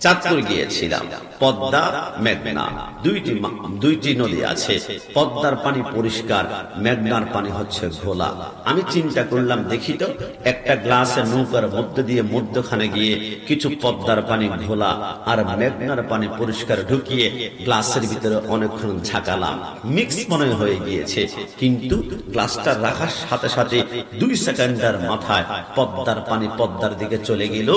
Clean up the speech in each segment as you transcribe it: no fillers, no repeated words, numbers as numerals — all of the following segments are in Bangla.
চাঁদপুর গিয়েছিলাম। পদ্মা, মেঘনা দুইটি নদী আছে। পদ্মার পানি পরিষ্কার, মেঘনার পানি হচ্ছে ঘোলা। আমি চিন্তা করলাম, দেখি তো একটা গ্লাসে নৌকার মধ্যে দিয়ে মধ্যখানে গিয়ে কিছু পদ্মার পানি ঘোলা আর মেঘনার পানি পরিষ্কার ঢুকিয়ে গ্লাসের ভিতরে অনেকক্ষণ ঝাঁকালাম। মিক্স মনে হয়ে গিয়েছে, কিন্তু গ্লাসটা রাখার সাথে সাথে 2 সেকেন্ডের মাথায় পদ্মার পানি পদ্মার দিকে চলে গেল,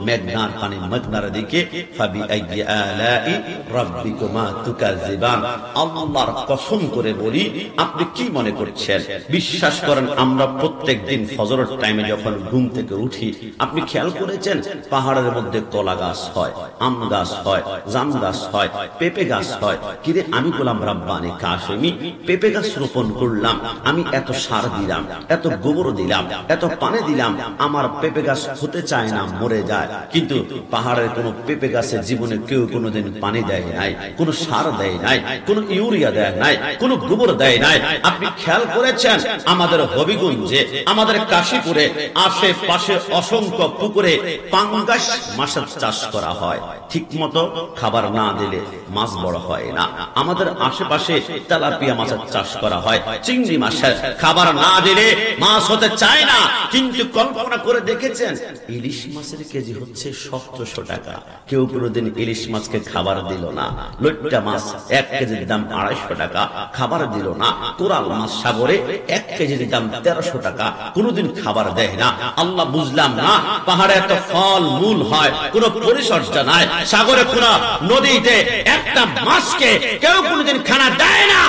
মেঘনার পানি মেঘনার দিকে। ফাবি আইয়ি আলাই রাব্বিকুমা তুকাযিবান। আল্লাহর কসম করে বলি, আপনি কি মনে করছেন? বিশ্বাস করেন, আমরা প্রত্যেকদিন ফজরের টাইমে যখন ঘুম থেকে উঠি, আপনি খেয়াল করেছেন পাহাড়ের মধ্যে কলা গাছ হয়, আম গাছ হয়, জাম গাছ হয়, পেঁপে গাছ হয়। কিরে আমি গোলাম রাব্বানি কাশেমি পেঁপে গাছ রোপণ করলাম, আমি এত সার দিলাম, এত গোবর দিলাম, এত পানি দিলাম, আমার পেঁপে গাছ হতে চায় না, মরে যায়। কিন্তু পাহাড়ের কোন পেঁপে গাছে জীবনে কেউ কোনোদিন পানি দেয় নাই, কোন সার দেয় নাই, কোন ইউরিয়া দেয় নাই, কোন গোবর দেয় নাই। আপনি খেয়াল করেছেন আমাদের হবিগঞ্জে, আমাদের কাশীপুরে আশেপাশে অসংখ্য পুকুরে পাঙ্গাস মাছের চাষ করা হয়। ঠিক মতো খাবার না দিলে মাছ বড় হয় না। আমাদের আশেপাশে তেলাপিয়া মাছের চাষ করা হয়, চিংড়ি মাছের খাবার না দিলে মাছ হতে চায় না। কিন্তু কল্পনা করে দেখেছেন, ইলিশ মাছের কেজি হচ্ছে 1700 টাকা। কেউ কোনোদিন ইলিশ মাছকে খাবার দিল না। লইট্টা মাছ 1 কেজির দাম 250 টাকা, খাবার দিল না। কোরাল মাছ সাগরে 1 কেজির দাম 1300 টাকা, কোনোদিন খাবার দেয় না। আল্লাহ বুঝলাম না, পাহাড়ে এত ফল মূল হয়, কোনো পরিচর্যা নাই। সাগরে কোন নদীতে একটা মাছকে কেউ কোনোদিন খানা দেয় না।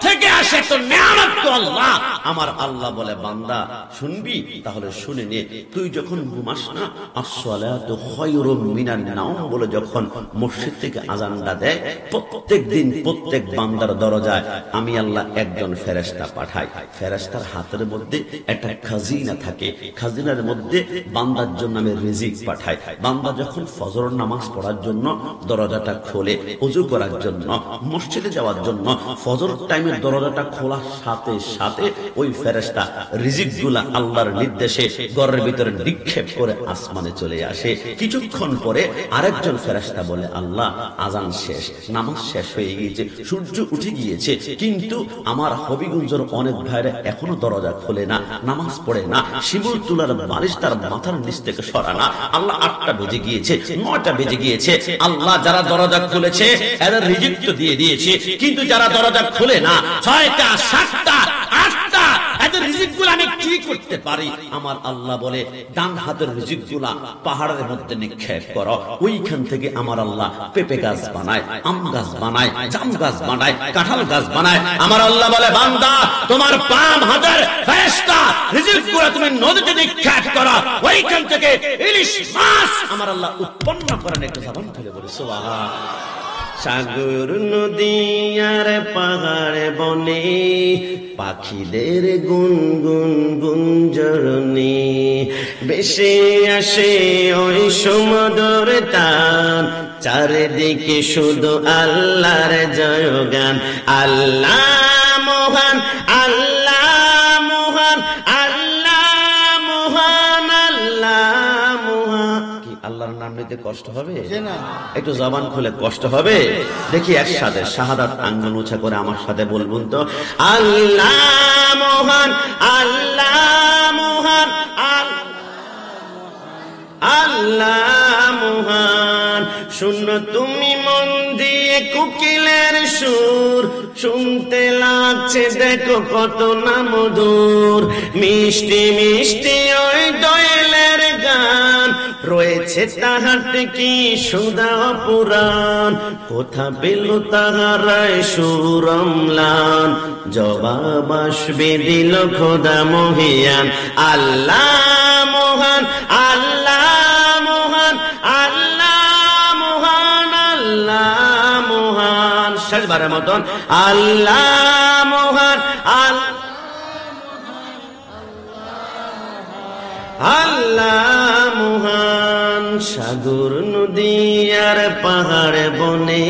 থেকে আসে তো নিয়ামত তো আল্লাহ। আমার আল্লাহ বলে, বান্দা শুনবি? তাহলে শুনে নে। তুই যখন ঘুমাস না, আসসালাতু খায়রুম মিনান নাওম বলে যখন মসজিদ থেকে আযানটা দেয়, প্রত্যেকদিন প্রত্যেক বান্দার দরজায় আমি আল্লাহ একজন ফেরেশতা পাঠাই। ফেরেশতার হাতের মধ্যে একটা খাজিনা থাকে, খাজিনার মধ্যে বান্দার জন্য আমি রিজিক পাঠাই। বান্দা যখন ফজর নামাজ পড়ার জন্য দরজাটা খোলে, ওযু করার জন্য, মসজিদে যাওয়ার জন্য, ফজর টাইমের দরজাটা খোলার সাথে সাথে ওই ফেরেশতা রিজিকগুলা আল্লাহর নির্দেশে ঘরের ভিতরে নিক্ষেপ করে আসমানে চলে আসে। কিছুক্ষণ পরে আরেকজন ফেরেশতা বলে, আল্লাহ আযান শেষ, নামাজ শেষ হয়ে গিয়েছে, সূর্য উঠে গিয়েছে, কিন্তু আমার হবিগঞ্জের অনেক ভাইরা এখনো দরজা খোলে না, নামাজ পড়ে না, শিমুল তুলার বালিশ তার মাথার নিচ থেকে সরা না। আল্লাহ 8টা বেজে গিয়েছে, 9টা বেজে গিয়েছে। আল্লাহ যারা দরজা খুলেছে এদের রিজিক তো দিয়ে দিয়েছে, কিন্তু যারা দরজা খুলে না, 6টা 7টা 8টা, এদের রিজিকগুলো আমি কি করতে পারি? আমার আল্লাহ বলে, ডান হাতের রিজিকগুলা পাহাড়ের মধ্যে নিক্ষেপ করো। ওইখান থেকে আমার আল্লাহ পেঁপে গাছ বানায়, আম গাছ বানায়, জাম গাছ বানায়, কাঁঠাল গাছ বানায়। আমার আল্লাহ বলে, বান্দা তোমার বাম হাতের ফেরেশতা রিজিকগুলো তুমি নদীতে নিক্ষেপ করো, ওইখান থেকে ইলিশ মাছ আমার আল্লাহ উৎপন্ন করেন। একটু জবান খুলে বলি সুবহানাল্লাহ। সাগর নদী আর পাহাড় বনে পাখিদের গুনগুন গুঞ্জরণে বেশে আসে ওই সমুদ্র টান, চারিদিকে শুধু আল্লাহর জয়গান। আল্লাহ মহান, আল্লাহ মহান, আল্লাহ মহান, আল্লাহ মহান। কি আল্লাহর নাম নিতে কষ্ট হবে? একটু জবান খুলে কষ্ট হবে? দেখি একসাথে শাহাদাত আঙ্গুল উঁচা করে আমার সাথে বলবেন তো, আল্লাহ মহান, আল্লাহ মহান, আল্লাহ মহান। শুনো তুমি মন দিয়ে কোকিলের সুর, শুনতে লাগছে দেখো কত না মধুর। মিষ্টি মিষ্টি ওই দোয়েলের গান, রয়েছে তাহাতে কি সুধা পুরাণ। কোথা পেল তাহারায় সুরমলান, জবাব আসবে দিল খোদা মহিয়ান। আল্লাহ মহান, আল্লাহ মহান, আল্লাহ মহান, আল্লাহ মহান। শেষবারের মতন, আল্লাহ মহান, আল্লাহ মহান। সাগর নদী আর পাহাড় বনে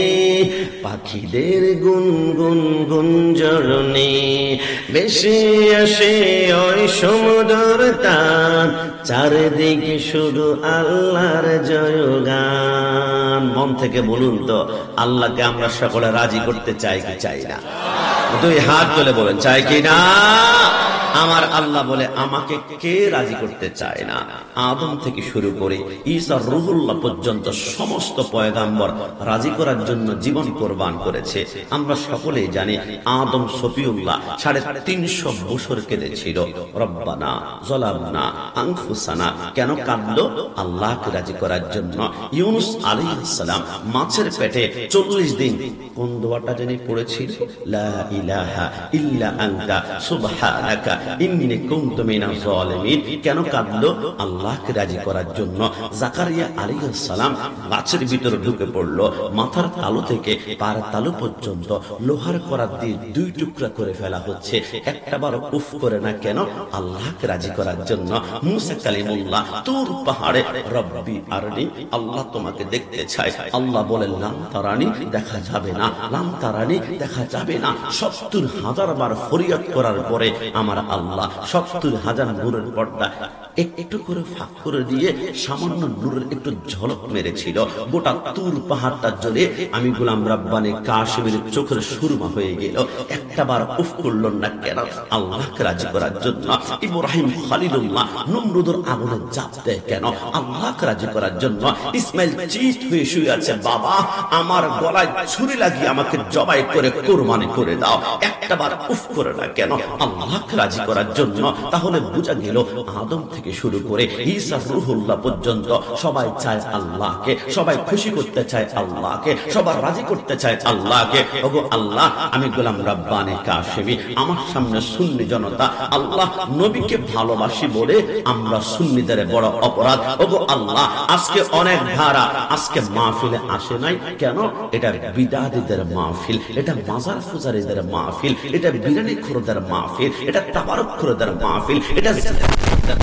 পাখিদের গুনগুন গুঞ্জরণে বেশি আসে ওই সমুদ্র টান, চারিদিকে শুধু আল্লাহর জয়গান। চান? মন থেকে বলুন তো, আল্লাহকে আমরা সকলে রাজি করতে চাই কি চাই না? দুই হাত তুলে বলেন, চাই কি না? আমার আল্লাহ বলে, আমাকে কে রাজি করতে চায় না? আদম থেকে শুরু করে ঈসা রুহুল্লাহ পর্যন্ত সমস্ত পয়গাম্বর রাজি করার জন্য জীবন কোরবান করেছে। আমরা সকলেই জানি আদম সফিউল্লাহ 350 বছর কেঁদেছিল, রব্বানা যালামনা আনফুসানা। কেন কাঁদলো? আল্লাহকে রাজি করার জন্য। ইউনুস আলাইহিস সালাম মাছের পেটে 40 দিন কোন দোয়াটা জানি পড়েছিল? লা ইলাহা ইল্লা আনতা সুবহানাকা ইন্নী কুনতু মিনাজ জালিমিন। কেন কাঁদলো? আল্লাহকে রাজি করার জন্য। জাকারিয়া আলাইহিস সালাম গাছের ভিতরে ঢুকে পড়লো, মাথার তালু থেকে পায়ের তালু পর্যন্ত লোহার করাত দিয়ে 2 টুকরা করে ফেলা হচ্ছে, একটা বার উফ করে না। কেন? আল্লাহকে রাজি করার জন্য। মুসা কালিমুল্লাহ তুর পাহাড়ে, রব্বি আরনি, আল্লাহ তোমাকে দেখতে চাই। আল্লাহ বলেন, লাম তারানি, দেখা যাবে না, লাম তারানি, দেখা যাবে না। 70,000 বার ফরিয়াদ করার পরে আমার আল্লাহ 70,000 নূরের পর্দা একটু করে ফাঁক করে দিয়ে সামান্য নূরের একটু ঝলক মেরেছিল। গোটা তুর পাহাড়টা জুড়ে আমি গোলাম রাব্বানি কাশিমের চোখের সুরমা হয়ে গেল। একটা বার উফ করল না। কেন? আল্লাহকে রাজি করার জন্য। ইব্রাহিম খলিলুল্লাহ নমরুদের আগুনে ঝাঁপ দেয়। কেন? আল্লাহকে রাজি করার জন্য। ইসমাইল চিত হয়ে শুয়ে আছে, বাবা আমার গলায় ছুরি লাগিয়ে আমাকে জবাই করে কোরবানি করে দাও। একটা বার উফ করে না। কেন? আল্লাহকে রাজি করার জন্য। তাহলে বোঝা গেল আদম থেকে শুরু করে ঈসা রূহুল্লাহ পর্যন্ত সবাই চায় আল্লাহকে, সবাই খুশি করতে চায় আল্লাহকে, সবাই রাজি করতে চায় আল্লাহকে। ওগো আল্লাহ, আমি গোলাম রাব্বানি কাশিমি, আমার সামনে সুন্নি জনতা আল্লাহ নবীকে ভালোবাসি বলে আমরা সুন্নিদের বড় অপরাধ। ওগো আল্লাহ, আজকে অনেক ভাড়া আজকে মাহফিলে আসে নাই। কেন? এটা বিদাতীদের মাহফিল, এটা মাজার ফুজারিদের মাহফিল, এটা বিরানি খুরদের মাহফিল, এটা তাবারক খুরদের মাহফিল, এটা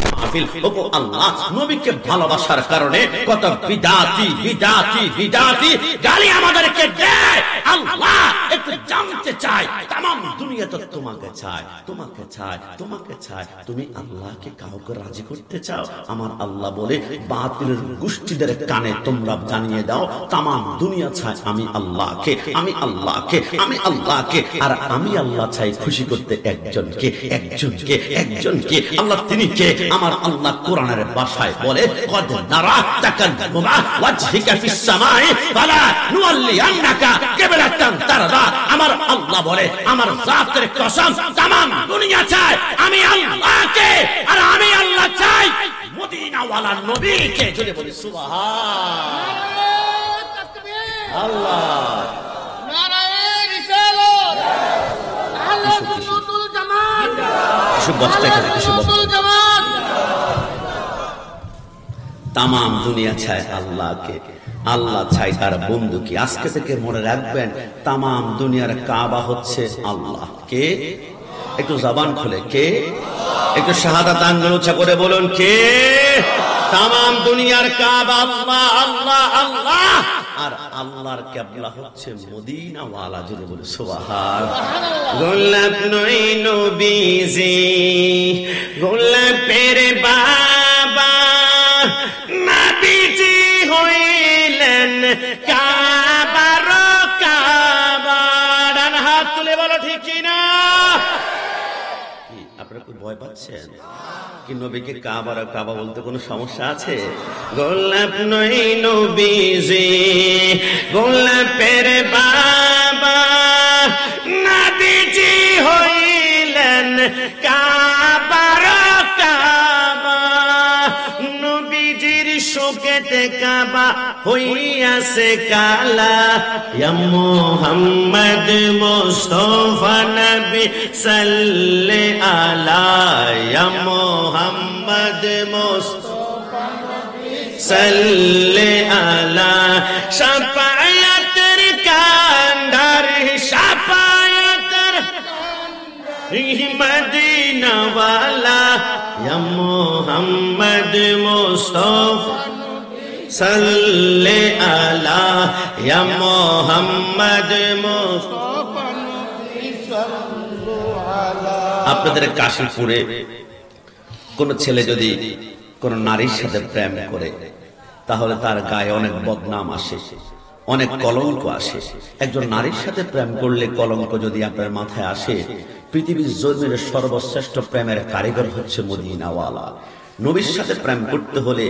মাহফিল। ওগো আল্লাহ, নবীকে ভালোবাসার কারণে কত বিদাতি বিদাতি বিদাতি গালি আমাদেরকে দেয়। আল্লাহ একটু জানতে চাই, তামাম দুনিয়া তো তোমাকে চায়, তোমাকে চায়, তোমাকে চায়। তুমি আল্লাহকে কাউকে রাজি করতে চাও? আমার আল্লাহ বলে, বাতিলের গোষ্ঠীদের কানে তোমরা জানিয়ে দাও, তামাম দুনিয়া চায় আমি আল্লাহকে, আমি আল্লাহকে, আমি আল্লাহকে। আর আমি আল্লাহ চাই খুশি করতে একজনকে, একজনকে, একজনকে। আল্লাহ তিনি কে? আমার আল্লাহ কোরআনের ভাষায় বলে, কদ নারা তাকাল্লুমা ওয়াজহিকা ফিস সামাই ফালা নুওয়াল্লিয়ান্নাকা কিবলাতান তারদা। আমার আল্লাহ বলে, আমার জাতের কসম, তামাম দুনিয়া চায় আমি আল্লাহকে, আর আমি আল্লাহ চাই মদিনা ওয়ালা নবীকে। যদি বলি সুবহান আল্লাহ, নারায়ে রিসালাত, আহলে সুন্নাতুল জামাত, সুন্নাতুল জামাত। তামাম দুনিয়া চায় আল্লাহকে, আল্লাহ চাই তার বন্ধু কি। আজকে থেকে মনে রাখবেন, তামাম দুনিয়ার কাবা হচ্ছে আল্লাহ। কে? একটু জবান খুলে কে? একটু শাহাদাত আঙ্গুল উঁচা করে বলুন, কে? তামাম দুনিয়ার কাবা আল্লাহ, আল্লাহ, আল্লাহ। আর আল্লাহর কিবলা হচ্ছে মদিনা ওয়ালা। যদি বলে সুবহান। গোলাপ নই নবীজি, গোলাপের বাবা নবীজি হইলেন কাবার কাবা। ডান হাত তুলে বলো ঠিক কি না? আপনারা কি ভয় পাচ্ছেন? কি নবীকে কাবার কাবা বলতে কোনো সমস্যা আছে? গোলাপ নই নবীজি, গোলাপের বাবা নবীজি হইলেন কাবার কাবা। নবীজির শোকেতে কাবা হইয়াছে কালা। ইয়া মুহাম্মদ মুস্তাফা নবী সাল্লে আলা, ইয়া মুহাম্মদ মুস্তাফা নবী সাল্লে আলা। শাফায়াতের কান্ডার, শাফায়াতের মদিনা ওয়ালা, ইয়া মুহাম্মদ মুস্তাফা সাল্লে আলা, ইয়া মুহাম্মদ মুস্তাফা। আপনাদের কাশীপুরে কোন ছেলে যদি কোন নারীর সাথে প্রেম করে, তাহলে তার গায়ে অনেক বদনাম আসে, অনেক কলঙ্ক আসে। একজন নারীর সাথে প্রেম করলে কলঙ্ক যদি আপনার মাথায় আসে, পৃথিবীর জমির সর্বশ্রেষ্ঠ প্রেমের কারিগর হচ্ছে মদিনাওয়ালা। নবীর সাথে প্রেম করতে হলে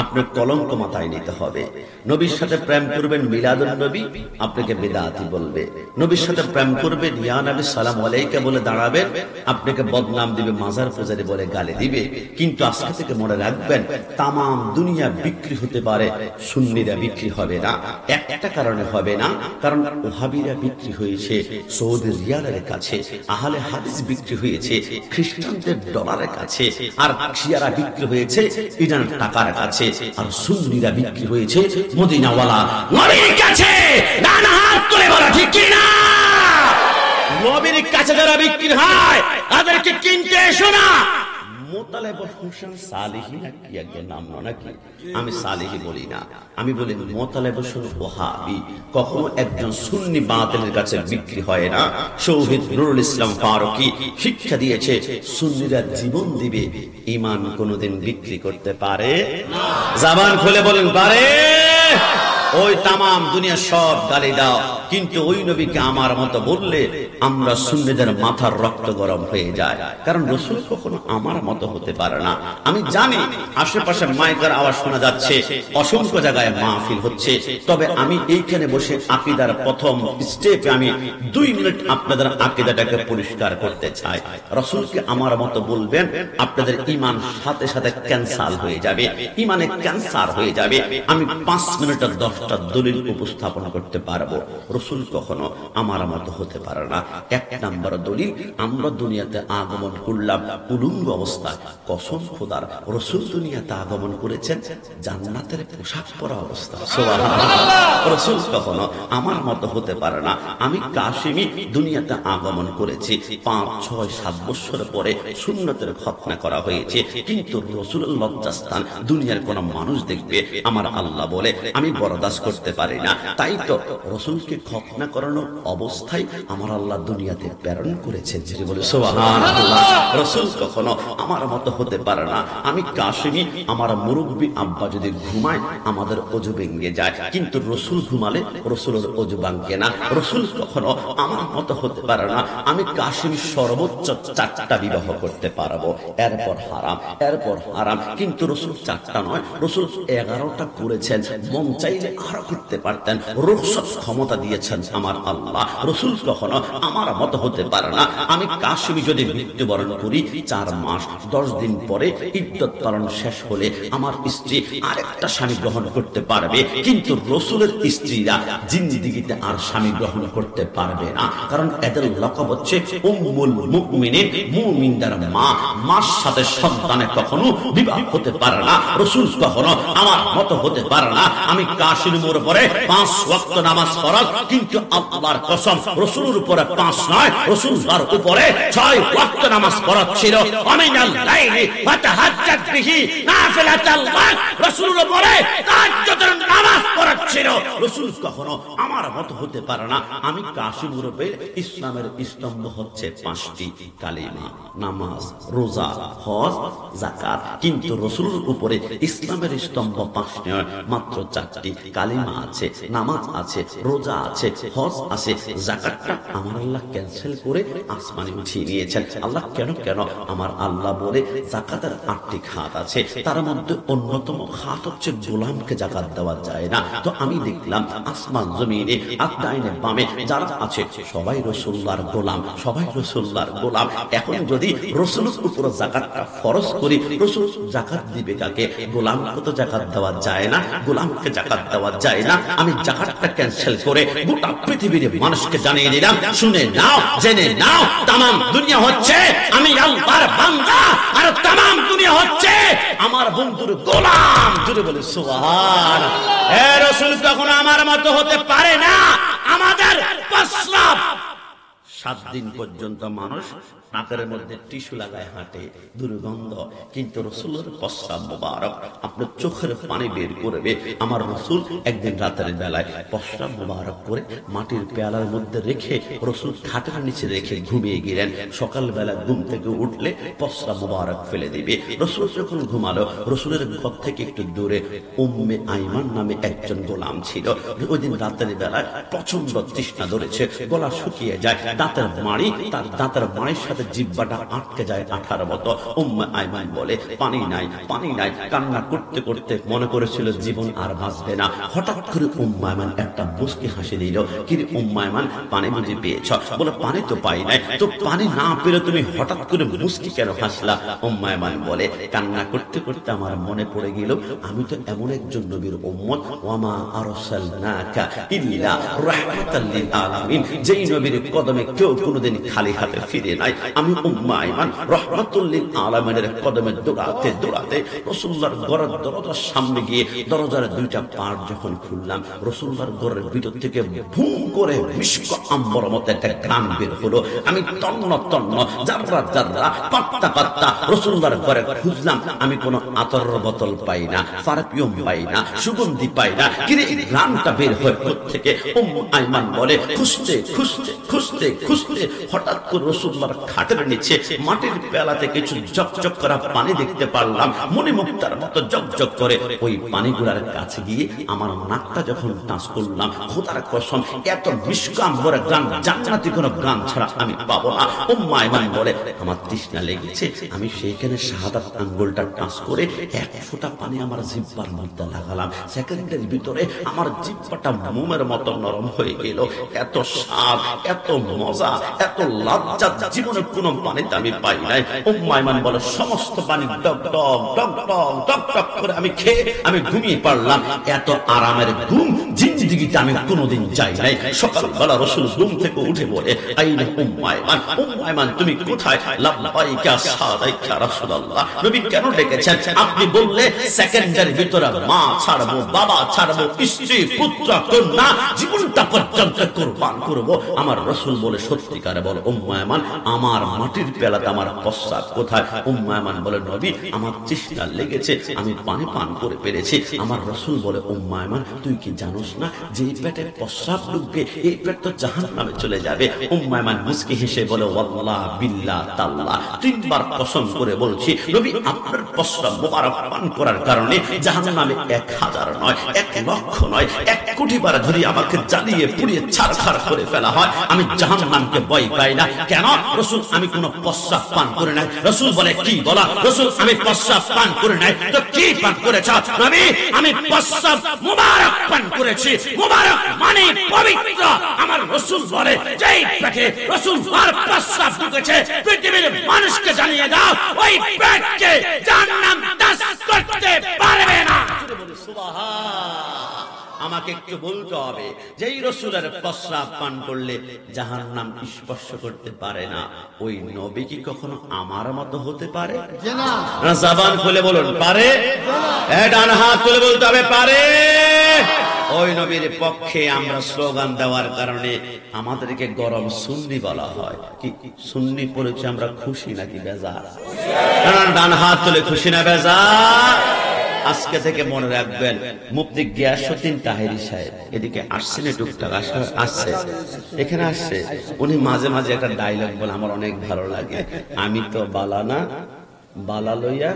আপনার কলঙ্ক মাথায় নিতে হবে। নবীর সাথে প্রেম করবেন মিলাদুন নবী, আপনাকে বিদআতি বলবে। নবীর সাথে প্রেম করবেন ইয়া নবী সালাম আলাইকা বলে দাঁড়াবেন, আপনাকে বদনাম দিবে, মাজার পূজারি বলে গালি দিবে। কিন্তু আজকে থেকে মনে রাখবেন, তাম দুনিয়া বিক্রি হতে পারে, সুন্নিরা বিক্রি হবে না। একটা কারণে হবে না, কারণ ওহাবিরা বিক্রি হয়েছে সৌদি রিয়ালের কাছে, আহলে হাদিস বিক্রি হয়েছে খ্রিস্টানদের ডলারের কাছে, আর শিয়ারা বিক্রি হয়েছে ইরান টাকার কাছে, আর সুন্নিরা বিক্রি হয়েছে মদিনাওয়ালা নবীর কাছে। ডান হাত তুলে বলো ঠিক কি না? নবীর কাছে যারা বিক্রি হয় তাদেরকে কিনতে এসো না। মোতালেব হোসেন সালেহী নাকি একটা নাম নাকি? আমি সালেহী বলি না, আমি বলি মোতালেব হোসেন ওহাবি। কখনো একজন সুন্নি বাতিলের কাছে বিক্রি হয় না। শহীদ নুরুল ইসলাম ফারুকী শিক্ষা দিয়েছে, সুন্নিরা জীবন দিবে, ঈমান কোনোদিন বিক্রি করতে পারে না। জবান খুলে বলেন পারে? ওই তামাম দুনিয়া সব গালি দাও, কিন্তু ওই নবীকে আমার মতো বললে আমরা সুন্নিদের মাথার রক্ত গরম হয়ে যায়। কারণ রাসূল কখনো আমার মতো হতে পারে না। আমি জানি আশেপাশে মাইকের আওয়াজ শোনা যাচ্ছে, অসংখ্য জায়গায় মাহফিল হচ্ছে, তবে আমি এইখানে বসে আকীদার প্রথম স্টেপে আমি 2 মিনিট আপনাদের আকীদাটাকে পরিষ্কার করতে চাই। রাসূলকে আমার মতো বলবেন, আপনাদের ঈমান সাথে সাথে ক্যান্সার হয়ে যাবে, ঈমানে ক্যান্সার হয়ে যাবে। আমি 5 মিনিটের 10টা দলিল উপস্থাপন করতে পারবো। রাসূল কখনো আমার মতো হতে পারে না। 1 নাম্বার দলিল, আমরা দুনিয়াতে আগমন করলাম উলঙ্গ অবস্থায়। কসম খোদার, রাসূল দুনিয়াতে আগমন করেছেন জান্নাতের পোশাক পরা অবস্থায়। সুবহানাল্লাহ। রাসূল কখনো আমার মতো হতে পারে না। আমি কাশিমি দুনিয়াতে আগমন করেছি 5, 6, 7 বছর পরে সুন্নতের খতনা করা হয়েছে, কিন্তু রাসূলের লজ্জাস্থান দুনিয়ার কোন মানুষ দেখবে আমার আল্লাহ বলে আমি বরদাস্ত করতে পারি না। তাই তো রাসূলকে খতনা করানোর অবস্থায় আমার আল্লাহ দুনিয়াতে প্রেরণ করেছেন। যে বলে সুবহানাল্লাহ। রাসূল কখনো আমার মতো হতে পারে না। আমি কাশিমি, আমার মুরব্বি আব্বা যদি ঘুমায় আমাদের ওযু ভেঙে যায়, কিন্তু রাসূল ঘুমালে রাসূলের ওযু ভাঙে না। রাসূল কখনো আমার মতো হতে পারে না। আমি কাশিমি সর্বোচ্চ 4টা বিবাহ করতে পারবো, এরপর হারাম, কিন্তু রাসূল 4টা নয়, রাসূল 11টা করেছেন। মন চাইলে আরো করতে পারতেন, রুখসত ক্ষমতা দিয়েছেন আমার আল্লাহ। রাসূল কখনো আমার মতো হতে পারে না। আমি কাশিমি যদি মৃত্যুবরণ করি 4 মাস 10 দিন পরে ইদ্দত পালন শেষ হলে আমার স্ত্রী আরেকটা স্বামী গ্রহণ করতে পারবে, কিন্তু রাসূলের স্ত্রীরা জিন্দেগিতে আর স্বামী গ্রহণ করতে পারবে না। কারণ এদের লকব হচ্ছে উম্মুল মুমিনিন, মুমিনদের মা। মার সাথে সন্তানে কখনো বিবাহ হতে পারে না। রাসূল কখনো আমার মতো হতে পারে না। আমি কাশিমের উপরে 5 ওয়াক্ত নামাজ ফরজ, কিন্তু আল্লাহর কসম রাসূলের উপরে 5 নয়, রাসূলের উপরে 6 ওয়াক্ত নামাজ ফরজ ছিল। আমিনাল লাইলি ফাতাহাজ্জাত বিহি নাফিলাতাল লাক, রাসূলের উপরে তাহাজ্জুদের নামাজ ফরজ ছিল। রাসূল কখনো আমার মতো হতে পারে না। আমি কাশিমের উপরে ইসলামের স্তম্ভ হচ্ছে 5টি, কালিমা, নামাজ, রোজা, হজ, যাকাত, কিন্তু রাসূলের উপরে ইসলামের স্তম্ভ 5 নয়, মাত্র 4টি। কালিমা আছে, নামাজ আছে, রোজা আছে, হজ আছে, যাকাতটা আমার আল্লাহ ক্যান্সেল করে আসমানে উঠিয়ে নিয়েছেন। আল্লাহ কেন? আমার আল্লাহ বলে যাকাতের 8টি খাত আছে, তার মধ্যে অন্যতম খাত হচ্ছে গোলামকে যাকাত দেওয়া যায় না। তো আমি দেখলাম আসমান জমিনে আদাইনে বামে যারা আছে সবাই রাসূলুল্লাহর গোলাম, সবাই রাসূলুল্লাহর গোলাম। এখন যদি রাসূলের উপর যাকাতটা ফরজ করি, রাসূল যাকাত দিবে কাকে? গোলামকে তো যাকাত দেওয়া যায় না, গোলামকে যাকাত দেওয়া যায় না। আমি যাকাতটা ক্যান্সেল করে গোটা পৃথিবীর মানুষকে জানিয়ে দিলাম, শুনে নাও, জেনে নাও, তামাম দুনিয়া হচ্ছে আমি আল্লাহর বান্দা, আর তামাম দুনিয়া হচ্ছে আমার বন্ধুর গোলাম। জোরে বলে সুবহানাল্লাহ। এ রাসূল কখনো আমার মতো হতে পারে না। আমাদের প্রস্রাব 7 দিন পর্যন্ত মানুষ নাকের মধ্যে টিস্যু লাগায় হাঁটে, দুর্গন্ধ, কিন্তু রসুলের প্রস্রাব মোবারক আপনার চোখের পানি বের করবে। আমার রসুল একদিন রাতের বেলায় প্রস্রাব মোবারক করে মাটির পেয়ালার মধ্যে রেখে রসুল খাটের নিচে রেখে ঘুমিয়ে গেলেন। সকালবেলা ঘুম থেকে উঠলে প্রস্রাব মোবারক ফেলে দিবে। রসুল যখন ঘুমালো, রসুলের ঘর থেকে একটু দূরে উম্মে আইমান নামে একজন গোলাম ছিল। ওই দিন রাতের বেলায় প্রচন্ড তৃষ্ণা ধরেছে, গলা শুকিয়ে যায়, দাঁতের মাড়ি, তার দাঁতের মাড়ির সাথে জিহ্বাটা আটকে যায় আঠার মতো। উম্মে আইমান বলে পানি নাই, পানি নাই, কান্না করতে করতে মনে করেছিল জীবন আর বাঁচবে না। হঠাৎ করে উম্মে আইমান একটা মুচকি হাসি দিল। কিন্তু উম্মে আইমান পানি বুঝে পেয়েছ? বলে পানি তো পাই নাই। তো পানি না পেলে তুমি হঠাৎ করে মুচকি কেন হাসলা? উম্মে আইমান বলে কান্না করতে করতে আমার মনে পড়ে গেল আমি তো এমন একজন নবীর উম্মত, ওয়ামা আরসালনাকা ইল্লা রাহমাতাল লিল আলামিন, যেই নবীর কদমে কেউ কোনোদিন খালি হাতে ফিরে নাই। আমি উম্মে আইমান রাহমাতুল লিল আলামিনের কদমে দৌড়াতে দৌড়াতে রাসূলুল্লাহর ঘরের দরজার সামনে গিয়ে দরজার দুইটা পাট যখন খুললাম, রাসূলুল্লাহর ঘরের ভিতর থেকে ভুম করে মিশক আম্বর মতো একটা ঘ্রাণ বের হলো। আমি তন্ন তন্ন, জাররা জাররা, পাত্তা পাত্তা রাসূলুল্লাহর ঘরে খুঁজলাম। আমি কোনো আতরের বোতল পাই না, পারফিউম পাই না, সুগন্ধি পাই না। কিন্তু এই ঘ্রাণটা বের হয় থেকে। উম্মে আইমান বলে খুঁজতে খুঁজতে খুঁজতে খুঁজতে হঠাৎ করে রাসূলুল্লাহর খাটের নিচে মাটির পেয়ালাতে কিছু জকজক করা পানি দেখতে পারলাম, মনে মুক্তার মতো জকজক করে। ওই পানিগুলার কাছে গিয়ে আমার নাকটা যখন টাচ করলাম, খোদার কসম এত মিশকাম ভরে গান, জান্নাতি কোনো গান ছাড়া আমি পাবো না। উম্মে আইমান বলে আমার তৃষ্ণা লেগেছে, আমি সেইখানে শাহাদাত আঙ্গুলটা টাচ করে এক ফোঁটা পানি আমার জিহ্বার মধ্যে লাগালাম। সেকেন্ডের ভিতরে আমার জিহ্বাটা মোমের মতো নরম হয়ে গেল। এত স্বাদ, এত মজা, এত লজ্জা জীবনে কোনো পানিতে আমি পাই নাই। উম্মে আইমান বলে সমস্ত পানি ডক ডক ডক ডক ডক ডক করে আমি খেয়ে আমি ঘুমিয়ে পড়লাম। এত আরামের ঘুম জিন্দেগিতে আমি কোনোদিন যাই নাই। সকালবেলা রাসূল ঘুম থেকে উঠে বলে আইনা উম্মে আইমান, উম্মে আইমান তুমি কোথায়? লাব্বাইকা সাদাইকা রাসূলুল্লাহ, নবী কেন ডেকেছেন? আপনি বললে সেকেন্ডের ভিতরে মা ছাড়বো, বাবা ছাড়বো, স্ত্রী পুত্র কন্যা জীবনটা পর্যন্ত কুরবান করব। আমার রাসূল বলে সত্যিকারে বলো উম্মে আইমান আমার মাটির পেয়ালাতে আমার প্রস্রাব কোথায়? উম্মে আইমান বলে নবী আমার তৃষ্ণা লেগেছে, আমি পানি পান করে পেরেছি। আমার রাসূল বলে উম্মে আইমান তুই কি জানোস না যে এই পেটে প্রস্রাব ঢুকবে, এই পেট তো জাহান্নামে চলে যাবে। উম্মে আইমান মুস্কি হেসে বলে ওয়াল্লাহ বিল্লাহ তাল্লাহ, তিনবার কসম করে বলছি নবী আপনার প্রস্রাব মোবারক পান করার কারণে জাহান্নামে 1000 নয়, 1 লক্ষ নয়, 1 কোটি বার ধরে আমাকে জ্বালিয়ে পুড়িয়ে ছারখার করে ফেলা হয়, আমি জাহান্নামকে ভয় পাই না। কেন? রাসূল আমি কোনো প্রস্রাব পান করে নাই। রাসূল বলে কি বলা? রাসূল আমি প্রস্রাব পান করে নাই। তো কি পান করেছ? নবী আমি প্রস্রাব মোবারক পান করেছি। মোবারক মানে পবিত্র। আমার রাসূল বলে যেই পেটে রাসূলুল্লাহর প্রস্রাব ঢুকেছে পৃথিবীর মানুষকে জানিয়ে দাও ওই পেটকে জাহান্নাম টাচ করতে পারবে না। সুবহান, আমাকে একটু বলতে হবে যেই রাসূলের প্রস্রাব পান করলে জাহান্নাম স্পর্শ করতে পারে না, ওই নবী কি কখনো আমার মতো হতে পারে? না। জবান খুলে বলুন পারে? ডান হাত তুলে বলতে হবে পারে। ওই নবীর পক্ষে আমরা স্লোগান দেওয়ার কারণে আমাদেরকে গরম সুন্নি বলা হয়। কি সুন্নি পড়েছে আমরা খুশি নাকি বেজার? ডান হাত তুলে খুশি না বেজার? আজকে থেকে মনে রাখবেন মুফতি গিয়াসউদ্দিন তাহেরি সাহেব এদিকে আসছেন, টুকটাক আসছে, এখানে আসছে। উনি মাঝে মাঝে একটা ডায়লগ বলে আমার অনেক ভালো লাগে, আমি তো বালানা বালা লইয়া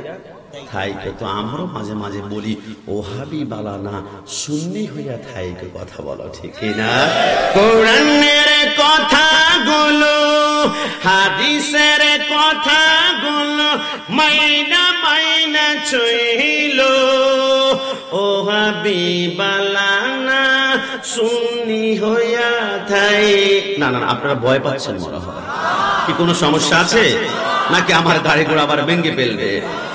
থাইকে। তো আমারও মাঝে মাঝে বলি ওহাবি বালানা সুন্নি হইয়া থাইকে কথা বলো, ঠিক না? কোরআনের কথাগুলো হাদিসের কথাগুলো মাইনা মাইনা চইল, ওহাবি বালানা সুন্নি হইয়া থাই। না না আপনারা ভয় পাচ্ছেন মনে হয়, কি কোনো সমস্যা আছে নাকি আমার গাড়ি ঘোড়া আবার ভেঙে ফেলবে?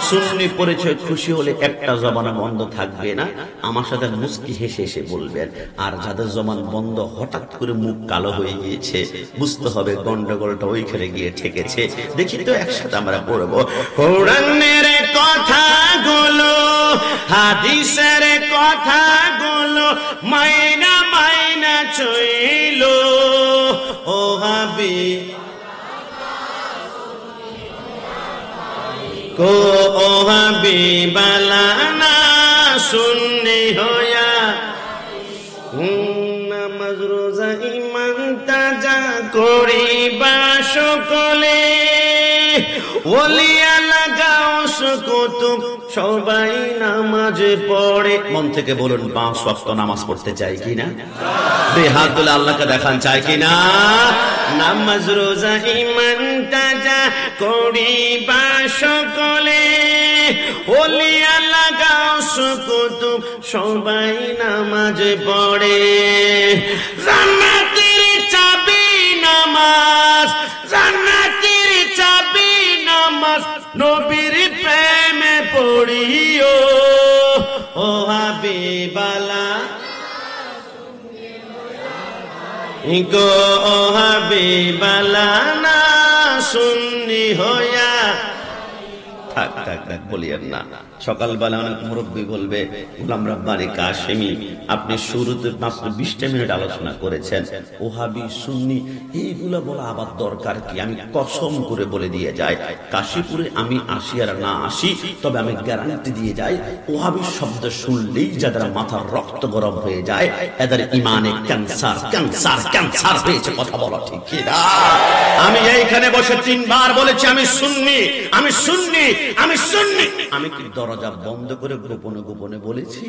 সুন্নি পরিচয় খুশি হলে একটা জবান বন্ধ থাকবে না, আমার সাথে মুস্কি হেসে হেসে বলবেন। আর যাদের জবান বন্ধ হঠাৎ করে মুখ কালো হয়ে গিয়েছে বুঝতে হবে গন্ডগোলটা ওইখানে গিয়ে ঠেকেছে। দেখি তো একসাথে আমরা পড়বো কোরআনের কথাগুলো হাদিসের কথাগুলো মাইনা মাইনা চইল, ও হাবি को ओ हबीबाला ना सुन्नी होया নামাজ রোজা ঈমান তাজা করিবা সকলে ওলিয়া লাগাও কুতুব সবাই নামাজ পড়ে। মন থেকে বলুন 5 ওয়াক্ত নামাজ পড়তে চাই কিনা? হাত তুলে আল্লাহকে দেখান চাই কিনা? নামাজ রোজা ঈমান তাজা করিবা সকলে ওলিয়া লাগাও কুতুব সবাই নামাজ পড়ে। জান্নাতের চাবি নামাজ, জান্নাতের চাবি নামাজ, নবীর প্রেমে পড়িও ও হাবিবালা গো ও হাবিবালা না সুন্নি হইয়া। থাক থাক থাক বলিয়েন না। সকালবেলা অনেক মুরব্বী বলবে গোলাম রব্বানী কাশেমি আপনি শুরুতে মাত্র 20টা মিনিট আলোচনা করেছেন, ওহাবি সুন্নি এইগুলো বলা আবার দরকার কি? আমি কসম করে বলে দিয়ে যাই, কাশীপুরে আমি আসি আর না আসি, তবে আমি গ্যারান্টি দিয়ে যাই ওহাবি শব্দ শুনলেই যাদের মাথার রক্ত গরম হয়ে যায় এদের ইমানে ক্যান্সার ক্যান্সার ক্যান্সার হয়েছে। কথা বলা ঠিক কি না? আমি এইখানে বসে 3 বার বলেছি আমি সুন্নি, আমি সুন্নি, আমি সুন্নি। আমি কি দরজা বন্ধ করে গোপনে গোপনে বলেছি?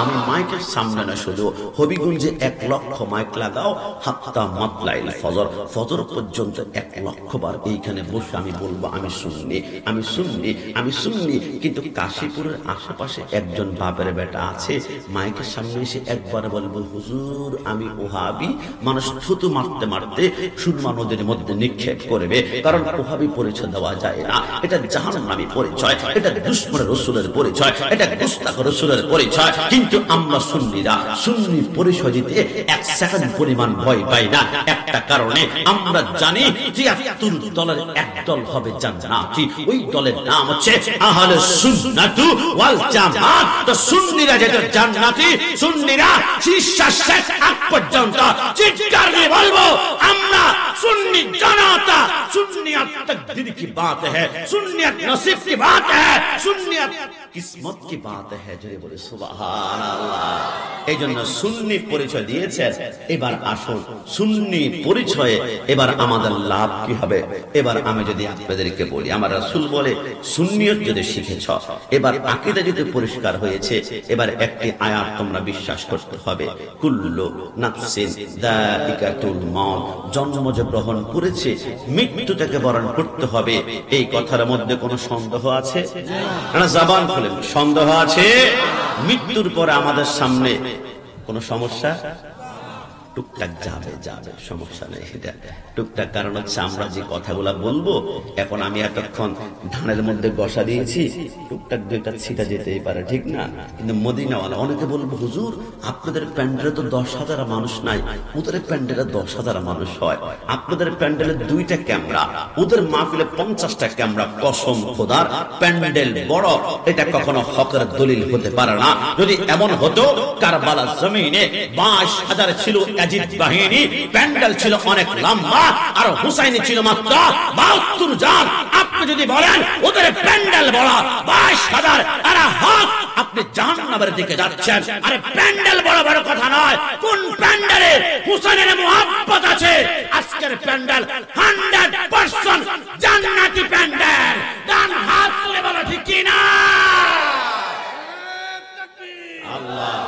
আমি মাইকের সামনে না, শুধু হবিগঞ্জে 1 লক্ষ মাইক লাগাও হাত্তা মাতলাইল ফজর, ফজর পর্যন্ত 1 লক্ষ বার এইখানে বসে আমি বলবো আমি সুন্নি, আমি সুন্নি, আমি সুন্নি। কিন্তু কাশীপুরের আশেপাশে একজন বাপের বেটা আছে, মাইকের সামনে এসে একবার বলবো হুজুর আমি ওহাবি, মানুষ থুতু মারতে মারতে সুরমা নদীর মধ্যে নিক্ষেপ করবে, কারণ ওহাবি পরিচয় দেওয়া যায় না। এটা জাহান্নামী পরিচয়, এটা দুশমনের রাসূলের পরিচয়, এটা গুস্তাখ রাসূলের পরিচয়। কিন্তু আমরা সুন্নিরা সুন্নি পরিচয় দিতে 1 সেকেন্ড পরিমাণ ভয় পাই না, একটা কারণে আমরা জানি 73 দলের এক দল হবে জান্নাতি, ওই দলের নাম হচ্ছে আহলে সুন্নাতু ওয়াল জামাত। তো সুন্নিরা যেটা জান্নাতি, সুন্নিরা নিঃশ্বাস শেষ আগ পর্যন্ত চিৎকার দিয়ে বলবো আমরা सुन्नी जनाता, सुन्नियत तकदीर की बात है, सुन्नियत नसीब की बात है, सुन्नियत किस्मत की बात है। जय बोले सुभान अल्लाह। এই জন্য সুন্নি পরিচয় দিয়েছে। এবার আসুন সুন্নি পরিচয়ে এবার আমাদের লাভ কি হবে? এবার আমি যদি আপনাদেরকে বলি, আমার রাসূল বলে সুন্নিয়ত যদি শিখেছ, এবার আকীদা যদি পরিষ্কার হয়েছে, এবার একটি আয়াত তোমরা বিশ্বাস করতে হবে, কুল্লু নাফসিন যায়িকাতুল মাউত, জন্ম যে গ্রহণ করেছে মৃত্যুটাকে বরণ করতে হবে। এই কথার মধ্যে কোনো সন্দেহ আছে? না, জবান খুলেন, সন্দেহ আছে? মৃত্যুর পরে আমাদের সামনে কোন সমস্যা? টুকটাক যাবে যাবে, সমস্যা নেই, এটা টুকটাক। কারণ হচ্ছে আমরা যে কথাগুলা বলবো, এখন আমি এতক্ষণ ধানের মধ্যে বসা দিয়েছি, টুকটাক 2টা ছিটা যেতেই পারে, ঠিক না? কিন্তু মদিনাওয়ালা অনেকে বলবো হুজুর আপনাদের প্যান্ডেলে তো 10,000 মানুষ নাই, ওদের প্যান্ডেলে 10,000 মানুষ হয়, আপনাদের প্যান্ডেলে 2টা ক্যামেরা, ওদের মাহফিলে 50টা ক্যামেরা। কসম খোদার, প্যান্ডেল বড় এটা কখনো হকের দলিল হতে পারে না। যদি এমন হতো কারবালা জমিনে 22,000 ছিল ইয়াজিদ বাহিনী, প্যান্ডেল ছিল অনেক লম্বা, আর হুসাইনি ছিল মাত্র 72 জন। আপনি যদি বলেন ওদের প্যান্ডেল বড় 22,000 আর হক, আপনি জাহান্নামের দিকে যাচ্ছেন। আরে প্যান্ডেল বড় বড় কথা নয়, কোন প্যান্ডেলে হুসাইনের মুহাব্বত আছে? আজকের প্যান্ডেল 100% জান্নাতি প্যান্ডেল। ডান হাত তুলে বলো ঠিক কি না? আল্লাহ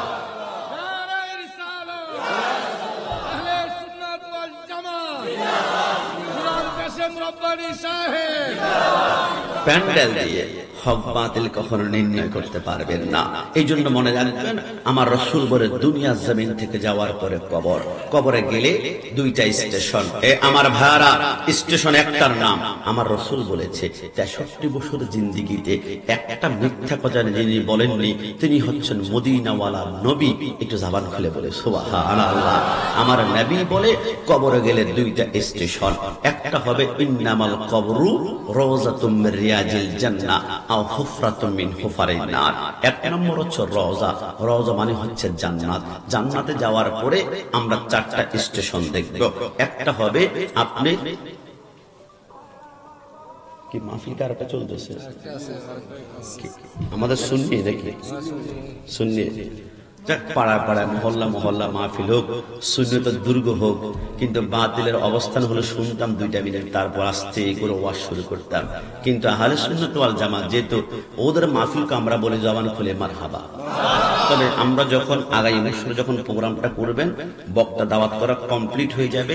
প্যান্ডেল দিয়ে হক বাতিল কখনো নির্ণয় করতে পারবেন না। এই জন্য মনে রাখবেন, আমার রাসূল বলে দুনিয়া জমিন থেকে যাওয়ার পরে কবর, কবরে গেলে 2টা স্টেশন। আমার ভাইরা, স্টেশন একটার নাম আমার রাসূল বলেছে 63 বছর জিন্দেগিতে একটা মিথ্যা কথা যিনি বলেননি তিনি হচ্ছেন মদিনাওয়ালা নবী। একটু জবান খুলে বলে সুবহানাল্লাহ। আমার নবী বলে কবরে গেলে 2টা স্টেশন, একটা হবে ইন্নামাল কবরু রওজাতুম মির রিয়াজিল জান্নাহ আও হুফরাতুম মিন হুফারিন নার। 1 নম্বর হচ্ছে রওজা, রওজা মানে হচ্ছে জান্নাত। জান্নাতে যাওয়ার পরে আমরা 4টা স্টেশন দেখব। একটা হবে আপনি কি মাহফিল কারটা চলতেছে? আমাদের শুননি দেখি, শুননি পাড়া পাড়ায় মহল্লা মহল্লা মাহফিল হোক, শূন্যত দুর্গ হোক, কিন্তু বাতিলের অবস্থান হলো শুনতাম 2 মিনিট, তারপর আস্তে করে ওয়াজ শুরু করতাম। কিন্তু আহলে সুন্নাত ওয়াল জামাত যেহেতু ওদের মাহফিলকে আমরা বলি জবান খুলে মারহাবা। তবে আমরা যখন আগামী বছর যখন প্রোগ্রামটা করবেন, বক্তা দাওয়াত করা কমপ্লিট হয়ে যাবে,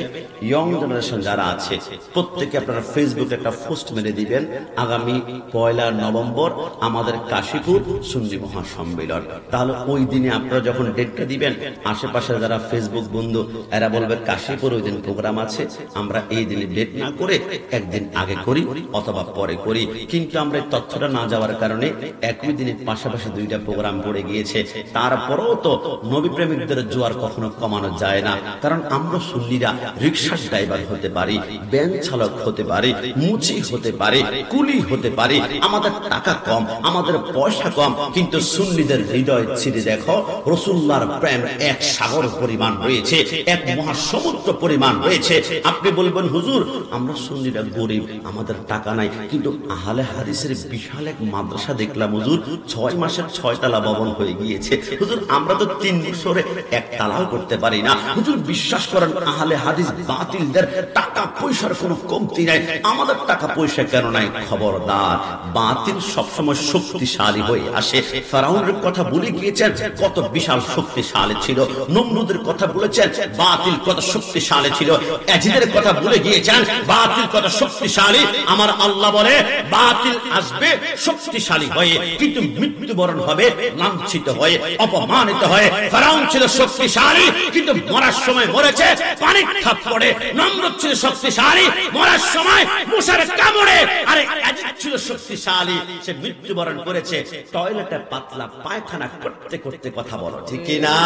ইয়ং জেনারেশন যারা আছে প্রত্যেকে আপনারা ফেসবুকে একটা পোস্ট মেরে দিবেন, আগামী 1 নভেম্বর আমাদের কাশীপুর সুন্নি মহাসম্মেলন। তাহলে ওই দিনে আপনারা যখন ডেটটা দিবেন, আশেপাশে যারা ফেসবুক বন্ধু এরা বলবে কাশীপুর ওই দিন প্রোগ্রাম আছে, আমরা এই দিনে ডেট না করে একদিন আগে করি অথবা পরে করি। কিন্তু আমরা এই তথ্যটা না যাওয়ার কারণে একই দিনে পাশাপাশি 2টা প্রোগ্রাম পড়ে গিয়েছে। তারপরেও তো নবী প্রেমিকদের জোয়ার কখনো কমানো যায় না, কারণ আমরা সুন্নিরা রিকশার ড্রাইভার হতে পারি, ভ্যান চালক হতে পারি, মুচি হতে পারি, কুলি হতে পারি, আমাদের টাকা কম, আমাদের পয়সা কম, কিন্তু সুন্নিদের হৃদয় ছিঁড়ে দেখো, রাসূলুল্লাহর প্রেম এক সাগর পরিমাণ রয়েছে, এক মহাসমুদ্র পরিমাণ রয়েছে। আপনি বলবেন হুজুর আমরা সুন্নিরা গরিব, আমাদের টাকা নাই, কিন্তু আহলে হাদিসের বিশাল এক মাদ্রাসা দেখলাম হুজুর, 6 মাসের 6 তলা ভবন হয়ে গিয়েছে। হুজুর আমরা তো 3 বছরে 1 তালাও করতে পারি না। হুজুর বিশ্বাস করেন আহলে হাদিস বাতিলদের টাকা পয়সার কোনো কমতি নাই, আমাদের টাকা পয়সা কেন নাই? খবরদার, বাতিল সবসময় শক্তিশালী হয়ে আসে। ফেরাউনের কথা বলে গিয়েছেন কত বিশাল শক্তিশালী ছিল, নমরুদের কথা বলেছেন বাতিল কত শক্তিশালী ছিল, ইয়াজিদের কথা বলে গিয়েছেন বাতিল কত শক্তিশালী। আমার আল্লাহ বলে বাতিল আসবে শক্তিশালী হয়ে, কিন্তু মৃত্যুবরণ হবে লাঞ্ছিত হয়ে, অপমানিত হয়ে। ফেরাউন ছিল শক্তিশালী, কিন্তু মরার সময় মরেছে পানির থাপ্পড়ে। নমরুদ ছিল শক্তিশালী, মরার সময় মূসার কামড়ে। আরে ইয়াজিদ ছিল শক্তিশালী, সে মৃত্যুবরণ করেছে টয়লেটে পাতলা পায়খানা করতে করতে। কথা বলো ঠিক না?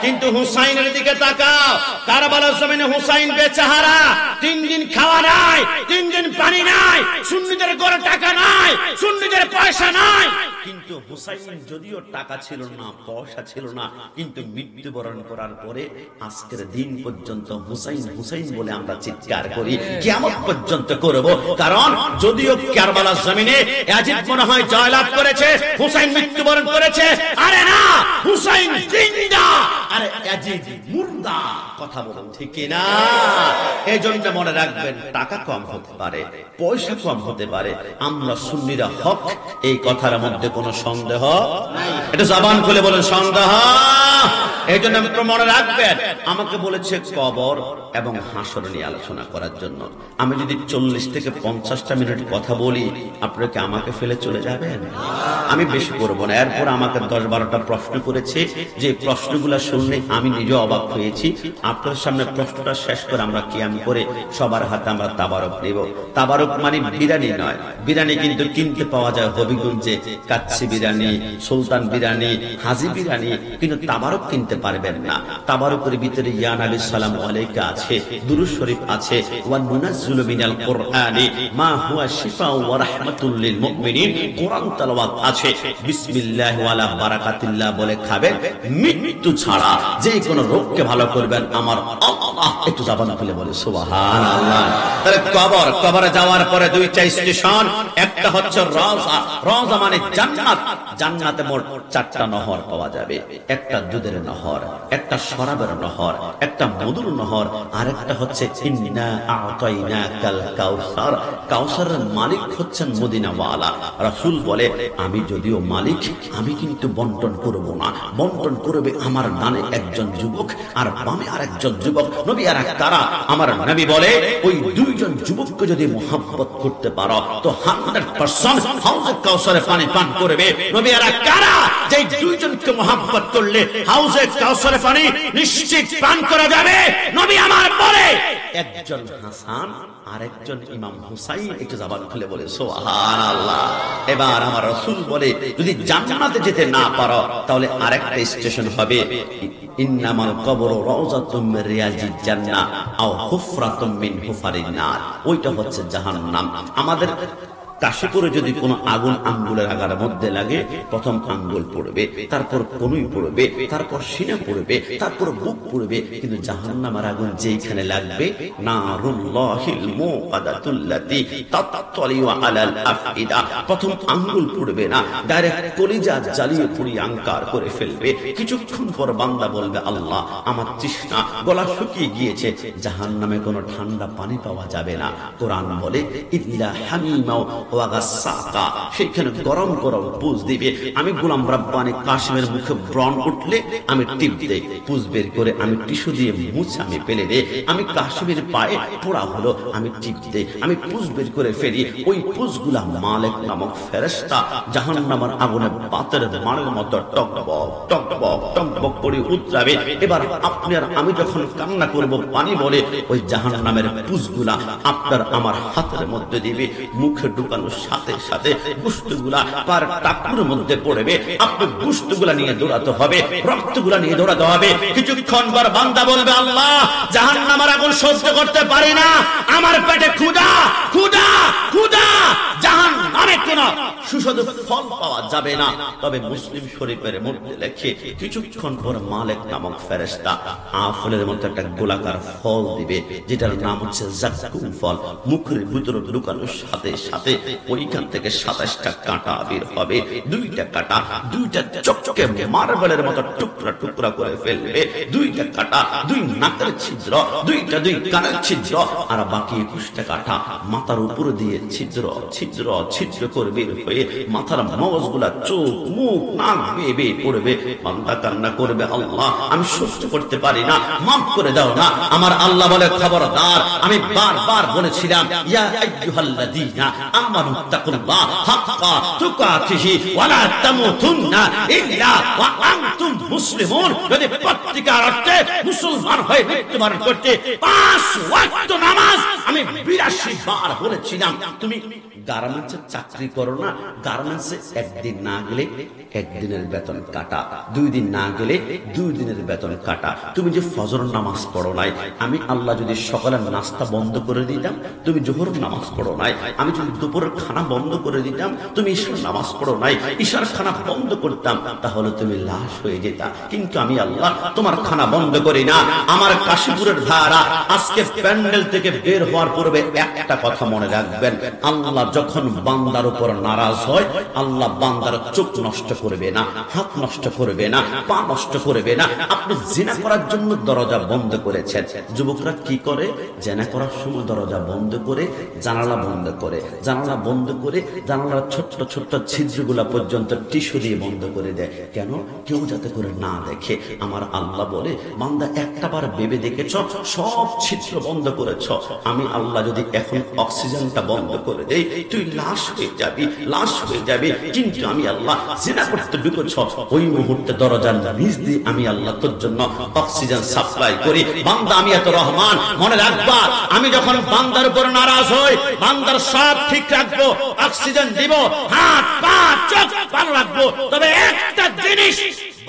কিন্তু হুসাইনের দিকে তাকাও, কারবালার জমিনে হুসাইন বেচাহারা, 3 দিন খাওয়া নাই, 3 দিন পানি নাই, সুন্নিদের ঘরে টাকা নাই, সুন্নিদের পয়সা নাই। কিন্তু হুসাইন যদিও টাকা ছিল না, পয়সা ছিল না, কিন্তু মৃত্যুবরণ করার পরে আজকের দিন পর্যন্ত হুসাইন হুসাইন বলে আমরা চিৎকার করি, কিয়ামত পর্যন্ত করব। কারণ যদিও কারবালার জমিনে ইয়াজিদ মনে হয় জয়লাভ করেছে, হুসাইন মৃত্যুবরণ করেছে, আরে না, হুসাইন জিন্দা, আরে ইয়াজিদ মুর্দা। কথা বলুন ঠিক না? এই জন্য মনে রাখবেন, টাকা কম হতে পারে, পয়সা কম হতে পারে, আমরা সুন্নিরা হক, এই কথার মধ্যে কোনো সন্দেহ নাই। এটা জবান খুলে বলেন সন্দেহ। এই জন্য মনে রাখবেন, আমাকে বলেছে কবর এবং হাসর নিয়ে আলোচনা করার জন্য। আমি যদি 40 থেকে 50টা মিনিট কথা বলি, আপনারা কি আমাকে ফেলে চলে যাবেন? আমি বেশি করবো না। এরপর আমাকে 10-12টা প্রশ্ন করেছে, যে প্রশ্নগুলো শুনলে আমি নিজে অবাক হয়েছি। আপনার সামনে প্রশ্নটা শেষ করে আমরা কিয়াম করে সবার হাতে আমরা তাবারক নেব। তাবারক মানে বিরিয়ানি নয়, বিরিয়ানি কিন্তু কিনতে পাওয়া যায় হবিগঞ্জে, কাচ্চি বিরিয়ানি, সুলতান বিরিয়ানি, হাজি বিরিয়ানি, কিন্তু তাবারক কিনতে পারবেন না। তাবারকের ভিতরে ইয়া নবী সালামু আলাইকা আছে, দুরূদ শরীফ আছে, ওয়া নুনাজ্জিলু মিনাল কুরআনি মা হুয়া শিফাউ ওয়া রাহমাতুল লিল মুমিনিন, কোরআন তেলাওয়াত আছে। বিসমিল্লাহ ওয়ালা বারাকাতিল্লাহ বলে খাবেন, মৃত্যু ছাড়া যে কোনো রোগকে ভালো করবেন আমার আল্লাহ। একটু জবান খুলে বলে সুবহানাল্লাহ। তাহলে কবরে যাওয়ার পরে 2টা স্টেশন, একটা হচ্ছে রওজা, রওজা মানে জান্নাত। জান্নাতে মোট 4টা নহর পাওয়া যাবে, একটা দুধের নহর, একটা শরাবের নহর, একটা মধুর নহর, আর একটা হচ্ছে ইন্না আ'তাইনাকাল কাউসার। কাউসারের মালিক হচ্ছেন মদিনাওয়ালা। রাসূল বলে আমি যদিও মালিক, আমি কিন্তু বন্টন করব না, বন্টন করবে আমার ডানে একজন যুবক আর বামে আরেকজন যুবক। নবী আর কারা? আমার নবী বলে ওই 2জন যুবককে যদি মোহাব্বত করতে পারো তো 100% হাউজে কাউসারে পানি পান করবে। নবী আর কারা? যে 2জনকে মোহাব্বত করলে হাউজে কাউসারে পানি নিশ্চিত পান করা যাবে। নবী আমার বলে একজন হাসান আর একজন ইমাম হুসাইন। একটু জবান খুলে বলে সুবহানাল্লাহ। এবার আমার রাসূল বলে যদি জান্নাতে যেতে না পারো তাহলে আরেকটা স্টেশন হবে, ইন্নামাল কবরু রাউযাতুম মির রিয়াজিজ জান্নাহ আও হুফরাতুম মিন হুফারিন নার। ওইটা হচ্ছে জাহান্নাম। আমাদের কাশিপুরে যদি কোনো আগুন আঙ্গুলের আগার মধ্যে লাগে, প্রথম আঙ্গুল পড়বে, তারপর কনুই পড়বে, তারপর সিনা পড়বে, তারপর বুক পড়বে, কিন্তু জাহান্নামের আগুন যেখানে লাগবে, নারুল্লাহিল মুকাদাতুল্লাতি তাতালিউ আলাল আফইদা, প্রথম আঙ্গুল পড়বে না, ডাইরেক্ট কলিজা জ্বালিয়ে পুড়িয়ে আঙ্কার করে ফেলবে। কিছুক্ষণ পর বান্দা বলবে, আল্লাহ আমার তৃষ্ণা, গলা শুকিয়ে গিয়েছে, জাহান্নামে কোনো ঠান্ডা পানি পাওয়া যাবে না। কোরআন বলে ইল্লা হামিমা ওয়া গাসসাকা, সেখানে গরম গরম পুজ দিবে। আমি গোলাম রাব্বানী কাশিমের মুখে ব্রণ উঠলে আমি টিপ দেই, পুজ বের করে আমি টিস্যু দিয়ে মুছে আমি ফেলে দেই। আমি কাশিমের পায়ে পোড়া হলো, আমি টিপ দেই, আমি পুজ বের করে ফেলি। ওই পুজগুলা মালিক নামক ফেরেশতা জাহান্নামের আগুনে বাতের মারের মতো টকবক টকবক টকবক করে উতরাবে। এবার আপনি আর আমি যখন কান্না করব, পানি বলে ওই জাহান্নামের পুজগুলা আপনার আমার হাতের মধ্যে দিবে। মুখে ঢুকানোর সাথে সাথে গোশতগুলা পার টাকুর মধ্যে পড়বে। আপনি গোশতগুলা নিয়ে দৌড়াতে হবে, রক্তগুলা নিয়ে দৌড়াতে হবে। কিছুক্ষণ পর বান্দা বলবে, আল্লাহ জাহান্নামের আগুন সহ্য করতে পারি না, আমার পেটে ক্ষুধা ক্ষুধা ক্ষুধা, জাহান্নামে কোন সুস্বাদু ফল পাওয়া যাবে না। তবে মুসলিম শরীফের মধ্যে লেখে কিছুক্ষণ পর মালিক নামক ফেরেশতা আফলের মতো একটা গোলাকার ফল দিবে, যেটার নাম হচ্ছে জাক্কুম ফল। মুখের ভিতরে ঢুকানোর সাথে সাথে ওইখান থেকে 27টা কাঁটা বের হবে। 2টা কাঁটা 2টা চকচকে মার্বেলের মতো টুকরা টুকরা করে ফেলবে। 2টা কাঁটা 2 নাকের ছিদ্র, 2টা 2 কানের ছিদ্র, আর বাকি 21টা কাঁটা মাথার উপর দিয়ে ছিদ্র ছিদ্র ছিদ্র করে বের হয়ে মাথার মগজগুলা, চোখ মুখ নাক বেয়ে বেয়ে পড়বে। বান্দা কান্না করবে, আল্লাহ আমি সহ্য করতে পারি না, মাফ করে দাও না। আমার আল্লাহ বলে, খবরদার, আমি বারবার বলেছিলাম ইয়া আইয়ুহাল্লাযীনা আমানু তাকুল্লাহ হাক্কা তুকাতিহি ওয়া লা তামুতুন্না ইল্লা ওয়া আনতুম মুসলিমুন। যদি সত্যিকার অর্থে মুসলমান হয়ে মৃত্যুবরণ করতে 5 ওয়াক্ত নামাজ আমি 82 বার বলেছিলাম। তুমি গার্মেন্টসে চাকরি করো না, গার্মেন্টসে একদিন না গেলে একদিনের বেতন কাটা, 2 দিন না গেলে 2 দিনের বেতন কাটা। তুমি যে ফজর নামাজ পড়ো নাই, আমি আল্লাহ যদি সকালের নাস্তা বন্ধ করে দিতাম, তুমি জোহর নামাজ পড়ো নাই। আমি যদি দুপুরের খানা বন্ধ করে দিতাম, তুমি ঈশার নামাজ পড়ো নাই। ঈশার খানা বন্ধ করতাম, তাহলে তুমি লাশ হয়ে যেতা। কিন্তু আমি আল্লাহ তোমার খানা বন্ধ করি না। আমার কাশীপুরের ভাইরা, আজকে প্যান্ডেল থেকে বের হওয়ার পূর্বে একটা কথা মনে রাখবেন, আল্লাহ যখন বান্দার উপর নারাজ হয়, আল্লাহ বান্দার চোখ নষ্ট করবে না, হাত নষ্ট করবে না, পা নষ্ট করবে না। আপনি জিনা করার জন্য দরজা বন্ধ করেছেন। যুবকরা কি করে? জিনা করার সময় দরজা বন্ধ করে, জানালা বন্ধ করে, জানালা বন্ধ করে, জানালার ছোট্ট ছোট্ট ছিদ্রগুলা পর্যন্ত টিস্যু দিয়ে বন্ধ করে দেয়। কেন? কেউ যাতে করে না দেখে। আমার আল্লাহ বলে, বান্দা একটা বার ভেবে দেখেছ, সব ছিদ্র বন্ধ করেছ, আমি আল্লাহ যদি এখন অক্সিজেনটা বন্ধ করে দেই, তুই লাশ হয়ে যাবি, লাশ হয়ে যাবি। কিন্তু আমি আল্লাহ জিনা করতে ঢুকেছ, ওই মুহূর্তে দরজার নিচ দিয়ে আমি আল্লাহ তোর জন্য অক্সিজেন সাপ্লাই করি। বান্দা আমি এত রহমান, মনে রাখবা, আমি যখন বান্দার উপর নারাজ হই, বান্দার সব ঠিক রাখবো, অক্সিজেন দিব, হাত পা চোখ ভালো রাখবো। তবে একটা জিনিস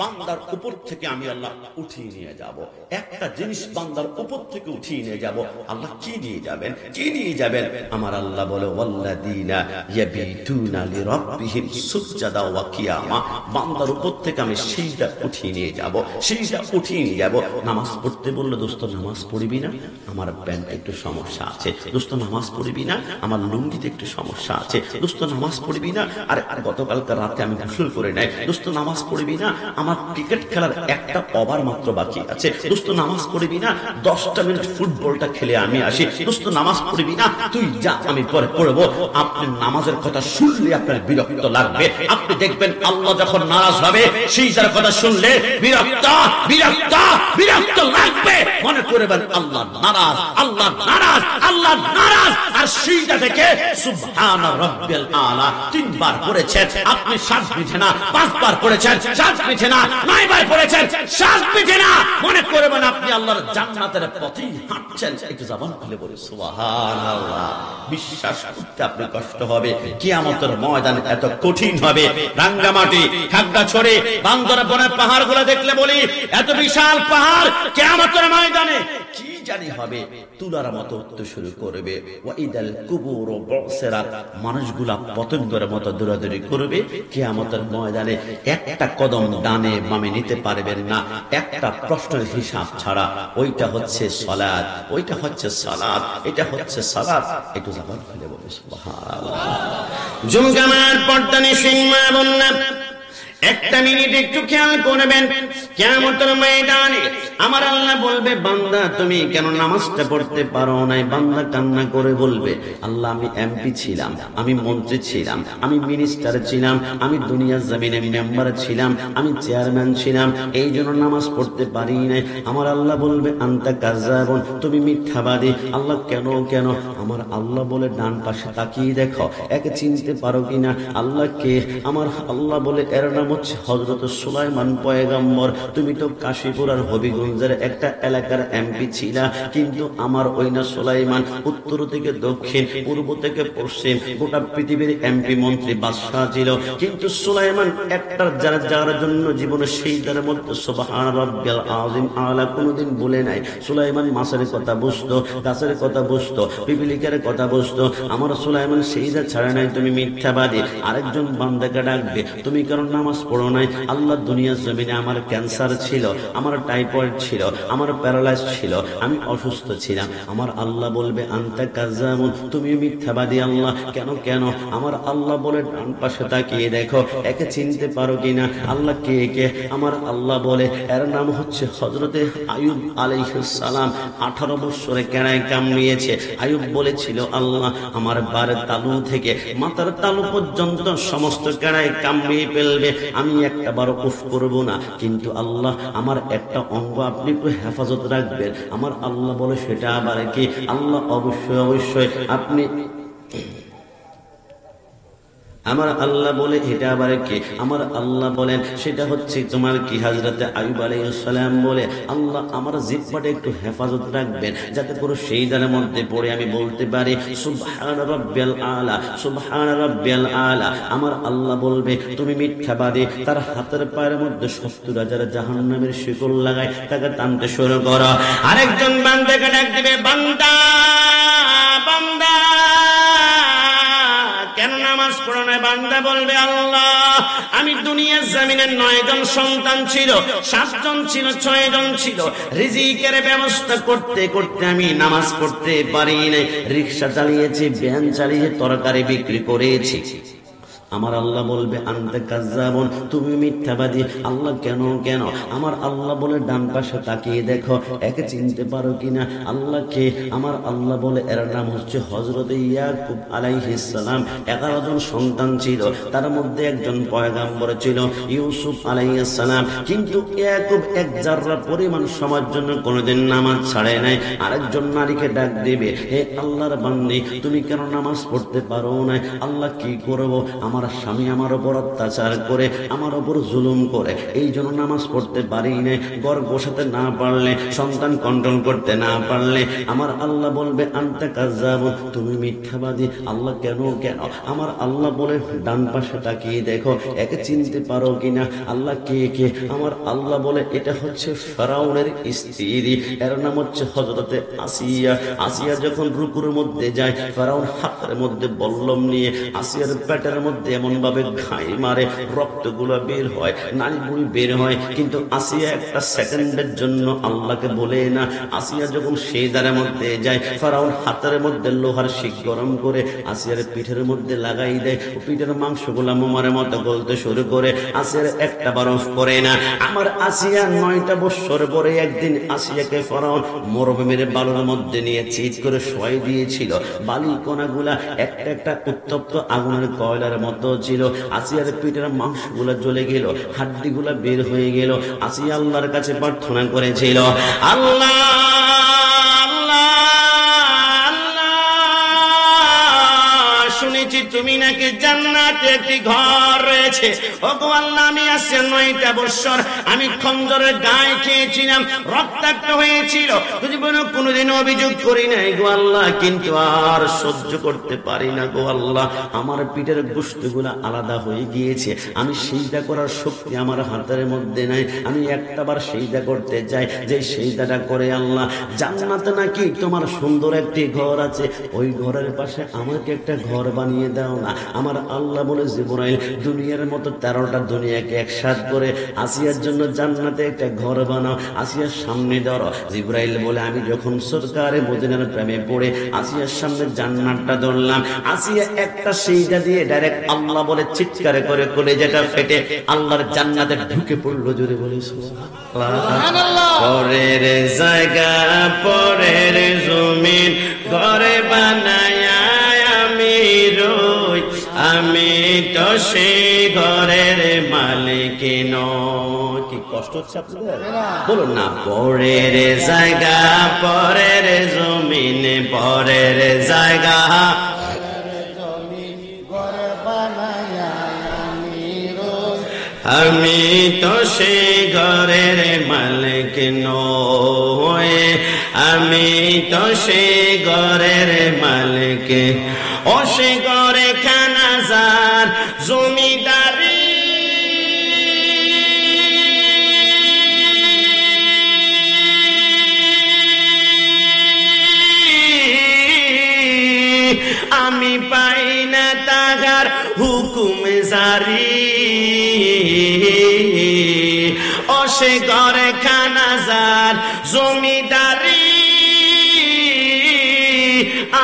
বান্দার উপর থেকে আমি আল্লাহ উঠিয়ে নিয়ে যাব, একটা জিনিস বান্দার উপর থেকে উঠিয়ে নিয়ে যাব। আল্লাহ কি নিয়ে যাবেন? কি নিয়ে যাবেন? আমার আল্লাহ বলে, ওয়াল্লাযীনা ইয়াবিতুনা লিরাব্বিহিম সুজদা ওয়া কিয়ামা, বান্দার উপর থেকে আমি সিজদা উঠিয়ে নিয়ে যাব, সিজদা উঠিয়ে নিয়ে যাব। নামাজ পড়তে বললে, দোস্ত নামাজ পড়বি না, আমার প্যান্টে একটু সমস্যা আছে, দোস্ত নামাজ পড়বি না, আমার লুঙ্গিতে একটু সমস্যা আছে, দোস্ত নামাজ পড়বি না, আরে গতকালকার রাতে আমি গোসল করে নাই, দোস্ত নামাজ পড়বি না, আমার ক্রিকেট খেলার একটা ওভার মাত্র বাকি আছে, দোস্ত নামাজ পড়বি না, 10টা মিনিট ফুটবলটা খেলে আমি আসি, দোস্ত নামাজ পড়বি না, তুই যা আমি পরে পড়বো। আপনি নামাজের কথা শুনলে আপনার বিরক্ত লাগবে। আপনি দেখবেন আল্লাহ যখন নারাজ হবে, সিজদার কথা শুনলে বিরক্ত বিরক্ত বিরক্ত লাগবে। মনে করবেন আল্লাহ নারাজ, আল্লাহ নারাজ, আল্লাহ নারাজ। আর সিজদা থেকে সুবহান রাব্বিল আলা 3 বার পড়েছেন, আপনি শ্বাস মিঠে না। 5 বার পড়েছেন, শ্বাস মিঠে না। 9 বার পড়েছেন, শ্বাস মিঠে না। মনে করবেন আপনি আল্লাহর জান্নাতের পথে হাঁটছেন। একটু জবান খুলে বলি সুবহানাল্লাহ। বিশ্বাস করতে আপনি কষ্ট হবে, কিয়ামতের ময়দান এত কঠিন হবে। রাঙ্গামাটি, খাগড়াছড়ি, বান্দরবনের পাহাড়গুলো দেখলে বলি, এত বিশাল পাহাড় কিয়ামতের ময়দানে কি জানি হবে, তুলার মতো উঠতে শুরু করবে। ওয়াইদাল কুবুর বুসিরাত, মানুষগুলা পতঙ্গের মতো দৌড়াদৌড়ি করবে কিয়ামতের ময়দানে। একটা কদম ডানে বামে নিতে পারবেন না, একটা প্রশ্নের হিসাব ছাড়া। ওইটা হচ্ছে সালাত, ওইটা হচ্ছে সালাত, এটা হচ্ছে সালাত। একটু জবান খুলে বলে সুবহানাল্লাহ। জুমজামার পর্দা নিশিন মা বোনরা, একটা মিনিট একটু খেয়াল করবেন। কিয়ামতের ময়দানে আমার আল্লাহ বলবে, বান্দা তুমি কেন নামাজটা পড়তে পারো নাই? বান্দা কান্না করে বলবে, আল্লাহ আমি এমপি ছিলাম, আমি মন্ত্রী ছিলাম, আমি মিনিস্টার ছিলাম, আমি দুনিয়ার জমিনে মেম্বার ছিলাম, আমি চেয়ারম্যান ছিলাম, এই জন্য নামাজ পড়তে পারি নাই। আমার আল্লাহ বলবে, আনতা কাযাবুন, তুমি মিথ্যাবাদী। আল্লাহ কেন কেন? আমার আল্লাহ বলে ডান পাশে তাকিয়ে দেখো, একে চিনতে পারো কিনা? আল্লাহ কে? আমার আল্লাহ বলে এর নাম হচ্ছে হযরত সুলাইমান পয়গম্বর। তুমি তো কাশীপুর আর হবিগঞ্জের একটা এলাকার এমপি ছিলা, কিন্তু আমার ওই না সুলাইমান উত্তর থেকে দক্ষিণ, পূর্ব থেকে পশ্চিম, গোটা পৃথিবীর এমপি মন্ত্রী বাদশাহ ছিল। কিন্তু সুলাইমান একটার যার জন্য জীবনে সেইটার মধ্যে সুবহান রাব্বিয়াল আযীম আলা কোনোদিন বলে নাই। সুলাইমান মাছের কথা বুঝতো, গাছের কথা বুঝতো, পিপিলিকার কথা বুঝতো। আমার সুলাইমান সেইটা ছাড়ে নাই। তুমি মিথ্যাবাদী। আরেকজন বান্দাকে ডাকবে, তুমি কারণ নামাজ পড়ো নাই। আল্লাহ দুনিয়ার জমিনে আমার ক্যান্সার ছিল, আমার টাইফয়েড ছিল, আমার প্যারালাইজ ছিল, আমি অসুস্থ ছিলাম। আমার আল্লাহ বলবে, আনতা কাযাবুন, তুমি মিথ্যাবাদী। আল্লাহ কেন কেন? আমার আল্লাহ বলে ডান পাশে তাকিয়ে দেখো, একে চিনতে পারো কিনা? আল্লাহ কে কে? আমার আল্লাহ বলে এর নাম হচ্ছে হযরতে আইয়ুব আলাইহিস সালাম। 18 বছরে কেড়ায় কামড়িয়েছে। আইয়ুব বলেছিল, আল্লাহ আমার বারের তালু থেকে মাথার তালু পর্যন্ত সমস্ত কেড়ায় কামড়িয়ে ফেলবে, আমি একটা বারো উফ করব না, কিন্তু আল্লাহ আমার একটা অঙ্গ আপনি একটু হেফাজত রাখবেন। আমার আল্লাহ বলে সেটা আবার কি? আল্লাহ অবশ্যই অবশ্যই আপনি, আমার আল্লাহ বলে এটা আবার কি? আমার আল্লাহ বলেন সেটা হচ্ছে তোমার কি? হযরতে আইয়ুব আলাইহিস সালাম বলে, আল্লাহ আমার জিহ্বাটা একটু হেফাজত রাখবেন, যাতে করে সেইটার মধ্যে পড়ে আমি বলতে পারি সুবহান রাব্বিয়াল আলা, সুবহান রাব্বিয়াল আলা। আমার আল্লাহ বলবে, তুমি মিথ্যাবাদী। তার হাতের পায়ের মধ্যে 70,000 জাহান্নামের শিকল লাগায় তাকে টানতে শুরু করো। আরেকজন বান্দাকে ডাক দিবে, বান্দা বান্দা কেন নামাজ পড়ো না? বান্দা বলবে, আল্লাহ আমি দুনিয়ার জমিনে 9 জন সন্তান ছিল, 7 জন ছিল, 6 জন ছিল, রিজিকের ব্যবস্থা করতে করতে আমি নামাজ পড়তে পারি নাই। রিকশা চালিয়েছি, ভ্যান চালিয়ে তরকারি বিক্রি করেছি। আমার আল্লাহ বলবে, আনতা কাযাবুন, তুমি মিথ্যাবাদী। আল্লাহ কেন কেন? আমার আল্লাহ বলে ডান পাশে তাকিয়ে দেখো, একে চিনতে পারো কিনা? আল্লাহ কে? আমার আল্লাহ বলে এর নাম হচ্ছে হযরত ইয়াকুব আলাইহিস সালাম। 11 জন সন্তান ছিল, তার মধ্যে একজন পয়গম্বর ছিল, ইউসুফ আলাইহিস সালাম। কিন্তু ইয়াকুব এক জাররা পরিমাণ সময়ের জন্য কোনোদিন নামাজ ছাড়ে নাই। আরেকজন নারীকে ডাক দিবে, হে আল্লাহর বান্দি, তুমি কেন নামাজ পড়তে পারো না? আল্লাহ কি করব? আমার স্বামী আমার উপর অত্যাচার করে, আমার উপর জুলুম করে, এই জন্য নামাজ পড়তে পারি না। ঘর বসাতে না পারলে, সন্তান কন্ট্রোল করতে না পারলে, আমার আল্লাহ বলবে, আনতা কাযাবুন, তুমি মিথ্যাবাদী। আল্লাহ কেন কেন? আমার আল্লাহ বলে ডান পাশে তাকিয়ে দেখো, একে চিনতে পারো কিনা? আল্লাহ কে কে? আমার আল্লাহ বলে এটা হচ্ছে ফেরাউনের স্ত্রী, এর নাম হচ্ছে হযরতে আসিয়া। আসিয়া যখন রুকুর মধ্যে যায়, ফেরাউন হাতের মধ্যে বল্লম নিয়ে আসিয়ার পেটের মধ্যে এমন ভাবে ঘাই মারে, রক্তগুলো বের হয়, নাড়ি বুড়ি বের হয়, কিন্তু আসিয়া একটা সেকেন্ডের জন্য আল্লাহকে বলে না। আসিয়া যখন সেজদার মধ্যে যায়, ফেরাউন হাতের মধ্যে লোহার শিক গরম করে আসিয়ার পিঠের মধ্যে লাগাই দেয়। পিঠের মাংসগুলা মোমার মতো গলতে শুরু করে। আসিয়ার একটা বরফ করে না। আমার আসিয়া 9টা বছর পরে একদিন আসিয়াকে ফেরাউন মরুভূমির বালুর মধ্যে নিয়ে চিৎ করে শোয়াই দিয়েছিল। বালি কণাগুলা একটা একটা উত্তপ্ত আগুনের কয়লার মতো ছিল। আসিয়ার পিঠের মাংসগুলা জ্বলে গেল, হাড্ডিগুলা বের হয়ে গেল। আসিয়া আল্লাহর কাছে প্রার্থনা করেছিল, আল্লাহ শুনেছি তুমি নাকি জান্নাত জান্নাতে একটি ঘর রয়েছে। ওগো আল্লাহ, আমি আজকে 9টা বছর আমি খঞ্জরের গায়ে খেয়েছিলাম, রক্তাক্ত হয়েছিল, জীবনে কোনোদিন অভিযোগ করি নাই গো আল্লাহ, কিন্তু আর সহ্য করতে পারি না গো আল্লাহ, আমার পিঠের গোশতগুলো আলাদা হয়ে গিয়েছে, আমি সিজদা করার শক্তি আমার হাতের মধ্যে নাই, আমি একটাবার সিজদা করতে চাই, যে সিজদাটা করে আল্লাহ জান্নাতে নাকি তোমার সুন্দর একটি ঘর আছে, ওই ঘরের পাশে আমাকে একটা ঘর বানিয়ে দাও না। আমার আল্লাহ বলে, জিবরাইল দুনিয়ার মতো 13টা দুনিয়াকে একসাথ করে আসিয়ার জন্য জান্নাতে একটা ঘর বানাও, আসিয়ার সামনে ধরো। জিবরাইল বলে, আমি যখন সরকারে মদিনার প্রেমে পড়ে আসিয়ার সামনে জান্নাতটা ধরলাম, আসিয়া একটা সিজদা দিয়ে ডাইরেক্ট আল্লাহ বলে চিৎকার করে কলেজাটা ফেটে আল্লাহর জান্নাতে ঢুকে পড়লো। জোরে বলে সুবহানাল্লাহ। পরের জায়গা পরের জমিন ঘরে বানায় আমি রই, আমি তো সেই ঘরের মালিক নই। কি কষ্ট হচ্ছে আপনাদের? বলুন না, পরের জায়গা পরের জমিন পরের জায়গা, আমি তো সেই ঘরের মালিক নই, আমি তো সেই ঘরের মালিক। ও সে ঘরে খানাজার জমিদারি, আমি পাই না তাহার হুকুম জারি, ও সে ঘরে খানাজার জমিদারি,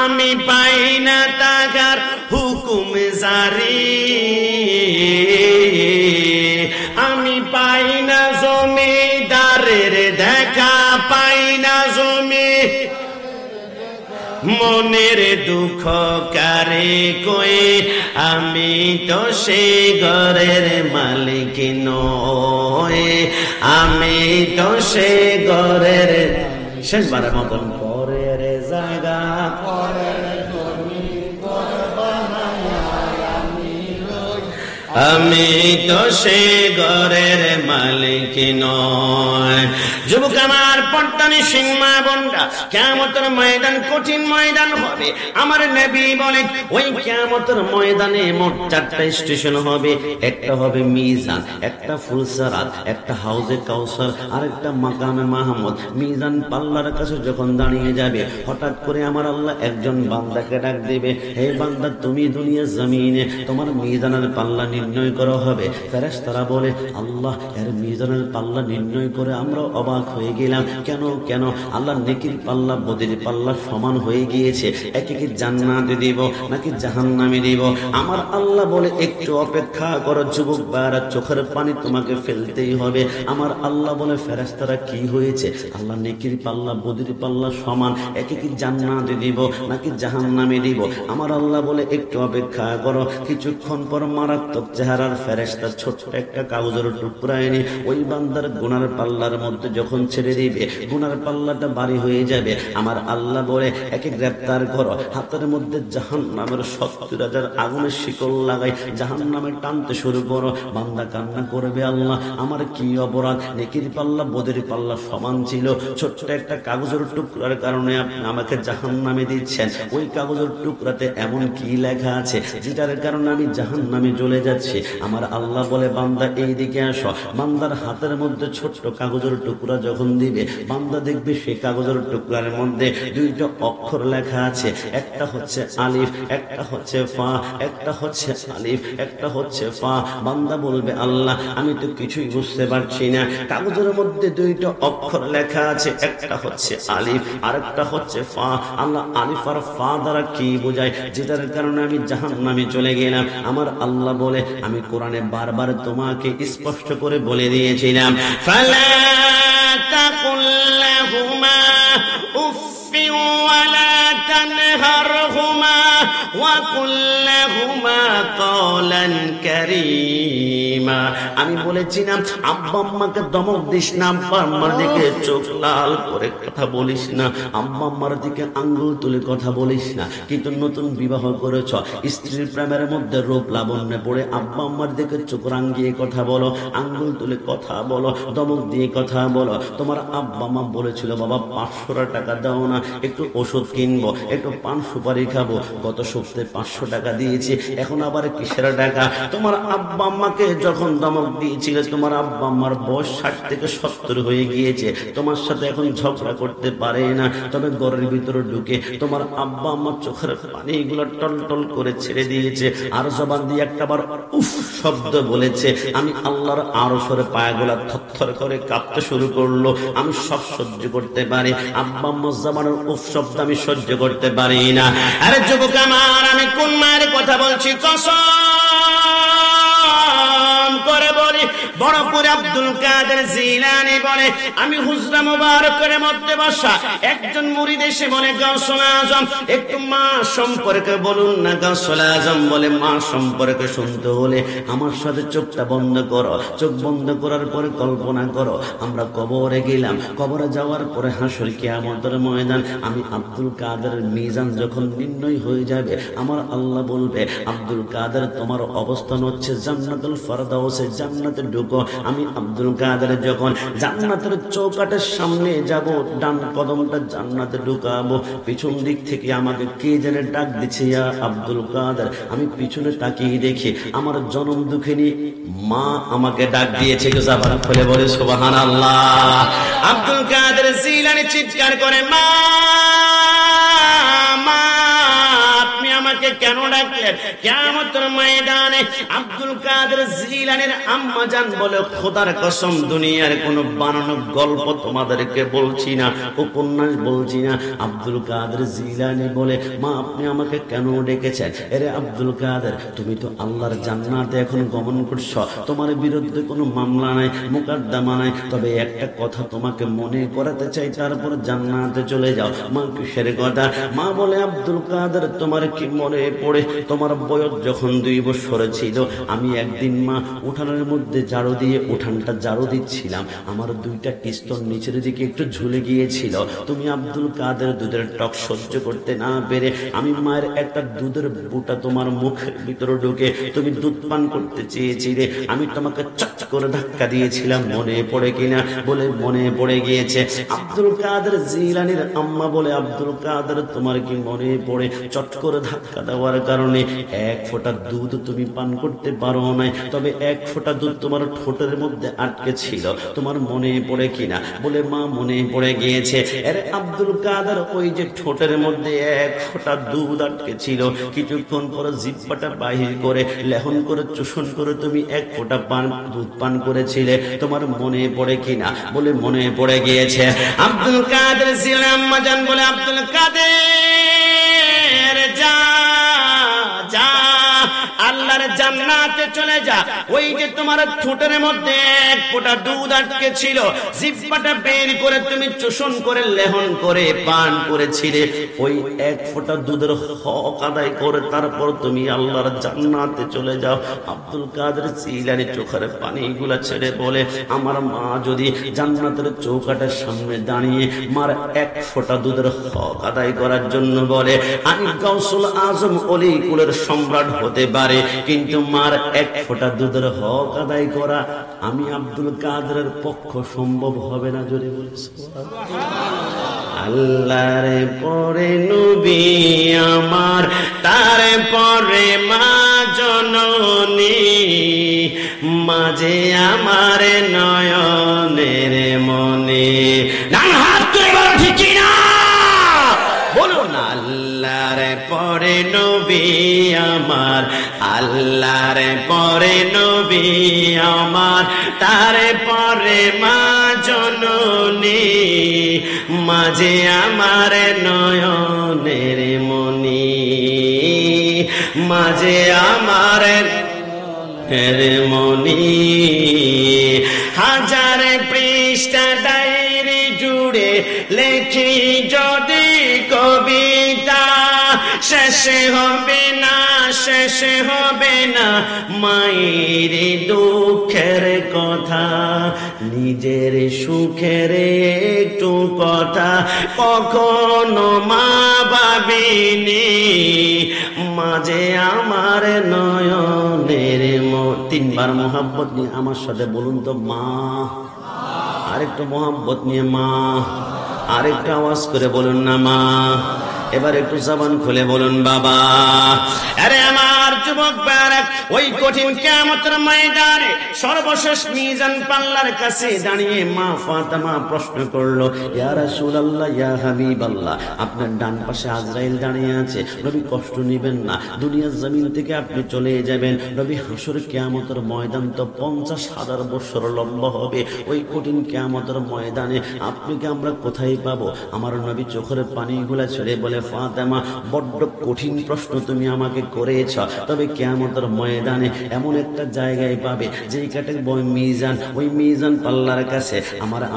আমি পাই না তাহার হুকুম জারি, আমি পাই না জমিদারের দেখা, পাই না জমি মনের দুঃখ কারে কই, আমি তো সেই ঘরের মালিক নই, আমি তো সেই ঘরের। শেষবারের মতন, পরের জায়গা আমি তো সে ঘরের মালিক নয়। যুবক আমার, পর্দানি সিং মা বোনরা, কিয়ামতের ময়দান কঠিন ময়দান হবে। আমার নবী বলে, ওই কিয়ামতের ময়দানে মোট 4টা স্টেশন হবে। একটা হবে মিজান, একটা ফুলসারাত, একটা হাউজে কাউসার, আর একটা মাকামে মাহমুদ। মিজান পাল্লার কাছে যখন দাঁড়িয়ে যাবে, হঠাৎ করে আমার আল্লাহ একজন বান্দাকে ডাক দেবে, হে বান্দা, তুমি দুনিয়ার জমিনে তোমার মিজানের পাল্লা নির্ণয় করা হবে। ফেরেশতারা বলে, আল্লাহ, এর মিজানের পাল্লা নির্ণয় করে আমরা অবাক হয়ে গেলাম। কেন কেন? আল্লাহ, নেকির পাল্লা বদির পাল্লা সমান হয়ে গিয়েছে, একে কি জান্নাতে দিব নাকি জাহান্নামে দিব? আমার আল্লাহ বলে, একটু অপেক্ষা করো যুবক ভাইরা, চোখের পানি তোমাকে ফেলতেই হবে। আমার আল্লাহ বলে, ফেরেশতারা কি হয়েছে? আল্লাহ, নেকির পাল্লা বদির পাল্লা সমান, একে কি জান্নাতে দিব নাকি জাহান্নামে দিব? আমার আল্লাহ বলে, একটু অপেক্ষা করো। কিছুক্ষণ পর মারাত্মক চেহারার ফেরেশতা ছোট্ট একটা কাগজের টুকরা এনে ওই বান্দার গুনার পাল্লার মধ্যে যখন ছেড়ে দিবে, গুনার পাল্লাটা ভারী হয়ে যাবে। আমার আল্লাহ বলে, একে গ্রেফতার করো, হাতের মধ্যে জাহান্নামের 70,000 আগুনের শিকল লাগাই জাহান্নামে টানতে শুরু করো। বান্দা কান্না করবে, আল্লাহ, আমার কি অপরাধ? নেকির পাল্লা বদের পাল্লা সমান ছিল, ছোট্ট একটা কাগজের টুকরার কারণে আপনি আমাকে জাহান্নামে দিচ্ছেন। ওই কাগজের টুকরাতে এমন কি লেখা আছে যেটার কারণে আমি জাহান্নামে চলে যাচ্ছি? আমার আল্লাহ বলে, বান্দা এইদিকে আসো। বান্দার হাতের মধ্যে ছোট্ট কাগজের টুকরা যখন দিবে, বান্দা দেখবে সেই কাগজের টুকরার মধ্যে 2টা অক্ষর লেখা আছে, একটা হচ্ছে আলিফ, একটা হচ্ছে ফা, একটা হচ্ছে আলিফ, একটা হচ্ছে ফা। বান্দা বলবে, আল্লাহ, আমি তো কিছুই বুঝতে পারছি না, কাগজের মধ্যে 2টা অক্ষর লেখা আছে, একটা হচ্ছে আলিফ আর একটা হচ্ছে ফা। আল্লাহ, আলিফ আর ফা দ্বারা কি বোঝায় যেটার কারণে আমি জাহান্নামে চলে গেলাম? আমার আল্লাহ বলে, আমি কোরআনে বারবার তোমাকে স্পষ্ট করে বলে দিয়েছিলাম, ফালা তাকুল লাহুমা উফফিন ওয়ালা তানহারহুমা وقل لهما قولا كريما আমি বলেছি না আব্বা আম্মাকে ধমক দিস না, আব্বা আম্মার দিকে চোখ লাল করে কথা বলিস না, আব্বা আম্মার দিকে আঙ্গুল তুলে কথা বলিস না। কিন্তু নতুন বিবাহ করেছ, স্ত্রীর প্রেমের মধ্যে রূপ লাবণ্যে পড়ে আব্বা আম্মার দিকে চোখ রাঙিয়ে কথা বলো, আঙ্গুল তুলে কথা বলো, ধমক দিয়ে কথা বলো। তোমার আব্বা আম্মা বলেছিল বাবা 500 টাকা দাও না, একটু ওষুধ কিনবো, একটু পান সুপারি খাবো। গত সপ্তাহে 500 টাকা দিয়েছি, এখন আবার কিসের টাকা? তোমার আব্বা আম্মাকে যখন ধমক দিয়েছিলে তোমার আব্বা আম্মার বয়স 60 থেকে 70 হয়ে গিয়েছে, তোমার সাথে এখন ঝগড়া করতে পারে না। তবে ঘরের ভিতরে ঢুকে তোমার আব্বা আম্মার চোখের পানি এগুলো টলটল করে ছেড়ে দিয়েছে, আর জবান দিয়ে একটাবার উফ শব্দ বলেছে। আমি আল্লাহর আরশের পায়াগুলা থরথর করে কাঁপতে শুরু করলো। আমি সব সহ্য করতে পারি, আব্বা আম্মার জবানের উফ শব্দ আমি সহ্য করতে পারি না। আরে যুবক আমার, আমি কোন মায়ের কথা বলছি? কসম করে বলি, বড় পীর আব্দুল কাদের জিলানী বলে, আমি হুজরা মুবারকের মধ্যে বসা একজন মুরিদ এসে বলে, গাউসুল আজম একটু মা সম্পর্কে বলুন না। গাউসুল আজম বলে, মা সম্পর্কে শুনতে হলে আমার সাথে চোখটা বন্ধ করো। চোখ বন্ধ করার পরে কল্পনা করো আমরা কবরে গেলাম, কবরে যাওয়ার পরে হাসর কিয়ামতের ময়দান। আমি আব্দুল কাদের মিজান যখন নির্ণয় হয়ে যাবে, আমার আল্লাহ বলবে, আব্দুল কাদের তোমার অবস্থান হচ্ছে জান্নাতুল ফেরদাউসে, জান্নাতে ঢুকো। আমি আব্দুল কাদের যখন জান্নাতের চৌকাঠের সামনে যাব, ডান কদমটা জান্নাতে ঢুকাবো, পিছন দিক থেকে আমাকে কে যেন ডাক দিচ্ছে, ইয়া আব্দুল কাদের। আমি পিছনে তাকিয়ে দেখি আমার জনম দুঃখিনী মা আমাকে ডাক দিয়েছে। জাবান খুলে বলে সুবহানাল্লাহ। আব্দুল কাদের জিলানী চিৎকার করে, মা মা আপনি আমাকে কেন ডাকলেন? কিয়ামতের ময়দানে আব্দুল কাদের জিলানীর আম্মা জান বলে, খোদার কসম দুনিয়ার কোন বানানো গল্প তোমাদেরকে বলছি না, উপন্যাস বলছি না। আব্দুল কাদের জিলানী বলে, মা আপনি আমাকে কেন ডেকেছেন? এরে আব্দুল কাদের, তুমি তো আল্লাহর জান্নাতে এখন গমন করছো, তোমার বিরুদ্ধে কোনো মামলা নাই, মোকদ্দমা নাই। তবে একটা কথা তোমাকে মনে করাতে চাই, তারপর জান্নাতে চলে যাও। মা কিসের কথা? মা বলে, আব্দুল কাদের তোমার কি মনে পড়ে তোমার বয়স যখন 2 বছর ছিল, আমি একদিন মা উঠানের মধ্যে ঝাড়ু দিয়ে উঠানটা ঝাড়ু দিচ্ছিলাম, আমার 2টা টিস্তর নিচের দিকে একটু ঝুলে গিয়েছিল। তুমি আব্দুল কাদের দুধের টক সহ্য করতে না পেরে আমি মায়ের একটা দুধের বুটা তোমার মুখের ভিতরে ঢুকে তুমি দুধ পান করতে চেয়েছিলে, আমি তোমাকে চট করে ধাক্কা দিয়েছিলাম, মনে পড়ে কিনা? বলে মনে পড়ে গিয়েছে। আব্দুল কাদের জিলানীর আম্মা বলে, আব্দুল কাদের তোমার কি মনে পড়ে চট করে ধাক্কা দেওয়ার কারণে 1 ফোঁটা দুধ তুমি পান করতে পারো নাই, তবে 1 ফোঁটা দুধ তোমার ঠোঁটের মধ্যে আটকে ছিল, তোমার মনে পড়ে কিনা? বলে মা মনে পড়ে গিয়েছে। আরে আব্দুল কাদের ওই যে ঠোঁটের মধ্যে 1 ফোঁটা দুধ আটকে ছিল, কিছুক্ষণ পরে জিহ্বাটা বাহির করে লেহন করে চুষণ করে তুমি 1 ফোঁটা দুধ পান করেছিলে, তোমার মনে পড়ে কিনা? বলে মনে পড়ে গিয়েছে। আব্দুল কাদের জিলানী আম্মা জান বলে, আব্দুল কাদের যা যা আল্লাহর জান্নাতে চলে যা। ওই যে তোমার ঠোঁটের মধ্যে 1 ফোঁটা দুধ আটকে ছিল, জিহ্বাটা বের করে তুমি চুষণ করে লেহন করে পান করেছিলে, ওই 1 ফোঁটা দুধের হক আদায় করে তারপর তুমি আল্লাহর জান্নাতে চলে যাও। আব্দুল কাদের জিলানী চোখের পানিগুলা ছেড়ে বলে, আমার মা যদি জান্নাতের চৌকাঠের সামনে দাঁড়িয়ে মার 1 ফোঁটা দুধের হক আদায় করার জন্য বলে, আমি গাউসুল আজম ওলি কুলের সম্রাট হতে পারে, কিন্তু মার 1 ফোঁটা দুধের হক আদায় করা আমি আব্দুল কাদেরের পক্ষ সম্ভব হবে না। জোরে বলে আল্লাহরে পরে নবী আমার, তারে পরে মা জননী, মাঝে আমার নয়নের মনে। ডান হাত তুলে বলো ঠিক না, বলুন আল্লাহরে পরে নবী আমার, আল্লাহরে পরে নবী আমার, তারে পরে মা জননী, মাঝে আমার নয়নের মনি, মাঝে আমার মনি। হাজার পৃষ্ঠা ডায়েরি জুড়ে লেখি যদি কবিতা, শেষে হবে না, শেষে হবে না মায়ের দুঃখের কথা, নিজের সুখের একটু কথা কখনো মা ভাবিনি, মাঝে আমার নয়নের তিনবার মোহাব্বত নিয়ে আমার সাথে বলুন তো মা, আরেকটু মোহাব্বত নিয়ে মা, আরেকটু আওয়াজ করে বলুন না মা, এবার একটু জবান খুলে বলুন বাবা। আরে আমার যুবক ভাইরা, ওই কঠিন কিয়ামতের ময়দানে সর্বশেষ মিজান পাল্লার কাছে দাঁড়িয়ে মা ফাতেমা প্রশ্ন করলো, ইয়া রাসূলুল্লাহ, ইয়া হাবিবাল্লাহ, আপনার ডান পাশে আজরাইল দাঁড়িয়ে আছে, নবী কষ্ট নেবেন না, দুনিয়ার জমিন থেকে আপনি চলে যাবেন, নবী হাসর কিয়ামতের ময়দান তো 50,000 বছর লম্বা হবে, ওই কঠিন কিয়ামতের ময়দানে আপনাকে আমরা কোথায় পাবো? আমার নবী চোখের পানিগুলা ছেড়ে বলে, ফাতেমা, বড্ড কঠিন প্রশ্ন তুমি আমাকে করেছ, তবে কিয়ামতের ময়দানে এমন একটা জায়গায় পাবে যেই কাটে মিজান, ওই মিজান পাল্লার কাছে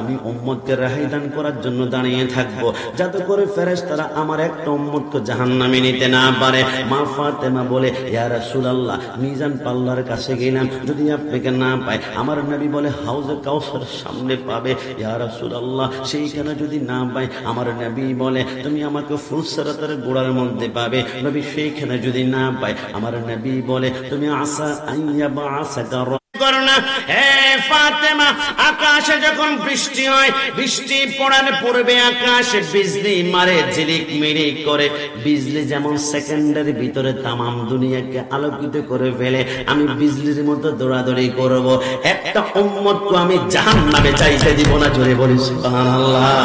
আমি উম্মতকে রেহাই দান করার জন্য দাঁড়িয়ে থাকবো, যাতে করে ফেরেশতারা আমার একটা উম্মতকে জাহান্নামে নিতে না পারে। মা ফাতেমা বলে, ইয়া রাসূলুল্লাহ, মিজান পাল্লার কাছে গেলাম, যদি আপনাকে না পাই, আমার নবী বলে হাউজে কাউসারের সামনে পাবে। ইয়া রাসূলুল্লাহ, সেইখানে যদি না পাই, আমার নবী বলে তুমি আমাকে ফুলসরাতের গোড়ার মধ্যে পাবে, নবী সেইখানে যদি না পাই, আমার নবী বলে তুমি আসা আইয়া বা আসাকা করোনা। হে ফাতেমা, আকাশে যখন বৃষ্টি হয়, বৃষ্টি পড়ার পূর্বে আকাশে বিজলি মারে, ঝিলিক মিরিক করে, বিজলি যেমন সেকেন্ডের ভিতরে তামাম দুনিয়াকে আলোকিত করে ফেলে, আমি বিজলির মতো দৌড়াদৌড়ি করব, একটা উম্মতকে আমি জাহান্নামে যাইতে দিব না। জোরে বলি সুবহানাল্লাহ।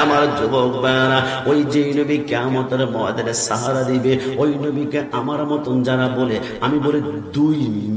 আমার যুবক ভাইরা, ওই যে নবী কিয়ামতের ময়দানে সাহারা দিবে, ওই নবীকে আমার মতন যারা বলে, আমি বলে 2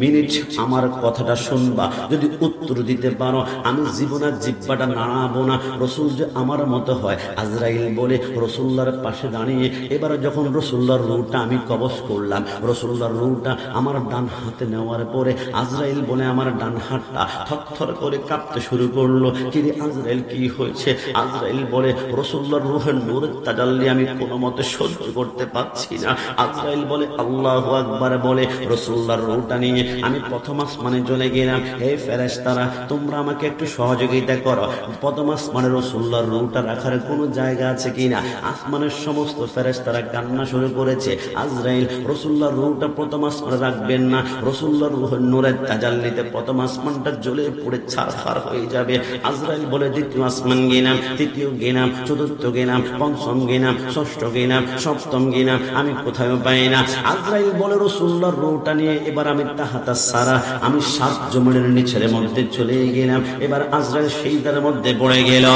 মিনিট আমার কথাটা শুনবা, যদি উত্তর দিতে পারো আমি জীবনের জিহ্বাটা নাড়াবো না। রাসূল যে আমার মতো হয়, আজরাইল বলে রাসূলুল্লাহর পাশে দাঁড়িয়ে, এবার যখন রাসূলুল্লাহর রূহটা আমি কবজ করলাম, রাসূলুল্লাহর রূহটা আমার ডান হাতে নেওয়ার পরে আজরাইল বলে আমার ডান হাতটা থরথর করে কাঁপতে শুরু করলো। কিরে আজরাইল, কি হয়েছে? আজরাইল বলে, রাসূলুল্লাহর রূহের নূরের তাজাল্লি আমি কোনো মতে সহ্য করতে পারছি না। আজরাইল বলে, আল্লাহু আকবার বলে রাসূলুল্লাহর রূহটা নিয়ে আমি প্রথম আসমানে চলে গেলাম। হে ফেরেশতারা, তোমরা আমাকে একটু সহযোগিতা করো, প্রথম আসমানে রাসূলুল্লাহর রূহটা রাখার কোনো জায়গা আছে কিনা। আসমানের সমস্ত ফেরেশতারা কান্না শুরু করেছে, আজরাইল রাসূলুল্লাহর রূহটা প্রথম আসমানে রাখবেন না, রাসূলুল্লাহর রূহের নূরের তাজাল্লিতে প্রথম আসমানটা জ্বলে পুড়ে ছারখার হয়ে যাবে। আজরাইল বলে, দ্বিতীয় আসমান গেলাম, তৃতীয় গেলাম, চতুর্থ গেলাম, পঞ্চম গেলাম, ষষ্ঠ গেলাম, সপ্তম গেলাম, আমি কোথাও পাই না। আজরাইল বলে, রাসূলুল্লাহর রূহটা নিয়ে এবার আমি তাহাতা সারা, আমি 7 জমিনের নিচের মধ্যে চলে গেলাম। এবার আজরাইল সেইটার মধ্যে পড়ে গেল।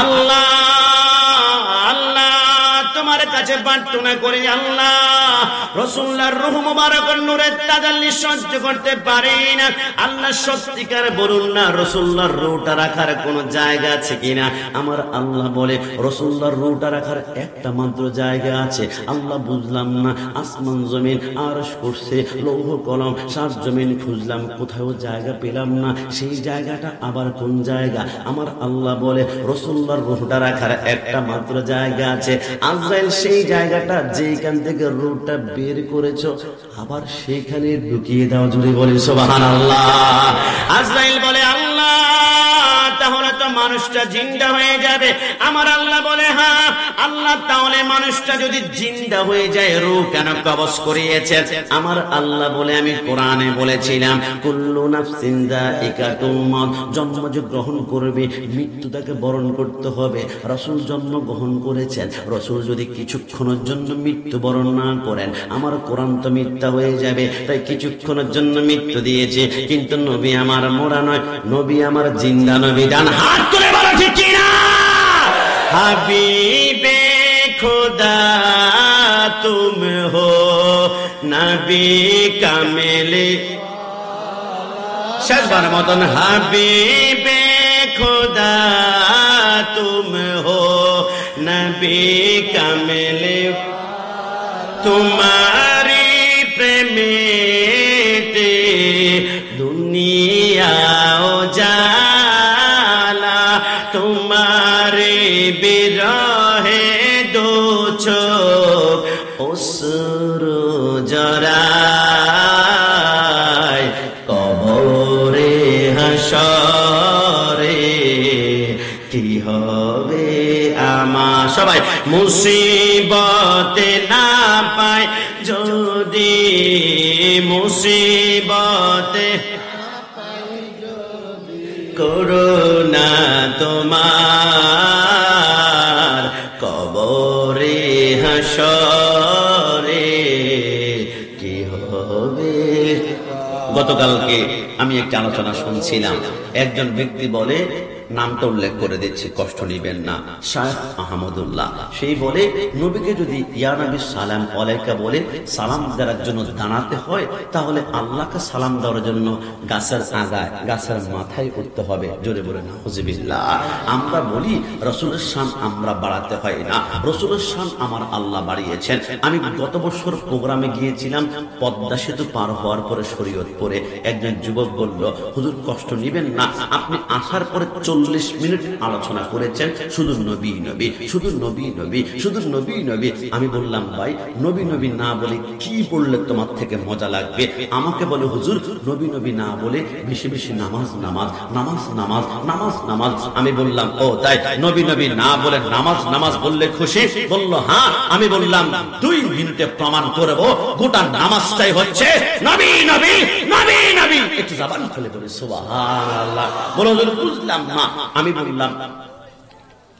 আল্লাহ আল্লাহ তোমার কাছে প্রার্থনা করি, আল্লাহ রাসূলুল্লাহর রূহ মুবারকের নূরের তাজাল্লি সহ্য করতে পারি না। আল্লাহ সত্যিকার বলুন না, রাসূলুল্লাহর রূহটা রাখার কোন জায়গা আছে কিনা। আমার আল্লাহ বলে, রাসূলুল্লাহর রূহটা রাখার একটা মাত্র জায়গা আছে। আল্লাহ বুঝলাম না, আসমান জমিন আরশ কুরসি লৌহ কলম 7 জমিন খুঁজলাম, কোথাও জায়গা পেলাম না। সেই জায়গাটা আবার কোন জায়গা? আমার আল্লাহ বলে, রাসূলুল্লাহর রূহটা রাখার একটা মাত্র জায়গা আছে। আজরাইল সেই জায়গাটা যেখান থেকে রূহটা বের করেছো আবার সেখানে ঢুকিয়ে দাও। জুড়ে বলে সুবহানাল্লাহ। আজরাইল বলে, আল্লাহ তাহলে তো মানুষটা জিন্দা হয়ে যাবে। আমার আল্লাহ বলে, হ্যাঁ আল্লাহ, তাহলে মানুষটা যদি জিন্দা হয়ে যায় রূহ কেন কবজ করিয়েছে? আমার আল্লাহ বলে, আমি কোরআনে বলেছিলাম, কুল্লু নাফসিন যায়িকাতুল মউত, জন্ম যে গ্রহণ করবে মৃত্যু তাকে বরণ করতে হবে। রাসূল জন্ম গ্রহণ করেছেন, রাসূল যদি কিছুক্ষণের জন্য মৃত্যু বরণ না করেন আমার কোরআন তো মিথ্যা হয়ে যাবে। তাই কিছুক্ষণের জন্য মৃত্যু দিয়েছে, কিন্তু নবী আমার মরা নয়, নবী আমার জিন্দা নবী। ডান হাত তুলে বলো ঠিক কিনা। হাবিবে খুদা তুম হো নবী কামেলে, শেষবার মতন, হাবিবে খুদা তুম হো নবী কামেলে, तुम्हारी प्रेमेते दुनिया उजाला, तुम्हारे बिरहे दो चोख অশ্রু জড়ায় কবরে হাসরে কি হবে আমার সবাই মুসিবতে না পায় যদি মুসিবতে করুণা তোমার কবরে হাসরে কি হবে। গতকালকে আমি একটা আলোচনা শুনছিলাম, একজন ব্যক্তি বলে, নামটা উল্লেখ করে দিচ্ছি, কষ্ট নিবেন না, শায়েখ আহমদুল্লাহ, সেই বলে নবীকে যদি ইয়া নবী সালাম আলাইকা বলে সালাম দেওয়ার জন্য দাঁড়াতে হয়, তাহলে আল্লাহকে সালাম দেওয়ার জন্য গাছের আগায় গাছের মাথায় উঠতে হবে। জোরে বলে না হুজুবিল্লাহ। আমরা বলি রসুলের শান আমরা বাড়াতে হয় না, রসুলের শান আমার আল্লাহ বাড়িয়েছেন। আমি গত বছর প্রোগ্রামে গিয়েছিলাম, পদ্মা সেতু পার হওয়ার পরে শরীয়তপুরে একজন যুবক বলল, হুজুর কষ্ট নিবেন না, আপনি আসার পরে 40 মিনিট আলোচনা করেছেন শুধু নবী নবী, শুধু নবী নবী, শুধু নবী নবী। আমি বললাম, ভাই নবী নবী না বলে কি বললে তোমার থেকে মজা লাগবে? আমাকে বলে, হুজুর নবী নবী না বলে বেশি বেশি নামাজ নামাজ নামাজ নামাজ নামাজ নামাজ। আমি বললাম, ও তাই, নবী নবী না বলে নামাজ নামাজ বললে খুশি? বলল হ্যাঁ। আমি বললাম, 2 মিনিটে প্রমাণ করব গোটা নামাজটাই হচ্ছে নবী নবী নবী নবী। একটু জবান খুলে বলি সুবহানাল্লাহ। বলো হুজুর বুঝলাম না। আমি বললাম,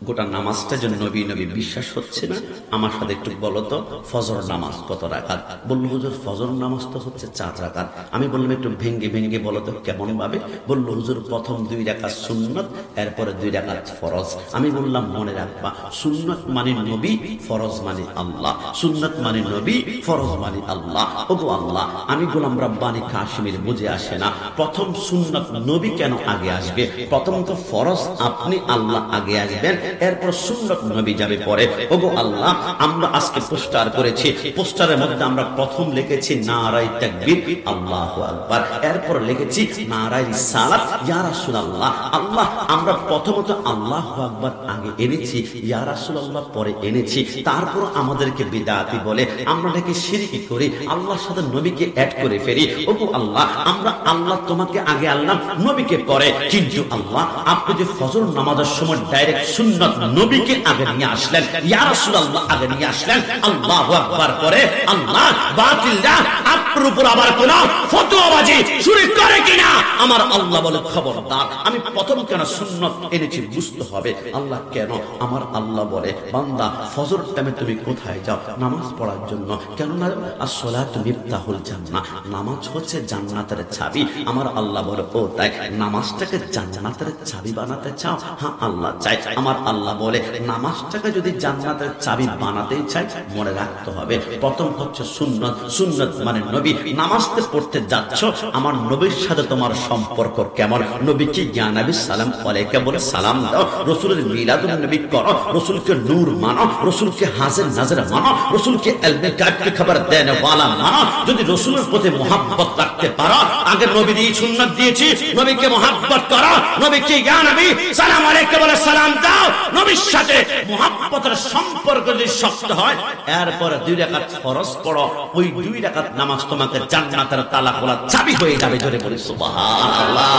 গোটা নামাজটা যে নবী নবী বিশ্বাস হচ্ছে না, আমার সাথে একটু বলো তো ফজর নামাজ কত রাকাত? বলল, হুজুর ফজর নামাজ তো হচ্ছে 4 রাকাত। আমি বললাম, একটু ভেঙ্গে ভেঙ্গে বলো তো কেমন ভাবে? বলল, হুজুর প্রথম 2 রাকাত সুন্নত, এরপরে 2 রাকাত ফরজ। আমি বললাম, মনে রাখবা, সুন্নত মানে নবী, ফরজ মানে আল্লাহ। সুন্নত মানে নবী, ফরজ মানে আল্লাহ। ওগো আল্লাহ, আমি গোলাম রব্বানী কাশিমের বুঝে আসে না, প্রথম সুন্নত নবী কেন আগে আসবে? প্রথম তো ফরজ আপনি আল্লাহ আগে আসবেন, এরপর সুন্নত নবী যাবে পরে। ওগো আল্লাহ, আমরা আজকে পোস্টার করেছি, পোস্টারের মধ্যে আমরা প্রথম লিখেছি নারায়ে তাকবীর আল্লাহু আকবার, এরপর লিখেছি নারায়ে রিসালাত ইয়া রাসূলুল্লাহ। আল্লাহ, আমরা প্রথমত আল্লাহু আকবার আগে এনেছি, ইয়া রাসূলুল্লাহ পরে এনেছি, তারপর আমাদেরকে বিদআতি বলে, আমরা নাকি শিরকি করি, আল্লাহর সাথে নবীকে অ্যাড করে ফেলি। ওগো আল্লাহ, আমরা আল্লাহ তোমাকে আগে আনলাম, নবীকে পরে, কিন্তু আল্লাহ আপনি যে ফজর নামাজের সময় ডাইরেক্ট সুন্নত নবীকে আগে নিয়ে আসলেন, ইয়া রাসূলুল্লাহ আগে নিয়ে আসলেন, আল্লাহু আকবার পরে। আল্লাহ বাতিলরা আপনার উপর আবার কোন ফতোয়াবাজি শুরু করে কিনা? আমার আল্লাহ বলে, খবরদার, আমি প্রথম কেন সুন্নত এনেছি বুঝতে হবে। আল্লাহ কেন? আমার আল্লাহ বলে, বান্দা ফজর টাইমে তুমি কোথায় যাও? নামাজ পড়ার জন্য। কেন না? as-salatu মিফতাহুল জান্নাহ, নামাজ হচ্ছে জান্নাতের চাবি। আমার আল্লাহ বলে, ও তাই নামাজটাকে জান্নাতের চাবি বানাতে চাও? হ্যাঁ আল্লাহ চাই। আমার আল্লাহ বলে, নামাজটাকে যদি জান্নাতের চাবি বানাতেই চাই, মনে রাখতে হবে প্রথম হচ্ছে সুন্নত। সুন্নত মানে নবী। নামাজতে পড়তে যাচ্ছ, আমার নবীর সাথে তোমার সম্পর্ক কেমন? নবীকে ইয়া নবী সালাম আলাইকা বলে সালাম দাও, রাসূলের মিলাদুন নবী করো, রাসূলকে নূর মানো, রাসূলকে হাজির নাজির মানো, রাসূলকে ইলমে গায়বকে খবর দেনে ওয়ালা মানো। যদি রাসূলের প্রতি মোহাব্বত রাখতে পারো, আগে নবীর এই সুন্নাত দিয়েছি, নবীকে মোহাব্বত করো, নবীকে ইয়া নবী সালাম আলাইকা বলে সালাম দাও। নবীর সাথে মোহাব্বতের সম্পর্ক যদি শক্ত হয়, এরপর 2 রাকাত ফরজ পড়ো, ওই 2 রাকাত নামাজ তোমাকে জান্নাতের তালা খোলার চাবি হয়ে যাবে। জোরে বলি সুবহানাল্লাহ।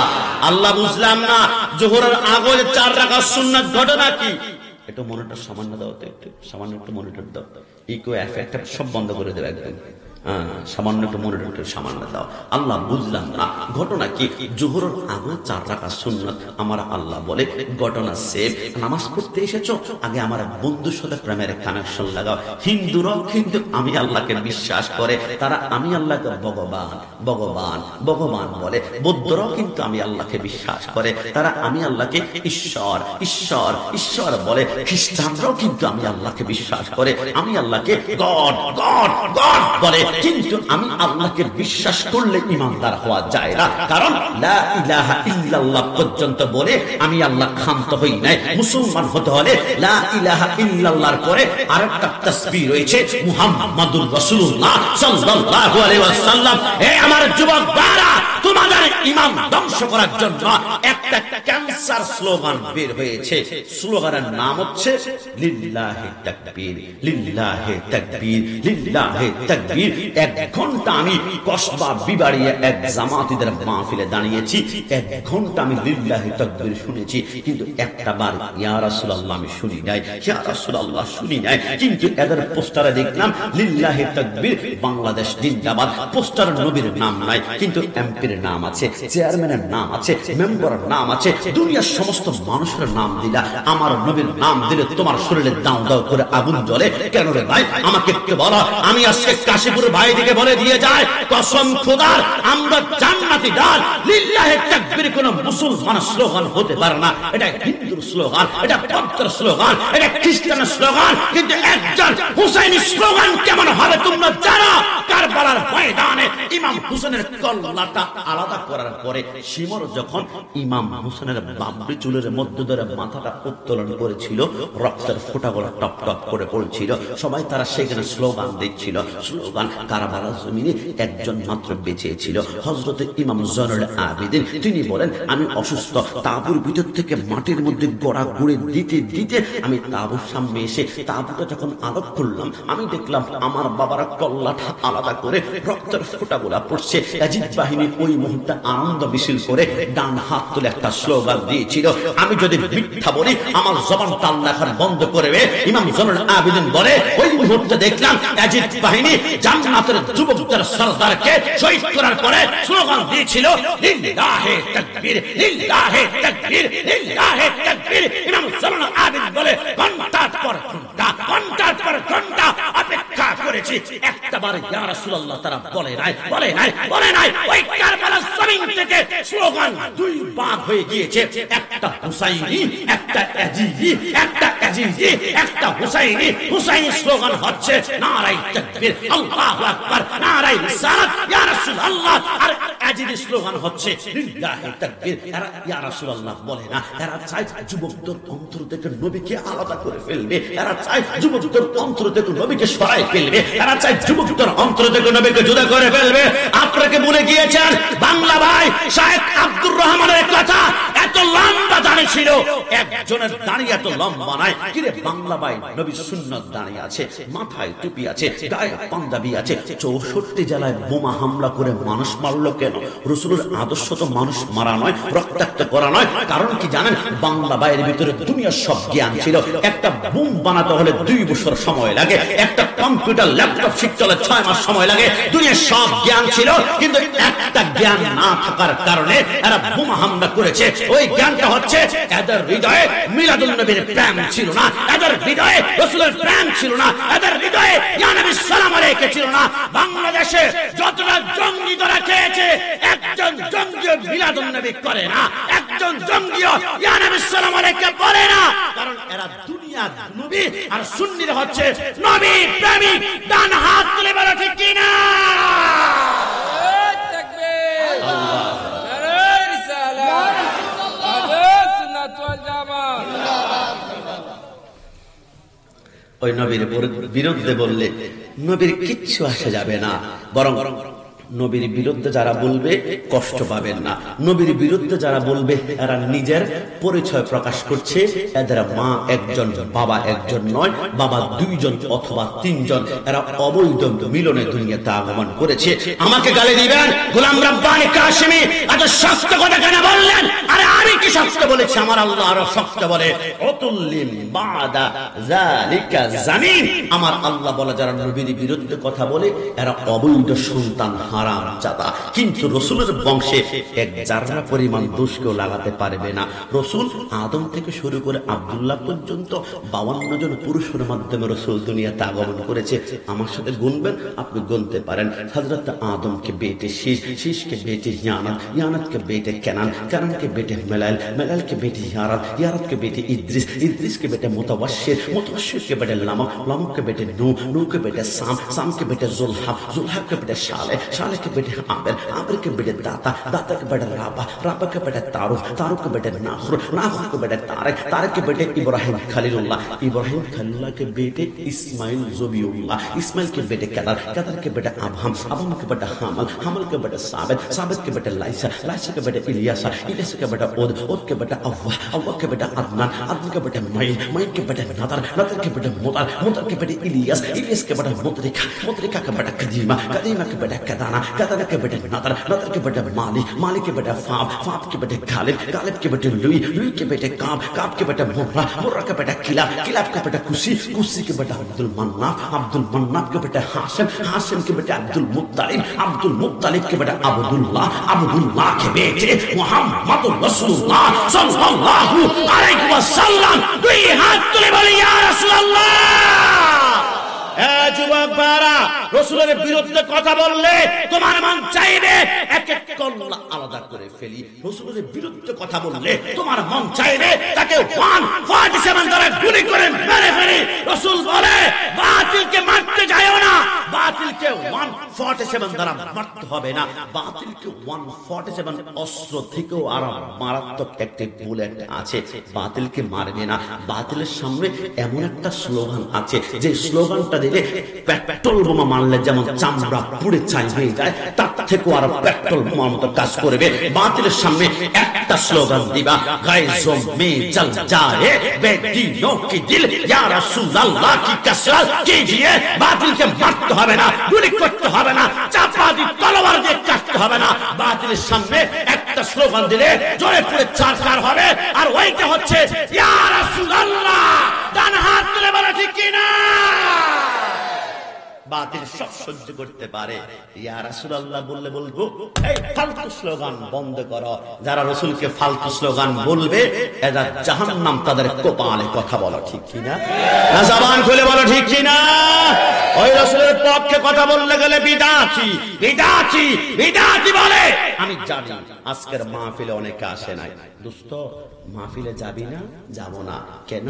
আল্লাহ বুঝলাম না, যোহরের আগে 4 রাকাত সুন্নাত ঘটনা কি? একটু মনিটর সামান্য দাও তো, একটু সামান্য একটু মনিটর দাও, ইকো এফেক্ট সব বন্ধ করে দেবে একদম। সামান্য একটু মনিটর সামান্য দাও। আল্লাহ বুঝলাম না, ঘটনা কি? যোহরের আগে 4 রাকাত সুন্নাত। আমার আল্লাহ বলে, ঘটনা সেভ। নামাজ পড়তে এসেছো, আগে আমার বন্ধুর সাথে প্রেমের কানেকশন লাগাও। হিন্দুরাও কিন্তু আমি আল্লাহকে বিশ্বাস করে, তারা আমি আল্লাহকে ভগবান ভগবান ভগবান বলে। বৌদ্ধরাও কিন্তু আমি আল্লাহকে বিশ্বাস করে, তারা আমি আল্লাহকে ঈশ্বর ঈশ্বর ঈশ্বর বলে। খ্রিস্টানরাও কিন্তু আমি আল্লাহকে বিশ্বাস করে, আমি আল্লাহকে গড গড গড বলে। কিন্তু আমি আল্লাহকে বিশ্বাস করলে ইমানদার হওয়া যায় না, কারণ লা ইলাহা ইল্লাল্লাহ পর্যন্ত বলে আমি আল্লাহ ক্ষান্ত হই নাই। মুসলমান হতে হলে লা ইলাহা ইল্লাল্লাহর পরে আরেকটা তাসবিহ রয়েছে, মুহাম্মাদুর রাসূলুল্লাহ সাল্লাল্লাহু আলাইহি ওয়াসাল্লাম। হে আমার যুবক ভাইরা, তোমাদের ঈমান ধ্বংস করার জন্য একটা ক্যান্সার স্লোগান বের হয়েছে। স্লোগানের নাম হচ্ছে লিল্লাহি তাকবীর, লিল্লাহি তাকবীর, লিল্লাহি তাকবীর। 1 ঘন্টা আমি কসবা বিবাড়িয়া এক জামাতীদের মাহফিলে দাঁড়িয়েছি, 1 ঘন্টা আমি লিল্লাহি তাকবীর শুনেছি, কিন্তু একটা বার ইয়া রাসূলুল্লাহ আমি শুনি নাই, ইয়া রাসূলুল্লাহ শুনি নাই। কিন্তু এদের পোস্টারে দেখলাম লিল্লাহি তাকবীর বাংলাদেশ জিন্দাবাদ। পোস্টারে নবীর নাম নাই, কিন্তু এমপির নাম আছে, চেয়ারম্যানের নাম আছে, মেম্বারের নাম আছে, দুনিয়ার সমস্ত মানুষের নাম দিলা, আমার নবীর নাম দিলে তোমার শরীরে দাও দাও করে আগুন জ্বলে কেন রে ভাই? আমাকে একটু বলো। আমি আজকে কাশীপুর ভাই দিকে বলে দিয়ে যাই, কসম খোদার আমরা জান্নাতি ডাল। লিল্লাহি তাকবীর কোন মুসলমানের স্লোগান হতে পারে না, এটা হিন্দুর স্লোগান, এটা বৌদ্ধের স্লোগান, এটা খ্রিস্টানের স্লোগান, কিন্তু একজন হুসাইনি স্লোগান কেমন হবে তোমরা জানো? কারবালার ময়দানে ইমাম হুসেনের কল্লাটা আলাদা করার পরে শিমর যখন ইমাম হুসেনের বাবরি চুলের মধ্যে ধরে মাথাটা উত্তোলন করেছিল, রক্তের ফোঁটাগুলো টপ টপ করে পড়ছিল, সবাই তারা সেখানে স্লোগান দিচ্ছিল। স্লোগান কারবালার জমিনে একজন মাত্র বেঁচে ছিল, হযরত ইমাম জয়নুল আবেদিন। তিনি বলেন আমি অসুস্থ, তাঁবুর ভিতর থেকে মাটির মধ্যে গড়া গুঁড়ে দিতে দিতে আমি তাঁবুর সামনে এসে তাঁবুটা যখন আলোক করলাম, আমি দেখলাম আমার বাবার কল্লাটা আলাদা করে রক্তের ফোঁটাগুলা পড়ছে। ইয়াজিদ বাহিনী ওই মুহূর্তে আনন্দ মিছিল করে ডান হাত তুলে একটা স্লোগান দিয়েছিল। আমি যদি মিথ্যা বলি আমার জবানটা আল্লাহ এখন বন্ধ করবে। ইমাম জয়নুল আবেদিন বলে ওই মুহূর্তে দেখলাম ইয়াজিদ বাহিনী জান্নাতের যুবকদের সরদারকে শহীদ করার পরে স্লোগান দিয়েছিল লিল্লাহি তাকবীর, লিল্লাহি তাকবীর, লিল্লাহি তাকবীর। ইমাম জয়নুল আবেদিন বলে ঘন্টার পর ঘন্টা, ঘন্টার পর ঘন্টা অপেক্ষা করেছি, একটাবার ইয়া রাসূলুল্লাহ তারা বলে নাই, বলে নাই, বলে নাই। ওই কারবালার জমিন থেকে স্লোগান 2 ভাগ হয়ে গিয়েছে, একটা হুসাইনি, একটা ইয়াজিদি, একটা ইয়াজিদি, একটা হুসাইনি। হুসাইনি স্লোগান হচ্ছে নারায়ে তাকবীর, আল্লাহু আকবার, নারায়ে রিসালাত, ইয়া রাসূলুল্লাহ। আর ইয়াজিদি স্লোগান হচ্ছে লিল্লাহি তাকবীর। এরা ইয়া রাসূলুল্লাহ বলে না, এরা চায় যুবকদের অন্তর থেকে নবীকে আলাদা করে ফেলবে, এরা চায় যুবকদের অন্তর থেকে নবীকে সরাই ফেলবে, এরা চায় যুবকদের অন্তর থেকে নবীকে জুদা করে ফেলবে। আপনাকে ভুলে গিয়েছেন বাংলা ভাই শায়েখ আব্দুর রহমানের কথা, এত লম্বা দাড়ি ছিল, একজনের দাড়ি এত লম্বা নাই। কিরে বাংলা ভাই, নবীর সুন্নাত দাঁড়িয়ে আছে, মাথায় টুপি আছে, গায়ে পাঞ্জাবি আছে, 64 জেলায় বোমা হামলা করে মানুষ মারলো কেন? রাসূলের আদর্শ তো মানুষ মারা নয়, রক্তাক্ত করা নয়। কারণ কি জানেন? বাংলা ভাইয়ের ভিতরে দুনিয়ার সব জ্ঞান ছিল। একটা বুম বানাতে হলে 2 বছর সময় লাগে, একটা কম্পিউটার ল্যাপটপ শিখতে হলে 6 মাস সময় লাগে। দুনিয়ার সব জ্ঞান ছিল, কিন্তু একটা জ্ঞান না থাকার কারণে এরা বোমা হামলা করেছে। ওই জ্ঞানটা হচ্ছে এদের হৃদয়ে মিলাদুন নবীর প্রেম ছিল না, এদের হৃদয়ে রাসূলের প্রেম ছিল না, এদের হৃদয়ে ইয়া নবী সালাম আলাইহি ছিল না। বাংলাদেশে যতটা জঙ্গি ধরা খেয়েছে, একজন জঙ্গিও মিলাদুন নবী করে না, একজন জঙ্গিও ইয়া নবী সালাম আলাইহি পড়ে না, কারণ এরা দুনিয়ার নবী আর সুন্নিরা হচ্ছে নবী প্রেমিক। ডান হাত তুলে বলো ঠিক কিনা? ওই নবীর বিরুদ্ধে বললে নবীর কিচ্ছু আসে যাবে না, বরং নবীর বিরুদ্ধে যারা বলবে কষ্ট পাবেন না। নবীর বিরুদ্ধে যারা বলবে এরা নিজের পরিচয় প্রকাশ করছে, এদের মা একজন, বাবা একজন নয়, বাবা 2 জন অথবা 3 জন। এরা অবৈধ মিলনে দুনিয়াতে আগমন করেছে। আমাকে গালি দিবেন গোলাম রাব্বানী কাশিমি, এত শক্ত কথা কেন বললেন? আরে আমি কি শক্ত বলেছি? আমার আল্লাহ আরো শক্ত বলে, উতুল্লিম বাদা যালিকা জামিন। আমার আল্লাহ বলে যারা নবীর বিরুদ্ধে কথা বলে এরা অবৈধ সন্তান হারাম জাদা। কিন্তু রসুলের বংশে এক জাররা পরিমাণ দোষ কেউ লাগাতে পারবে না। রসুল আদম থেকে শুরু করে আব্দুল্লাহ পর্যন্ত 52 জন পুরুষের মাধ্যমে রসুল দুনিয়াতে আগমন করেছে। আমার সাথে গুনবেন, আপনি গুনতে পারেন। হযরত আদমকে বেটে শীষ, শীষকে বেটে ইয়ানাত, ইয়ানাতকে বেটে কেনান, কেনানকে বেটে মেলাইল, মেলাইলকে বেটে ইয়ারাত, ইয়ারাতকে বেটে ইদ্রিস, ইদ্রিসকে বেটে মুতাওয়াশশির, মুতাওয়াশশিরকে বেটে লামক, লামককে বেটে নূহ, নূহকে বেটে সাম, সামকে বেটে जुल्हाब, जुल्हाब के बेटे शाले, शाले के बेटे आबिर, आबिर के बेटे दाता, दाता के बेटे राबा, राबा के बेटे तारुक, तारुक के बेटे नाखुर, नाखुर के बेटे तारिक, तारिक के बेटे इब्राहिम खलीलुल्लाह, इब्राहिम खलीलुल्लाह के बेटे इस्माइल ज़ुबियुल्लाह, इस्माइल के बेटे कदर, कदर के बेटे अबहम, अबहम के बेटे हामल, हामल के बेटे साबित, साबित के बेटे लाइसा, लाइसा के बेटे इलियासा, इलियासा के बेटे ओद, ओद के बेटे अव्वा, अव्वा के बेटे अदनान, अदनान के बेटे मईन, मईन के बेटे नदर, नदर के बेटे मुदर, मुदर के बेटे इलियास, इलियास के बेटे मुद्रिका, मुद्रिका के बेटे कदीमा, कदीमा के बेटे कदाना, कदाना के बेटे नदर, नदर के बेटे माली, माली के बेटे फाब, फाब के बेटे गालिब, गालिब के बेटे लुई, लुई के बेटे काब, काब के बेटे मुर्रा, मुर्रा के बेटे किलाब, किलाब के बेटे कुसी, कुसी के बेटे अब्दुल मन्नाफ, अब्दुल मन्नाफ के बेटे हाशिम, हाशिम के बेटे अब्दुल मुत्तलिब, अब्दुल मुत्तलिब के बेटे अब्दुल्लाह, अब्दुल्लाह के बेटे मुहम्मदुर रसूलुल्लाह सल्लल्लाहु अलैहि वसल्लम। दुई हाथ तुले बोले या রাসূলুল্লাহ। যুবক ভাইরা, রসুলের বিরুদ্ধে কথা বললে তোমার মন চাইবে এক এক কল্লা আলাদা করে ফেলি। রসুলের বিরুদ্ধে কথা বললে তোমার মন চাইবে তাকে 147 দ্বারা গুলি করে মেরে ফেলি। রসুল বলে বাতিলকে মারতে যাও না, বাতিলকে 147 দ্বারা মারতে হবে না, বাতিলকে 147 অস্ত্র থেকেও আরো মারাত্মক একটি বুলেট আছে, বাতিলকে মারবে না। বাতিলের সামনে এমন একটা স্লোগান আছে যে স্লোগানটা দিলে পেট্রোল বোমা মারলে যেমন চামড়া পুড়ে ছাই হয়ে যায়, তার থেকেও আরো পেট্রোল বোমার মতো কাজ করবে। বাতিলের সামনে একটা স্লোগান দিবা, গায়জো মে জল যায় বেদিনো কি দিল ইয়া রাসূলুল্লাহ কি কসরত কিজিয়ে। বাতিলকে মারতে হবে না, গুলি করতে হবে না, চাপা দিয়ে তলোয়ার দিয়ে কাটতে হবে না। বাতিলের সামনে একটা স্লোগান দিলে জোরে পুড়ে চারকার হবে, আর ওইটা হচ্ছে ইয়া রাসূলুল্লাহ। ডান হাত তুলে বলো ঠিক কিনা। বাতিল সব সহ্য করতে পারে, ইয়া রাসূলুল্লাহ বললে বলবো এই ফালতু স্লোগান বন্ধ করো। যারা রাসূলকে ফালতু স্লোগান বলবে এরা জাহান্নাম তাদের কপালে। কথা বলো ঠিক কিনা, না জবান খুলে বলো ঠিক কিনা। ওই রাসূলের পক্ষে কথা বললে গেলে বিদআতি, বিদআতি, বিদআতি বলে। আমি জানি আজকের মাহফিলে অনেকে আসে নাই। দোস্ত, মাহফিলে যাবি না? যাব না। কেন?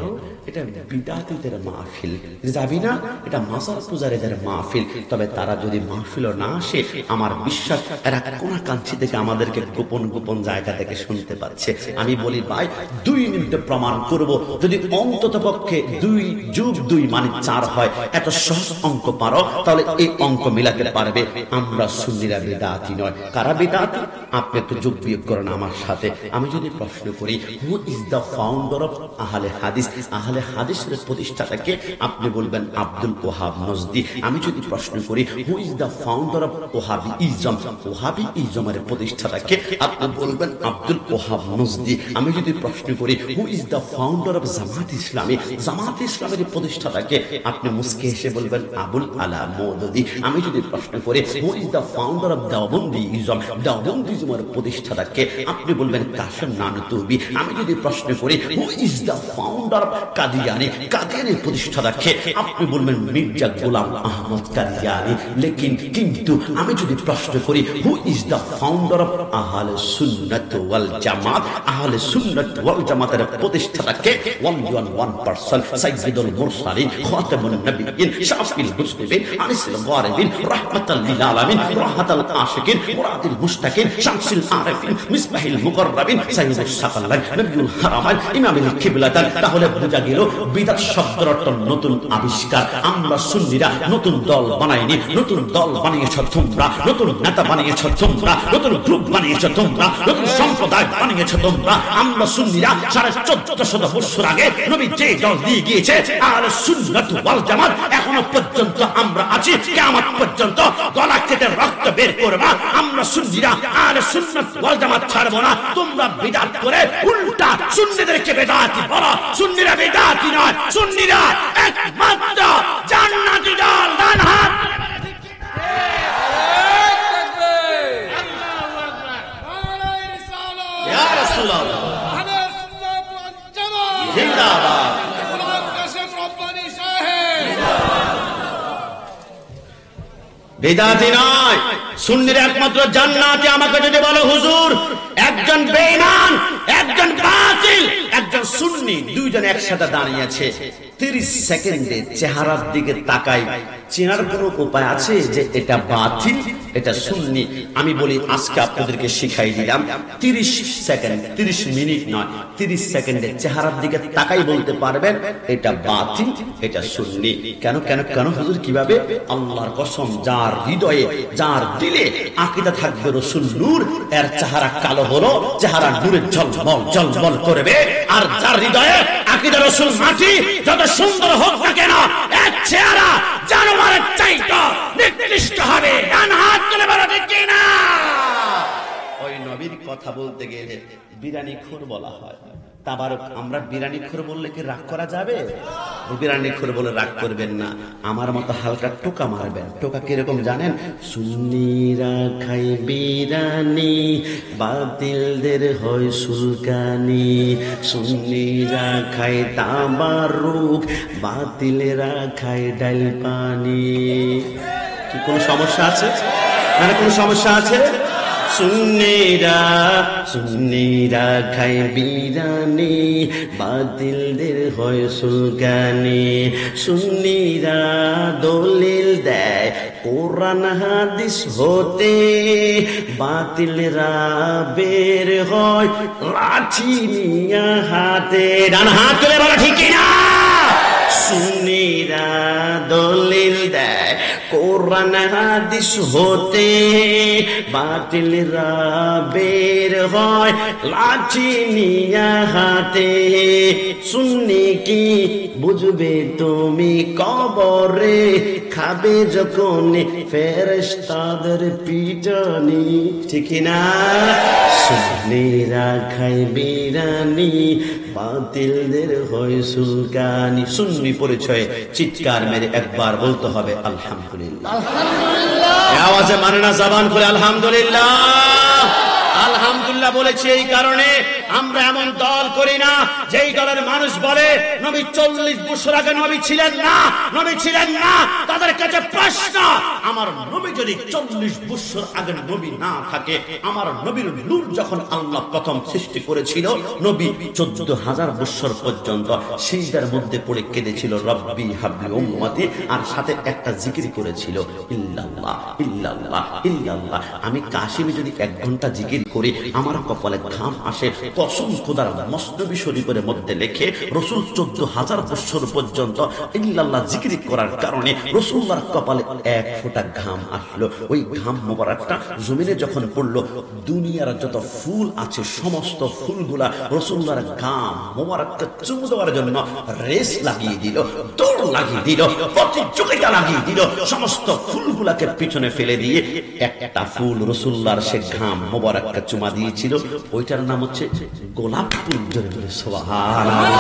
এটা বিদআতীদের মাহফিল। যাবি না? এটা মাজার পূজারীদের মাহফিল। তবে তারা যদি মাহফিলও না আসে, আমার বিশ্বাস এরা কোনাকাঞ্চি থেকে আমাদেরকে গোপন গোপন জায়গা থেকে শুনতে পাচ্ছে। আমি বলি ভাই, 2 মিনিটে প্রমাণ করব, যদি অন্তত পক্ষে 2 যোগ 2 মানে 4 হয়, এত সহজ অঙ্ক পারো, তাহলে এই অঙ্ক মিলাতে পারবে। আমরা সুন্নিরা বিদআতি নয়। কারা বিদআতি? আপনি একটু যোগ বিয়োগ করেন আমার সাথে। আমি যদি প্রশ্ন করি who is the founder of আহলে হাদিস, আহলে হাদিসের প্রতিষ্ঠাতাকে, আপনি বলবেন আব্দুল ওয়াহাব নজদি। আমি যদি প্রশ্ন করি who is the founder of Wahhabi ism, ওহাবি ইজমের প্রতিষ্ঠাতাকে, আপনি বলবেন আব্দুল ওয়াহাব নজদি। আমি যদি প্রশ্ন করি who is the founder of Jamaat Islami, Jamaat ইসলামের প্রতিষ্ঠাতাকে, আপনি মুস্কে হেসে বলবেন আবুল আলা মওদুদি। আমি যদি প্রশ্ন করি who is the founder of Deobandi ism, দেওবন্দি ইজমের প্রতিষ্ঠাতাকে, আপনি বলবেন কাশেম নানুতুবি। আমি যদি প্রশ্ন করি who is the founder of Qadiani, কাদিয়ানির প্রতিষ্ঠাতাকে, আপনি বলবেন মির্জা গোলাম আহমদ কাদিয়ানি। লেকিন কিন্তু আমি যদি প্রশ্ন করি who is the founder of আহলে সুন্নাত ওয়াল জামাত, আহলে সুন্নাত ওয়াল জামাতের প্রতিষ্ঠাতাকে, 101% সাইয়্যিদুল মুরসালিন, খাতামুন নবিয়্যিন, শাফিউল মুসলিমিন, আনিসুল গারিবিন, রাহমাতাল লিল আলামিন, রাহাতাল আশিকিন, মুরাদিল মুশতাকিন, শামসুল আরিফিন, মিসবাহিল মুকাররাবিন, সাইয়্যিদুস সাকালাইন, নবিয়ুল হারামাইন, ইমামুল কিবলাতান। তাহলে বোঝা গেল বিদআত শব্দের অর্থ নতুন আবিষ্কার। আমরা সুন্নিরা নতুন দল বানাইনি, নতুন দল বানিয়েছ তোমরা, নতুন নেতা বানিয়েছ তোমরা, নতুন গ্রুপ বানিয়েছ তোমরা, নতুন সম্প্রদায় বানিয়েছ তোমরা। আমরা সুন্নিরা 1450 বছর আগে নবী যে দল দিয়ে গিয়েছে আহলে সুন্নাত ওয়াল জামাত, এখনো পর্যন্ত আমরা আছি। কিয়ামত পর্যন্ত গলা কেটে রক্ত বের করবা, আমরা সুন্নিরা আহলে সুন্নাত ওয়াল জামাত ছাড়বো না। তোমরা বিদআত করে উল্টা সুন্নিদেরকে বিদআতি বলো। সুন্নিরা বিদআতি নয়, সুন্নিরা একমাত্র জান্নাতি দল। ডান হাত বেদাতি নয়, সুন্নির একমাত্র জান্নাতি। আমাকে যদি বলো হুজুর একজন বেঈমান, একজন বাতিল, একজন সুন্নি, দুইজন একসাথে দাঁড়িয়ে আছে, 30 সেকেন্ডে চেহারার দিকে তাকাই, চেনার কোনো উপায় আছে যে এটা বাতিল এটা সুন্নি? আমি বলি আজকে আপনাদেরকে শিখাই দিলাম, 30 সেকেন্ড, 30 মিনিট নয়, 30 সেকেন্ডে চেহারার দিকে তাকাই বলতে পারবেন এটা বাতিল এটা সুন্নি। কেন কেন কেন হুজুর কিভাবে? আল্লাহর কসম, যার হৃদয়ে যার দিলে আকীদা থাকবে রাসূল নূর, এর চেহারা কালো হলো, চেহারা নূরে ঝলমল ঝলমল করবে। আর যার হৃদয়ে আকীদা রাসূল মাটি, যত সুন্দর হোক না কেন, এক চেহারা জানোয়ারের চাইতে নিকৃষ্ট হবে। ডান হাত তুলে বলো ঠিক কি না? ওই নবীর কথা বলতে গেলে বিরানি খোর বলা হয়। তাবারক, আমরা বিরানি খোর বললে কি রাগ করা যাবে? বিরানি খোর বলে রাগ করবেন না, আমার মতো হালকা টোকা মারবেন। টোকা কিরকম জানেন? সুন্নিরা খায় বিরানি, বাতিলদের হয় সুলকানি। সুন্নিরা খায় তাবারুক, বাতিলেরা খায় ডাল পানি। কি কোনো সমস্যা আছে? মানে কোনো সমস্যা আছে? সুন্নিরা খায় বিরানি, বাতিলদের হয় সুলকানি। সুন্নিরা দলিল দেয় কোরআন হাদিস হতে, বাতিলরা বের হয় লাঠি নিয়া হাতে। ডান হাত তুলে বলো ঠিক কিনা? সুন্নিরা দলিল দেয় কোরআন হাদিস হতে, বাতিলরা বের হয় লাঠি নিয়া হাতে। সুন্নি কি বুঝবে তুমি কবরে, খাবে যখন ফেরেশতাদের পিটানি। ঠিক না? সুন্নিরা খায় বিরানি, বাতিলদের হয় সুলকানি। সুন্নি পরিচয় চিৎকার মেরে একবার বলতে হবে আলহামদুলিল্লাহ। আওয়াজে মানে না, জবান করে আলহামদুলিল্লাহ। আলহামদুলিল্লাহ বলেছি এই কারণে, আমরা এমন দল করি না যেই দলের মানুষ বলে নবী 40 বছর আগে নবী ছিলেন না, নবী ছিলেন না। তাদের কাছে প্রশ্ন, আমার নবী যদি 40 বছর আগে নবী না থাকে, আমার নবীর নূর যখন আল্লাহ প্রথম সৃষ্টি করেছিল, নবী 14,000 বছর পর্যন্ত সিজদার মধ্যে পড়ে কেঁদেছিল রব্বি হাবলি উম্মতি, আর সাথে একটা জিকির করেছিল ইল্লাল্লাহ ইল্লাল্লাহ ইল্লাল্লাহ। আমি কাশিমে যদি 1 ঘন্টা জিকির করি, আমার কপালে ঘাম আসে। কসম খোদার, মসনবী শরীফের মধ্যে লেখে রাসূল 14,000 বছর পর্যন্ত ইল্লাল্লাহ জিকির করার কারণে রাসূলুল্লাহর কপালে 1 ফোঁটা ঘাম আসলো। ওই ঘাম মোবারকটা জমিনে যখন পড়লো, দুনিয়ার যত ফুল আছে সমস্ত ফুলগুলা রাসূলুল্লাহর ঘাম মোবারককে চুমু দেওয়ার জন্য রেস লাগিয়ে দিল, দৌড় লাগিয়ে দিল, প্রতিযোগিতা লাগিয়ে দিল। সমস্ত ফুলগুলাকে পিছনে ফেলে দিয়ে একটা ফুল রাসূলুল্লাহর সে ঘাম মোবারককে চুমা দিয়েছিল, ওইটার নাম হচ্ছে গোলাপ ফুল। জোরে জোরে সুবহানাল্লাহ।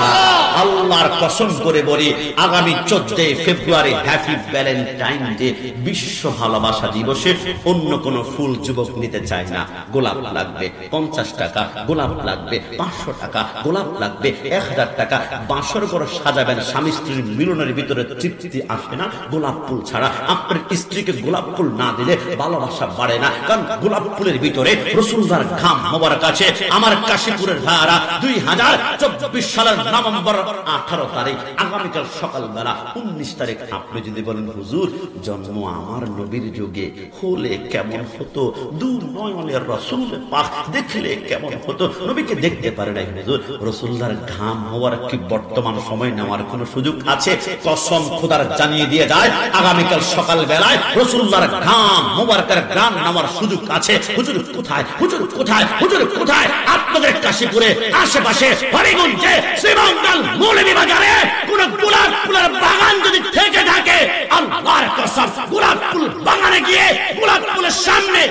আল্লাহর কসম করে বলি, আগামী 14 ফেব্রুয়ারি হ্যাপি ভ্যালেন্টাইন ডে, বিশ্ব ভালোবাসা দিবসে অন্য কোন ফুল যুবক নিতে চায় না। গোলাপ লাগবে 50 টাকা, গোলাপ লাগবে 500 টাকা, গোলাপ লাগবে 1000 টাকা। বাসর ঘর সাজাবেন, স্বামী স্ত্রীর মিলনের ভিতরে তৃপ্তি আসে না গোলাপ ফুল ছাড়া। আপনার স্ত্রীকে গোলাপ ফুল না দিলে ভালোবাসা বাড়ে না, কারণ গোলাপ ফুলের ভিতরে রাসূলুল্লাহর ঘাম মোবারক আছে। আমার কাশীপুরের ভাইরা 2024 সালের নভেম্বর 18 তারিখ, আগামীকাল সকালবেলা 19 তারিখ, আপনি যদি বলেন হুজুর জন্ম আমার নবীর যুগে হলে কেমন হতো, দূর নয়নের রাসূল পাক দেখলে কেমন হতো, নবীকে দেখতে পারে নাই হুজুর, রাসূলুল্লাহর ঘাম মোবারক কি বর্তমান সময় নেওয়ার কোনো সুযোগ আছে? কসম খোদার জানিয়ে দিয়ে যায়, আগামীকাল সকাল বেলায় রাসূলুল্লাহর ঘাম মোবারকের ঘ্রাণ নেওয়ার সুযোগ আছে। হুজুর কোথায়, হুজুর কোথায়, হুজুর কোথায়? আপনাদের কাশীপুরে আশেপাশে হরিগঞ্জে শ্রীমঙ্গল মৌলভীবাজারে কোন গোলাপ ফুলের বাগান যদি থেকে থাকে, আল্লাহর কসম গোলাপ ফুল বাগানে গিয়ে গোলাপ ফুলের সামনে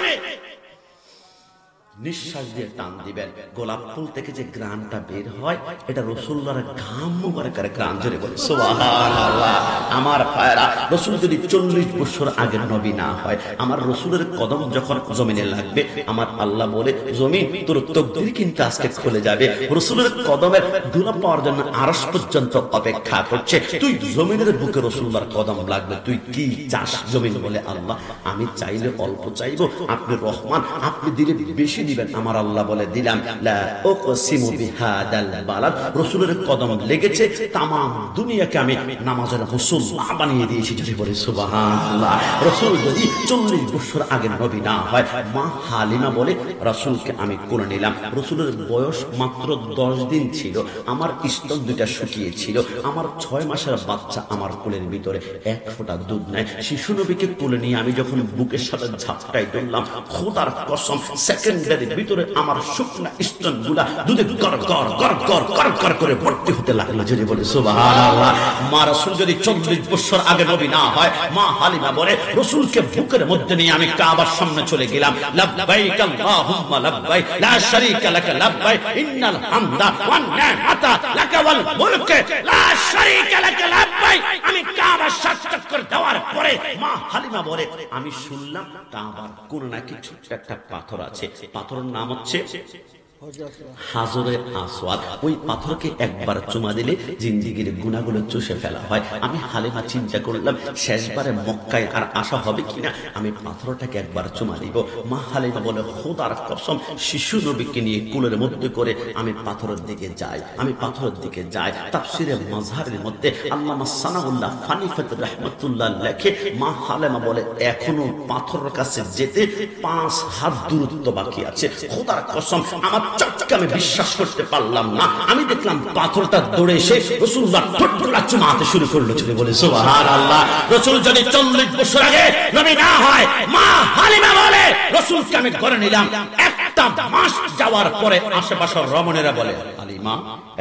নিঃশ্বাস দিয়ে টান দিবেন, গোলাপ ফুল থেকে যে ঘ্রাণটা বের হয় এটা রাসূলুল্লাহর ঘাম মুবারকের ঘ্রাণ। জোরে বলে সুবহানাল্লাহ। আমার ভাইরা, রসুল যদি 40 বছর আগের নবী না হয়, আমার রসুলের কদম যখন জমিনে লাগবে, আমার আল্লাহ বলে জমিন তোর তকদির কিন্তু আজকে খুলে যাবে। রসুলের কদমের ধুলা পাওয়ার জন্য আরশ পর্যন্ত অপেক্ষা করছে, তুই জমিনের বুকে রসুল্লাহর কদম লাগবে, তুই কি চাস? জমিন বলে আল্লাহ আমি চাইলে অল্প চাইবো, আপনি রহমান, আপনি দিলে বেশি দিবেন। আমার আল্লাহ বলে দিলাম লা উকসিমু বিহাদাল বালাদ, রসুলের কদম লেগেছে, তামাম দুনিয়াকে আমি নামাজের মুসল্লা বানিয়ে দিয়েছি। যদি বলে সুবহানাল্লাহ। রসুল যদি 40 বছর আগে নবী না হয়, মা হালিমা বলে রসুলকে আমি কোলে নিলাম। রসুলের বয়স মাত্র 10 দিন ছিল, আমার স্তন দুইটা শুকিয়ে ছিল, আমার 6 মাসের বাচ্চা আমার কোলের ভিতরে, 1 ফোঁটা দুধ নাই। শিশু নবীকে কোলে নিয়ে আমি যখন বুকের সাথে ঝাপটাই ধরলাম, খোদার কসম সেকেন্ডের ভিতরে আমার শুকনা স্তন গুলা দুধে গর গর গর গর গর গর করে ভর্তি হতে লাগলো। যদি বলে সুবহানাল্লাহ। মা রাসূল যদি 40 বছর আগে নবী না হয়, মা হালিমা বলে রসুলকে বুকের মধ্যে নিয়ে আমি কাবার সামনে চলে গেলাম। লাব্বাইক আল্লাহুম্মা লাব্বাইক লা শারীকা লাক লাব্বাইক ইন্নাল হামদা ওয়ান নি'মাতা লাকা ওয়াল মুলক লা শারীকা লাক লাব্বাইক। আমি কাবার 7 চক্কর দেওয়ার পরে মা হালিমা বলে আমি শুনলাম কাবার কোন নাকি ছোট্ট একটা পাথর আছে, পাথরের নাম হচ্ছে হাজরে আসওয়াদ। ওই পাথরকে একবার চুমা দিলে জিন্দেগির গুনাহগুলো চুষে ফেলা হয়। আমি হালিমা চিন্তা করলাম শেষবারে মক্কায় আর আসা হবে কিনা, আমি পাথরটাকে একবার চুমা দিব। মা হালিমা বলে খোদার কসম, শিশু নবীকে নিয়ে কুলের মধ্যে করে আমি পাথরের দিকে যাই, আমি পাথরের দিকে যাই। তাফসিরে মাযহারের মধ্যে আল্লামা সানাউল্লাহ ফানিফাত রাহমাতুল্লাহ লেখে, মা হালিমা বলে এখনো পাথরের কাছে যেতে 5 হাত দূরত্ব বাকি আছে। খোদার কসম আমার চোখকে আমি বিশ্বাস করতে পারলাম না। আমি দেখলাম পাথরটা দৌড়ে এসে রাসূলুল্লাহ ঠোঁটগুলা চুমাতে শুরু করলো। চলে বলে সুবহানাল্লাহ। রাসূল যদি 40 বছর আগে নবী না হয়, মা হালিমা বলে রাসূলকে আমি ঘরে নিলাম। একটা মাস যাওয়ার পরে আশেপাশের রমণীরা বলে হালিমা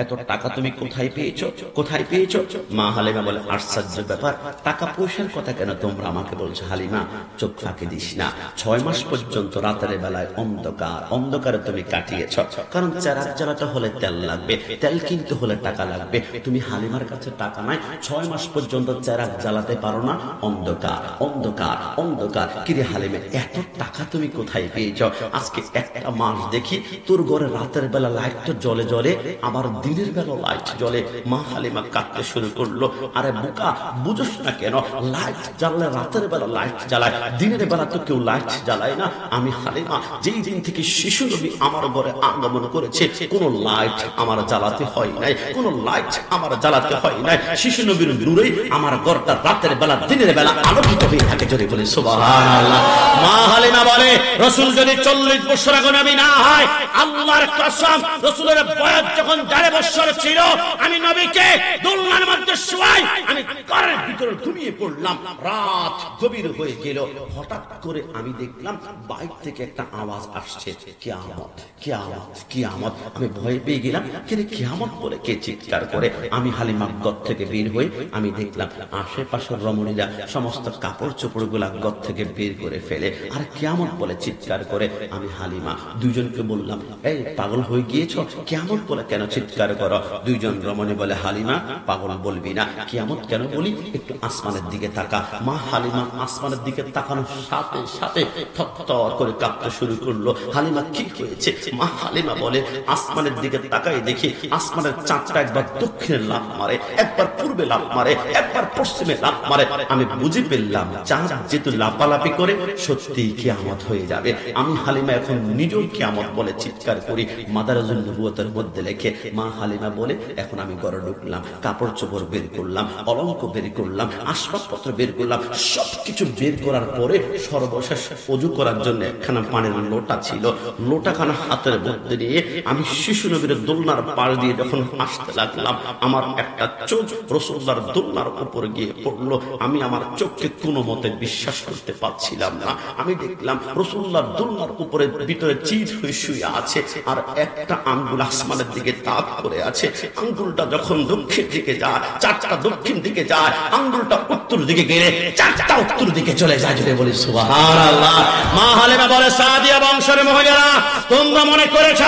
এত টাকা তুমি কোথায় পেয়েছো, কোথায় পেয়েছো? মা হালিমা বলে আশ্চর্য ব্যাপার, টাকা পয়সার কথা কেন তোমরা আমাকে বলছো? হালিমা চোখ ফাঁকি দিস না, 6 মাস পর্যন্ত রাতের বেলায় অন্ধকার, অন্ধকারে তুমি কাটিয়েছ। কারণ চেরাগ জ্বালাতে হলে তেল লাগবে, তেল কিনতে হলে টাকা লাগবে। তুমি হালিমার কাছে টাকা নাই, 6 মাস পর্যন্ত চেরাগ জ্বালাতে পারো না, অন্ধকার অন্ধকার অন্ধকার। কিরে হালিমা এত টাকা তুমি কোথায় পেয়েছ? আজকে একটা মাস দেখি তোর ঘরে রাতের বেলা লাইট তো জ্বলে জ্বলে, আবার দিনের বেলা লাইট জ্বলে। মা হালিমা কাঁদতে শুরু করলো। আরে বোকা, বুঝোস না কেন? লাইট জ্বালালে রাতের বেলা লাইট জ্বালায়, দিনের বেলা তো কেউ লাইট জ্বালায় না। আমি হালিমা যেই দিন থেকে শিশু নবী আমার ঘরে আগমন করেছে, কোন লাইট আমার জ্বালাতে হয় নাই, কোন লাইট আমার জ্বালাতে হয় নাই। শিশু নবীর নূরেই আমার ঘরটা রাতের বেলা দিনের বেলা আলোকিত হয়ে থাকে। যদি বলে সুবহানাল্লাহ। মা হালিমা বলে রাসূল যদি 40 বছর আগে নবী না হয়, আল্লাহর কসম রাসূলের বয়স যখন 1.5 বছর ছিল, আমি নবীকে দোলনার মধ্যে শোয়াই, আমি ঘরের ভিতরে ঘুমিয়ে পড়লাম। রাত গভীর হয়ে গেল, হঠাৎ করে আমি দেখলাম বাইরে থেকে একটা আওয়াজ আসছে, কিয়ামত কিয়ামত কিয়ামত। আমি ভয় পেয়ে গেলাম, কে কিয়ামত বলে কে চিৎকার করে। আমি হালিমা ঘর থেকে বের হয়ে আমি দেখলাম আশেপাশের রমণীরা সমস্ত কাপড় চোপড় গুলা ঘর থেকে বের করে ফেলে আর কিয়ামত বলে চিৎকার করে। আমি হালিমা দুইজনকে বললাম, এই পাগল হয়ে গিয়েছো, কিয়ামত বলে কেন চিৎকার করো? দুইজন রমণী বলে হালিমা পাগল বলবি না, কিয়ামত কেন বলি, একটু আসমানের দিকে তাকা। মা হালিমা আসমানের দিকে তাকানোর সাথে সাথে থরথর করে কাঁপতে শুরু করলো। হালিমা কি হয়েছে? মা হালিমা বলে আসমানের দিকে তাকাই দেখি আসমানের চাঁদটা একবার দক্ষিণে লাফ মারে, একবার পূর্বে লাফ মারে, একবার পশ্চিমে লাফ মারে। আমি বুঝে ফেললাম চাঁদ যেহেতু লাফালাফি করে সত্যিই কিয়ামত হয়ে যাবে। আমি হালিমা এখন নিজেও কিয়ামত বলে চিৎকার করি। মাদারাজুন নবুয়তের মধ্যে লেখে। মা হালিমা বলে এখন আমি ঘরে ঢুকলাম, কাপড় চোপড় বের করলাম, অলঙ্ক বের করলাম, আসবাবপত্র বের করলাম। সবকিছু বের করার পরে সর্বশেষ ওযু করার জন্য একখানা পানির লোটা ছিল, লোটাখানা হাতের মধ্যে নিয়ে আমি শিশু নবীর দোলনার পাশ দিয়ে যখন আসতে লাগলাম, আমার একটা চোখ রাসূলুল্লাহর দোলনার উপর গিয়ে পড়লো। আমি আমার চোখকে কোনো মতে বিশ্বাস করতে পারছিলাম না। আমি দেখলাম রাসূলুল্লাহর দোলনার উপরে ভিতরে চিত হয়ে শুয়ে আছে, আর একটা আঙ্গুল আসমানের আসমানের দিকে তাক করে আছে। আঙ্গুলটা যখন দক্ষিণ দিকে যায়, চারটা দক্ষিণ দিকে যায়, আঙ্গুলটা উত্তর দিকে গেলে চারটা উত্তর দিকে চলে যায়। জুড়ে বলি সুবহানাল্লাহ। মা হালিমা বলে, সাদিয়া বংশের মহিলারা, তোমরা মনে করেছ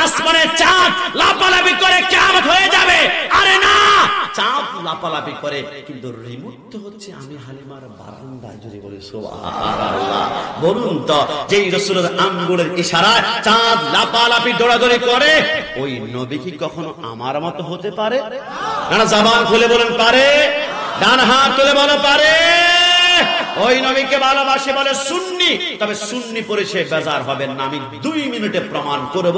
আসমানের চাঁদ লাপালাপি করে কিয়ামত হয়ে যাবে? আরে না, চাঁদ লাপালাপি করে, কিন্তু রিমোট তো হচ্ছে আমি হালিমার বারান্দায়। জুড়ে বলি সুবহানাল্লাহ। বলুন তো, যেই রাসূলের আঙ্গুলের ইশারায় চাঁদ লাপালাপি দৌড়াদৌড়ি করে, ওই নবী কি কখনো আমার মতো হতে পারে? না, জবান খুলে বলেন পারে, ডান হাত তুলে বলো পারে। ওই নবীকে ভালোবাসে বলে সুন্নি, তবে সুন্নি পরে সে বেজার হবেন না। আমি 2 মিনিটে প্রমাণ করব,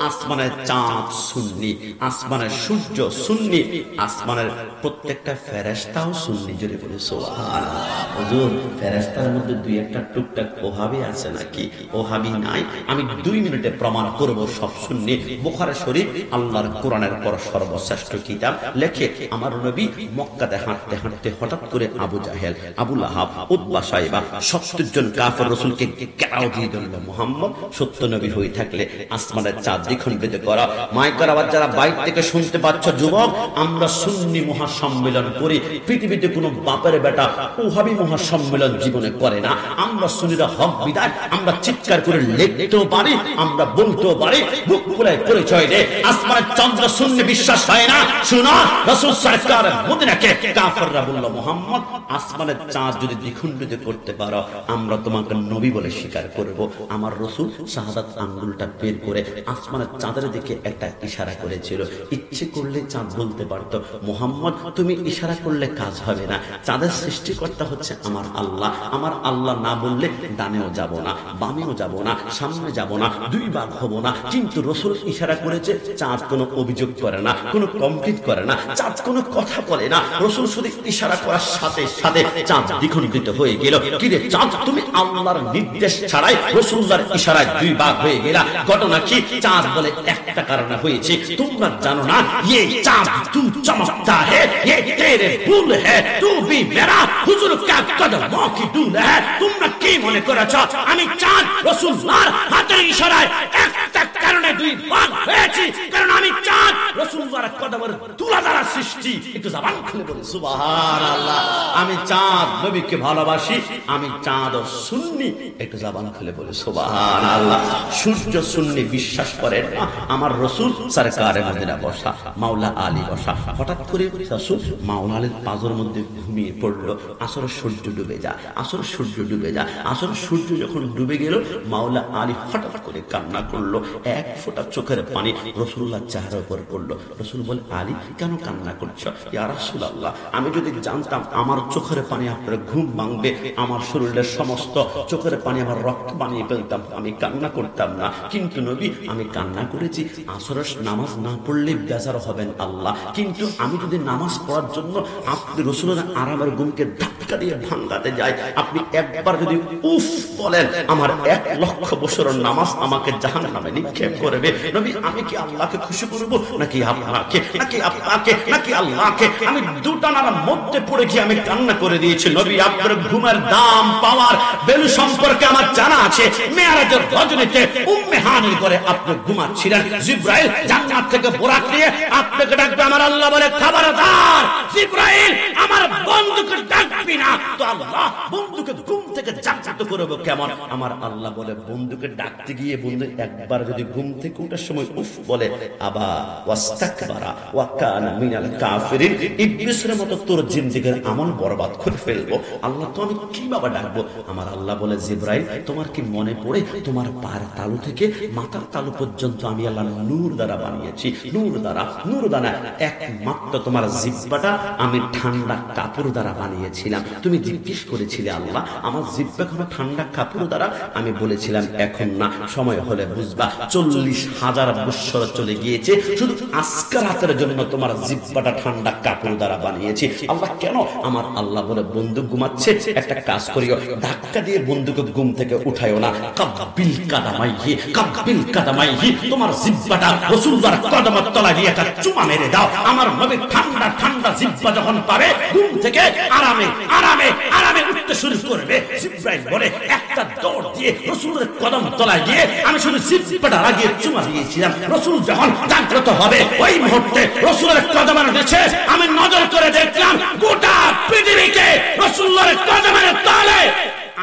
আসমানের চাঁদ সুন্নি, আসমানের সূর্য সুন্নি, আসমানের প্রত্যেকটা ফেরেশতাও সুন্নি। জুড়ে বলে সুবহানাল্লাহ। হুজুর, ফেরেশতার মধ্যে 2-1টা টুকটাক ওহাবি আছে নাকি? ওহাবি নাই। আমি 2 মিনিটে প্রমাণ করব সব সুন্নি। বুখারী শরীফ আল্লাহর কোরআনের পর সর্বশ্রেষ্ঠ কিতাব। লেখে আমার নবী মক্কাতে হাঁটতে হাঁটতে হঠাৎ করে আবু জাহেল, আবু লাহাব, উতবা, সাইবা 70 জন কাফের রাসূলকে কেরাও দিয়ে দিল। মুহাম্মদ সত্য নবী হয়ে থাকলে আসমানের চাঁদ দ্বিখণ্ডিত করা। মাইকার আওয়াজ যারা বাইরে থেকে শুনতে পাচ্ছ, যুবক, আমরা সুন্নি মহাসম্মেলন করি। পৃথিবীতে কোনো বাপের বেটা ওহাবি মহাসম্মেলন জীবনে করে না। আমরা সুন্নিরা হক বিদায়, আমরা চিৎকার করে লিখতেও পারি, আমরা বলতেও পারি, বুক ফুলায় পরিচয় দেয়। আসমানের চন্দ্র সুন্নি বিশ্বাস হয় না। শুনো, রাসূল সরকার মদিনাকে কাফেররা বলল, মুহাম্মদ, আসমানের চাঁদ যদি দ্বিখণ্ডিত করতে পারো, আমরা তোমাকে নবী বলে স্বীকার করব। আমার রাসূল শাহাদাত আঙ্গুলটা বের করে আসমানের চাঁদের দিকে একটা ইশারা করেছিল। ইচ্ছে করলে চাঁদ বলতে পারতো, মুহাম্মদ, তুমি ইশারা করলে কাজ হবে না, চাঁদের সৃষ্টিকর্তা হচ্ছে আমার আল্লাহ। আমার আল্লাহ না বললে ডানেও যাব না, বামেও যাব না, সামনে যাব না, 2 ভাগ হব না। কিন্তু রাসূল ইশারা করেছে, চাঁদ কোনো অভিযোগ করে না, কোনো কমপ্লিট করে না, চাঁদ কোনো কথা বলে না। রাসূল শুধু ইশারা করার সাথে সাথে চাঁদ দ্বিখণ্ডিত হয়ে গেল। কি রে চাঁদ, তুমি আল্লাহর নির্দেশ ছাড়াই রাসূলুল্লাহর ইশারায় 2 ভাগ হয়ে গেলা। ঘটনা কি? চাঁদ বলে একটা কারণে হয়েছে, তোমরা জানো না, ये चांद तू चमकता है, ये तेरे फूल है, तू भी मेरा हुजूर का कदमों की धूल है। তোমরা কি মনে করেছ আমি চাঁদ রাসূলুল্লাহর হাতের ইশারায় একটা কারণে 2 ভাগ হয়েছি? কারণ আমি চাঁদ রাসূলুল্লাহর কদমের তুলা দ্বারা সৃষ্টি। একটু জবান খুলে বলি সুবহানাল্লাহ। আমি চাঁদ নবীকে ভালোবাসি, আমি চাঁদ ও সুন্নি। একটু জবান খুলে বলি সুবহানাল্লাহ। সূর্য সুন্নি বিশ্বাস করেন না। আমার রাসূল সরকারে মদিনা বসা, মাওলা আলী বসা। হঠাৎ করে রাসূল মাওলা আলীর পাজরের মধ্যে ঘুমিয়ে পড়লো। আসরের সূর্য ডুবে যায়, আসরের সূর্য ডুবে যায়। আসরের সূর্য যখন ডুবে গেল, মাওলা আলী হঠাৎ করে কান্না করলো। 1 ফোঁটা চোখের পানি রাসূলুল্লাহর চেহারার উপর পড়লো। রাসূল বলে, আলী, কেন কান্না করছো? ইয়া রাসূলুল্লাহ, আমি যদি জানতাম আমার চোখের পানি আপনার ঘুম ভাঙবে, আমার শরীরের সমস্ত চোখের পানি আমার রক্ত বানিয়ে ফেলতাম, আমি কান্না করতাম না। কিন্তু নবী, আমি কান্না করেছি আসরের নামাজ না পড়লে বেজার হবেন আল্লাহ। কিন্তু আমি যদি নামাজ পড়ার জন্য আপনি রাসূলের আরামের ঘুমকে ধাক্কা দিয়ে ভাঙাতে যাই, আপনি একবার যদি উফ বলেন, আমার 1 লক্ষ বছরের নামাজ আমাকে জাহান্নামে নিক্ষেপ করবে। নবী, আমি কি আল্লাহকে খুশি করব নাকি আপনাকে, নাকি আপনাকে, নাকি আল্লাহকে? আমি দুটানার মধ্যে পড়ে গিয়ে আমি কান্না করে দিয়েছি। নবী, আপনার ঘুমের দাম পাওয়ার বেলু সম্পর্কে আমার জানা আছে। মেরাজের রজনীতে উম্মে হানির ঘরে আপনি ঘুমাচ্ছিলেন। জিবরাইল জান্নাত থেকে বোরাক নিয়ে আপনাকে ডাকবে। আমার আল্লাহ বলে, খবরদার জিবরাইল, আমার বন্ধুকে ডাকবি না। তো আল্লাহ বন্ধুকে ঘুম থেকে জাগ্রত করবে কেমন? আমার আল্লাহ বলে, বন্ধুকে ডাকতে গিয়ে বন্ধু একবার যদি ঘুম থেকে ওঠার সময় উফ বলে, আবা ওয়াস্তাকবারা ওয়া কানা মিনাল কাফিরিন, ইবলিসের মতো তোর জিন্দেগীর আমল বরবাদ করে ফেলবো। আল্লাহ, তো আমি কিভাবে ডাকবো? আমার আল্লাহ বলে, জিবরাইল, তোমার কি মনে পড়ে তোমার পায়ের তালু থেকে মাথার তালু পর্যন্ত আমি আল্লাহ নূর দ্বারা বানিয়েছি। নূর দ্বারা, নূর দ্বারা একমাত্র তোমার জিহ্বাটা আমি ঠান্ডা কাপড় দ্বারা বানিয়েছিলাম। তুমি জিজ্ঞেস করেছিলে, আল্লাহ, আমার জিহ্বা কোনো ঠান্ডা কাপড় দ্বারা? আমি বলেছিলাম, এখন না, সময় হলে বুঝবা। 40,000 বছর চলে গিয়েছে, শুধু আজকে রাতের জন্য তোমার জিহ্বাটা ঠান্ডা কাপড় দ্বারা বানিয়েছি। আল্লাহ, কেন? আমার আল্লাহ বলে, বন্ধু ঘুমাচ্ছে, একটা কাজ করিও, ধাক্কা দিয়ে বন্ধুকে ঘুম থেকে উঠায়ও না। কাব্বিল কাদামাইহি, কাব্বিল কাদামাইহি, তোমার জিহ্বাটা রাসূলুল্লাহর কদমের তলায় দিয়ে একটা চুমা মেরে দাও। আমার নবী ঠান্ডা ঠান্ডা জিহ্বা যখন পাবে, ঘুম থেকে আরামে আরামে আরামে উঠতে উঠতে শুরু করবে, জিব্রাইল বলে একটা দৌড় দিয়ে রাসূলের কদম তলায় গিয়ে আমি শুধু জিব্বাটা লাগিয়ে চুমা দিয়েছিলাম। রাসূল যখন জাগ্রত হবে ওই মুহূর্তে রাসূলের কদমের নিচে আমি নজর করে দেখলাম গোটা পৃথিবীকে রাসূলের কদমের তলে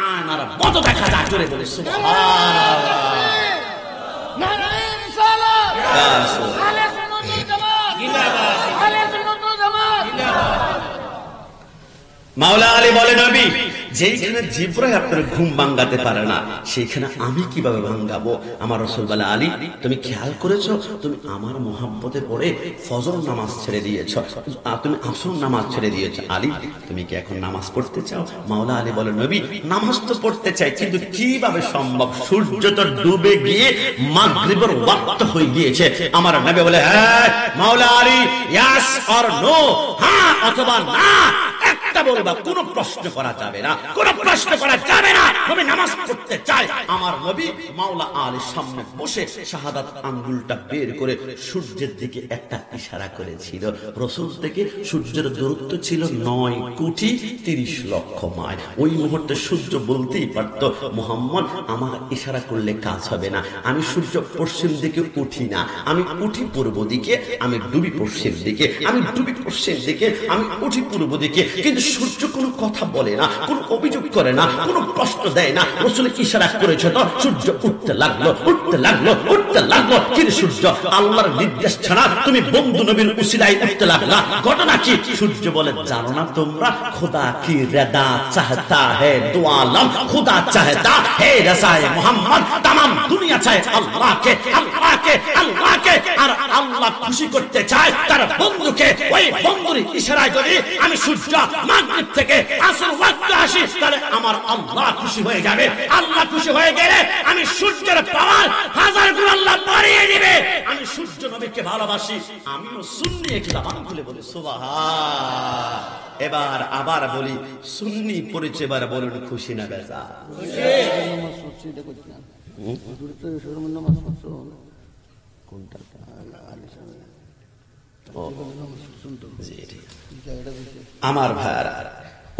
আনার মতো দেখা যায়। জোরে বলে সুবহানাল্লাহ। নারায়ে রিসালাত, আহলে সুন্নাত ওয়াল জামাত, আহলে সুন্নাত ওয়াল জামাত। মাওলা আলী বলে নবী, যেখানে জিব্রাইল আপনার ঘুম ভাঙাতে পারে না সেখানে আমি কিভাবে ভাঙাবো? আমার রাসূল বলে, আলী তুমি খেয়াল করেছো, তুমি আমার মোহাব্বতে পড়ে ফজর নামাজ ছেড়ে দিয়েছো, তুমি আসর নামাজ ছেড়ে দিয়েছো। আলী তুমি কি এখন নামাজ পড়তে চাও? মাওলা আলী বলে, নবী নামাজ তো পড়তে চাই, কিন্তু কিভাবে সম্ভব? সূর্য তো ডুবে গিয়ে মাগরিবের ওয়াক্ত হয়ে গিয়েছে। আমার নবী বলে, হ্যাঁ মাওলা আলী, ইয়াস অর নো, হ্যাঁ অথবা না একটা বলবা, কোনো প্রশ্ন করা যাবে না, কোনো প্রশ্ন করা যাবে না। নবী নামাজ পড়তে চায়। আমার নবী মাওলা আলীর সামনে বসে শাহাদাত আঙ্গুলটা বের করে সূর্যের দিকে একটা ইশারা করেছিল। রাসূল থেকে সূর্যের দূরত্ব ছিল 9 কোটি 30 লক্ষ মাইল। ওই মুহূর্তে সূর্য বলতেই পারতো, মুহাম্মদ আমার ইশারা করলে কাজ হবে না, আমি সূর্য পশ্চিম দিকে উঠি না, আমি উঠি পূর্ব দিকে, আমি ডুবি পশ্চিম দিকে, আমি ডুবি পশ্চিম দিকে, আমি উঠি পূর্ব দিকে। কিন্তু সূর্য কোনো কথা বলে না, কোনো অভিযোগ করে না, কোনো প্রশ্ন দেয় না। রাসূল ইশারা করেছে তো সূর্য উঠতে লাগলো, উঠতে লাগলো, উঠতে লাগলো। কিন্তু সূর্য আল্লাহর নির্দেশ ছাড়া তুমি বন্ধু নবীর উসিলায় উঠতে লাগলা, ঘটনা কি? সূর্য বলে, জানো না তোমরা খোদা কি রেদা চাহতা হে দো আলম, খোদা চাহতা হে রাসায়ে মুহাম্মদ, तमाम দুনিয়া চায় আল্লাহকে, আল্লাহকে, আল্লাহকে। আর আল্লাহ খুশি করতে চায় তার বন্ধুকে। ওই বন্ধুর ইশারায় যদি আমি সূর্য মাগরিব থেকে আসর ওয়াক্তে আসি, তাহলে আমার আল্লাহ খুশি হয়ে যাবে। আল্লাহ খুশি হয়ে গেলে আমি সূর্যের পাওয়ার 1000 গুণ আল্লাহ বাড়িয়ে দিবে। আমি সূর্য নবীকে ভালোবাসি, আমিও সুন্নি একটু জবান খুলে বলি সুবহান। এবার আবার বলি সুন্নি পরিচয়, এবার বলুন খুশি না বেজা? আমার ভাইরা,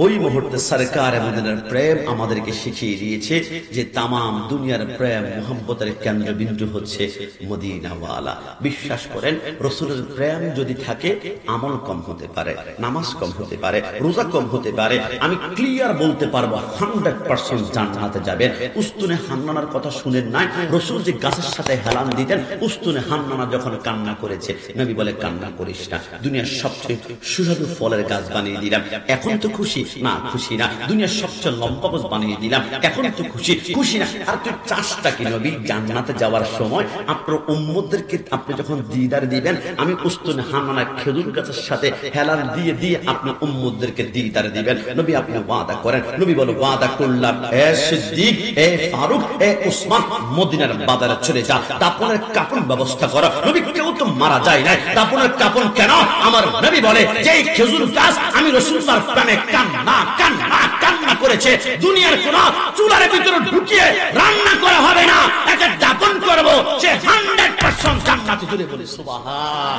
ওই মুহূর্তে সরকার মদিনার প্রেম আমাদেরকে শিখিয়ে দিয়েছে যে তামাম দুনিয়ার প্রেম মুহাব্বতের কেন্দ্রবিন্দু হচ্ছে মদিনাওয়ালা। বিশ্বাস করেন, রাসূলের প্রেম যদি থাকে আমল কম হতে পারে, নামাজ কম হতে পারে, রোজা কম হতে পারে, আমি ক্লিয়ার বলতে পারবো 100% জান্নাতে যাবেন। উস্তুনে হান্নানার কথা শুনেন নাই? রাসূল যে গাছের সাথে হেলান দিতেন, উস্তুনে হান্নানা যখন কান্না করেছে, নবী বলে কান্না করিস না, দুনিয়ার সবচেয়ে সুস্বাদু ফলের গাছ বানিয়ে দিলাম, এখন তো খুশি না? খুশি না। দুনিয়ার সবচেয়ে লম্বা গাছ বানিয়ে দিলাম, এখন তো খুশি? খুশি না। আর তুই চাষটা কি? নবী জান্নাতে যাওয়ার সময় আপনার উম্মতদেরকে আপনি যখন দিদার দিবেন, আমি উস্তুনে হান্নানা খেজুর গাছের সাথে হেলান দিয়ে দিয়ে আপনি উম্মতদেরকে দিদার দিবেন। নবী আপনি ওয়াদা করেন। নবী বলে, ওয়াদা করলাম এ সিদ্দিক, এ ফারুক, এ উসমান, মদিনার বাজারে চলে যা, দাফনের কাপড় ব্যবস্থা করো। নবী কেউ তো মারা যায় না, দাফনের কাপড় কেন? আমার নবী বলে যে খেজুর গাছ আমি রাসূলুল্লাহর প্রেমে কান্না কান্না কান্না করেছে, দুনিয়ার কোন চুলার ভিতরে ঢুকিয়ে রান্না করা হবে না, একে দাফন করব, সে 100% জান্নাতে। জুড়ে বলি সুবহান।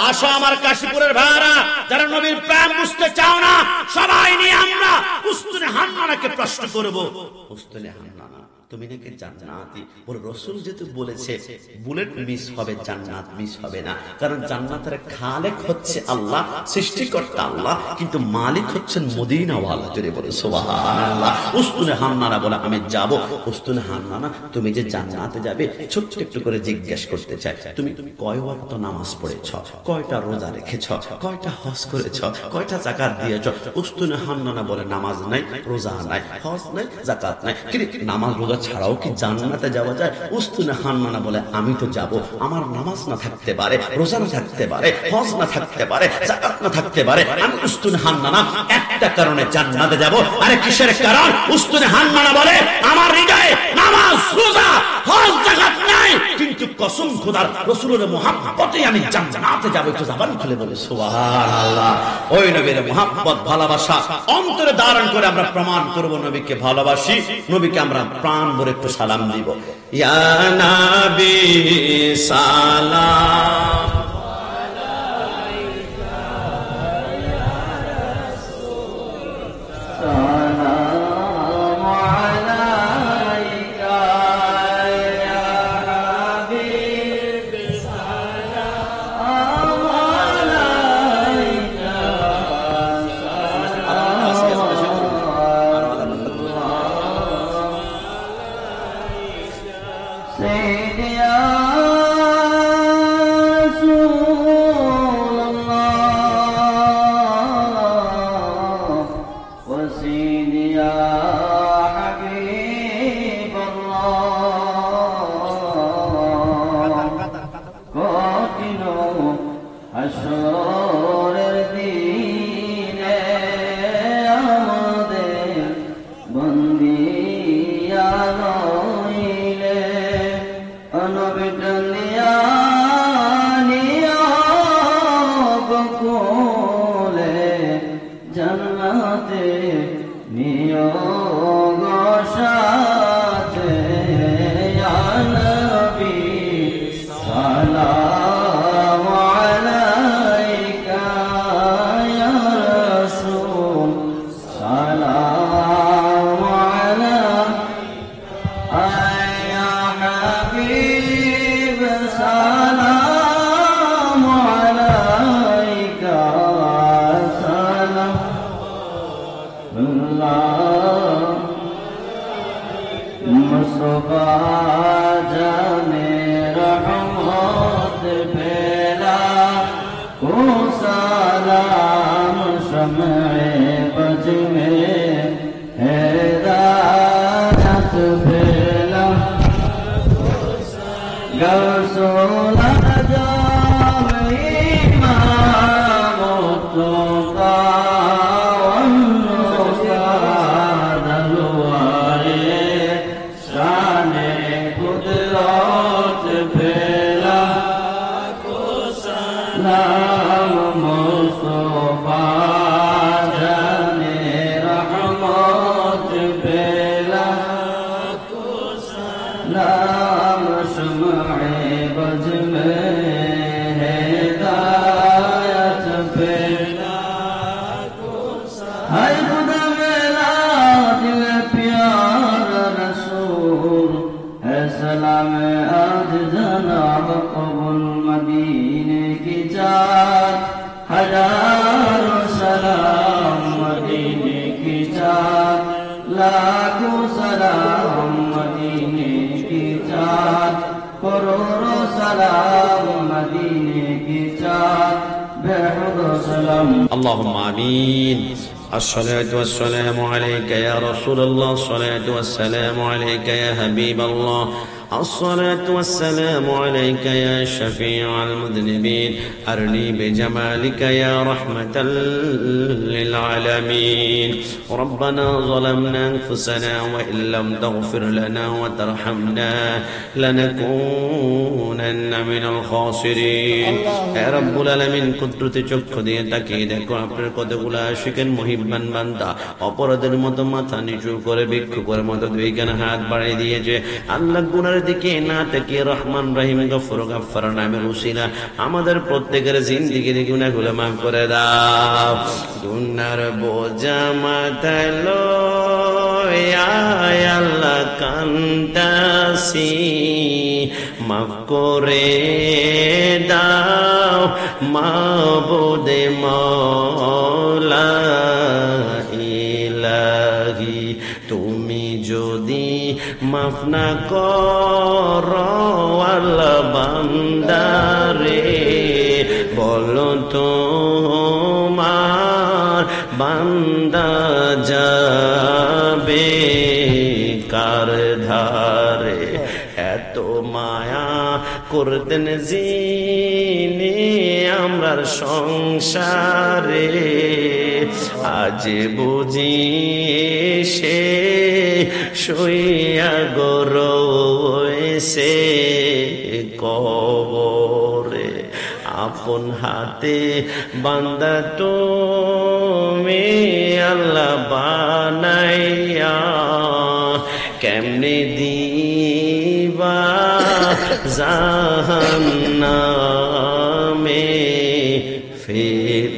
আসো আমার কাশীপুরের ভাইরা, যারা নবীর প্রেম বুঝতে চাও না, সবাই নিয়ে আমরা উস্তুনে হান্নানাকে প্রশ্ন করব। উস্তুনে হান্নানা, তুমি নাকি জান্নাতি? বলে রাসূল যেহেতু বলেছে বুলেট মিস হবে, জান্নাত মিস হবে না। কারণ জান্নাতের খালেক হচ্ছে আল্লাহ, সৃষ্টিকর্তা আল্লাহ, কিন্তু মালিক হচ্ছেন মদিনাওয়ালা। জোরে বলে সুবহানাল্লাহ। উস্তুনে হান্নানা বলে আমি যাব। উস্তুনে হান্নানা, তুমি যে জান্নাতে যাবে, ছোট্ট একটু করে জিজ্ঞেস করতে চাই, তুমি কয় ওয়াক্ত নামাজ পড়েছ, কয়টা রোজা রেখেছ, কয়টা হজ করেছ, কয়টা যাকাত দিয়েছ? উস্তুনে হান্নানা বলে নামাজ নাই, রোজা নাই, হজ নাই, যাকাত নাই। কিন্তু নামাজ রোজা ছাড়াও কি জান্নাতে যাওয়া যায়? উস্তুনে হান্নানা বলে আমি তো যাব, আমার নামাজ না থাকতে পারে, রোজা না থাকতে পারে, হজ না থাকতে পারে, যাকাত না থাকতে পারে, আমি উস্তুনে হান্নানা একটা কারণে জান্নাতে যাব। আরে কিসের কারণ? উস্তুনে হান্নানা বলে আমার হৃদয়ে নামাজ, রোজা, হজ, যাকাত নাই, কিন্তু কসম খোদার রাসূলের মুহাব্বতে আমি জান্নাতে যাব। একটু জবান খুলে বলে সুবহানাল্লাহ। ওই নবীর মুহাব্বত, ভালোবাসা অন্তরে ধারণ করে আমরা প্রমাণ করব নবীকে ভালোবাসি, নবীকে আমরা প্রাণ ভরে একটু সালাম দিব। ইয়া নবী সালাম আলাইকা ইয়া রাসূল সালাম سيدي يا حبيب الله কঠিন হাসরের দিনে আমাদের বন্দিয়া রইলে অনবিটলিয়া বকুলে জান্নাতে নিয়োগ সাথে ইয়া নবী সালাম আলাইকা ইয়া রাসূল সালাম আলাইকা ইয়া হাবিব সালাম আলাইকা সালাম আল্লাহ মুস্তফা জানে रहमत बेला को सलाम शम्ए बज में हैदायत बेला गौसोला जाम इमाम तुका वन्नुका दलवाए शाने कुदरत बेला को सलाम मुस्तफा जाने रहमत बेला को सलाम शम्ए बज में हिदायत बेला को हाय खुदा मेरा दिल प्यार रसूल है सलाम आज जनाब कबुल मदीने की चार हजारों सलाम मदीने की चार लाखों सलाम मदीने की चार करोड़ों सलाम मदीने की चार बेहुद सलाम اللهم آمين الصلاة والسلام عليك يا رسول الله الصلاة والسلام عليك يا حبيب الله الصلاة والسلام عليك يا شفيع المذنبين أرني بجمالك يا رحمة للعالمين ربنا ظلمنا أنفسنا وإن لم تغفر لنا وترحمنا لنكونن من الخاسرين يا رب العالمين কুদরতি চক্ষু দিয়ে তাকিয়ে দেখো আপনার কতগুলো আশিকের মুহিব্বান বান্দা অপরাধের মতো মাথা নিচু করে ভিক্ষুকের মতো দুইখানা হাত বাড়িয়ে দিয়েছে আল্লাহ গুনার দিকে না তাকিয়ে রহমান রহিম গফুর গাফফার নামের উসিলা আমাদের প্রত্যেকের জিন্দেগির গুনাহগুলো মাফ করে দাও গুনার বোঝা মাথায় লইয়া আল্লাহ কান্দাসি মাফ করে দাও মাবুদে মওলা ইলাহি তুমি যদি মাফ না করো আল্লাহ বান্দারে বলো তোমার বান্দা যাবে কার ধারে এত মায়া করতেন যিনি আমরার সংসারে আজ বুঝি সে শুইয়া গরছে কবরে আপন হাতে বান্দা তুমি আল্লাহ বানাইয়া কেমনে দিবা জাহান্নামে ফের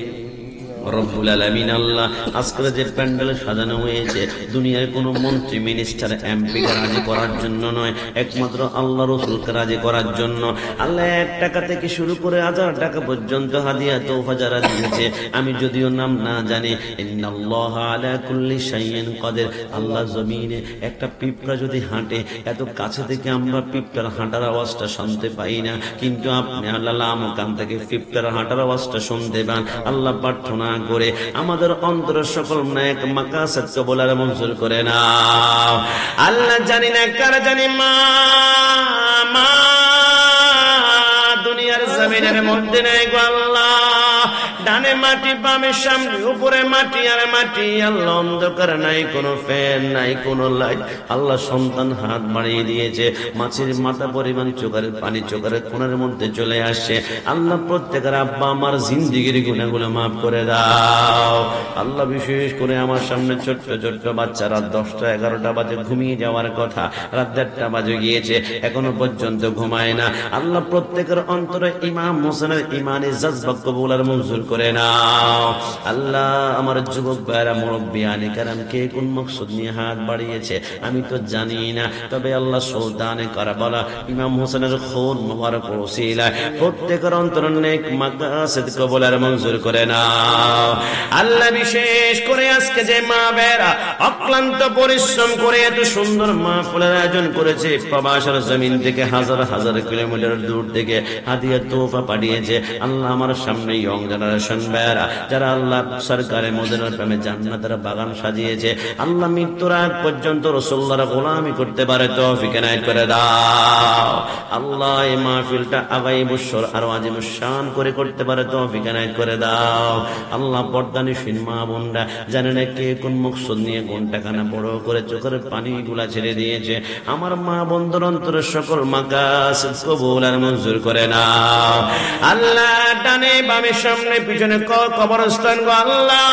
রব্বুল আলামিন আল্লাহ আজকে যে প্যান্ডেল সাজানো হয়েছে দুনিয়ার কোনো মন্ত্রী মিনিস্টার এমপিকে রাজি করার জন্য নয়, একমাত্র আল্লাহ রাসূলকে রাজি করার জন্য। আল্লাহ 1 টাকা থেকে শুরু করে 1000 টাকা পর্যন্ত হাদিয়া তোফা যারা দিয়েছে, আমি যদিও নাম না জানি, ইন্নাল্লাহা আলা কুল্লি শাইইন কাদির। আল্লাহ জমিনে একটা পিঁপড়া যদি হাঁটে, এত কাছে থেকে আমরা পিঁপড়ার হাঁটার আওয়াজটা শুনতে পাই না, কিন্তু আপনি আল্লাহ লামকান থেকে পিঁপড়ার হাঁটার আওয়াজটা শুনতে পান। আল্লাহ প্রার্থনা করে করে আমাদের অন্তর সকল নেক মাকাসাদ কবুল আর মঞ্জুর করে নাও। আল্লাহ জানি না কার জানি মা দুনিয়ার জমিনের মধ্যে নেই গো আল্লাহ, ডানে মাটি বামে সামনে উপরে মাটি আর মাটি, আল্লাহ অন্ধকার, নাই কোনো ফ্যান নাই কোনো লাইট, আল্লাহ সন্তান হাত বাড়িয়ে দিয়েছে, মাছের মাথা পরিমাণ চোখের পানি চোখের কোণের মধ্যে চলে আসছে। আল্লাহ প্রত্যেকের আব্বা আমার জিন্দিগির গুনাহগুলো মাফ করে দাও আল্লাহ। বিশেষ করে আমার সামনে ছোট্ট ছোট্ট বাচ্চা, রাত 10টা 11টা বাজে ঘুমিয়ে যাওয়ার কথা, রাত 1:30টা বাজে গিয়েছে, এখনো পর্যন্ত ঘুমায় না। আল্লাহ প্রত্যেকের অন্তরে ইমাম হোসেনের ইমানি জজবা কবুল আর মঞ্জুর করে নাও আল্লাহ। আমার যুবক ভাইরা মুরব্বিয়ানে কেরাম কে কোন মকসদ নিয়ে হাত বাড়িয়েছে আমি তো জানি না, তবে আল্লাহ সুলতানে কারবালা ইমাম হোসেনের খুন মুবারক ওসিলায় প্রত্যেকের অন্তরে নেক মাকাসিদ কবুল আর মঞ্জুর করে নাও আল্লাহ। বিশেষ করে আজকে যে মা বেরা অক্লান্ত পরিশ্রম করে এত সুন্দর মাহফিলের আয়োজন করেছে, প্রবাসের জমিন থেকে হাজার হাজার কিলোমিটার দূর থেকে হাদিয়া তোফা পাঠিয়েছে আল্লাহ। আমার সামনে ইয়ং জেনারেশন বেরা যারা আল্লাহ সরকারে মদিনার প্রেমে জান্নাতের বাগান সাজিয়েছে, আল্লাহ মৃত্যুর আগ পর্যন্ত রাসূলুল্লাহর গোলামি করতে পারে তৌফিক এনায়েত করে দাও আল্লাহ। এই মাহফিলটা আগামী বছর আরো আজিমুশ শান করে করতে পারে তৌফিক এনায়েত করে দাও আল্লাহ। পর্দানিশীন মা বোনরা জানে না কে কোন মকসদ নিয়ে ঘন্টাখানা বড় করে চোখের পানিগুলা ছেড়ে দিয়েছে, আমার মা বন্ধুর অন্তরের সকল মাকাসিদ কবুল আর মঞ্জুর করে নাও আল্লাহ। ডানে বামে সামনে পিছনে কবরস্থান গো আল্লাহ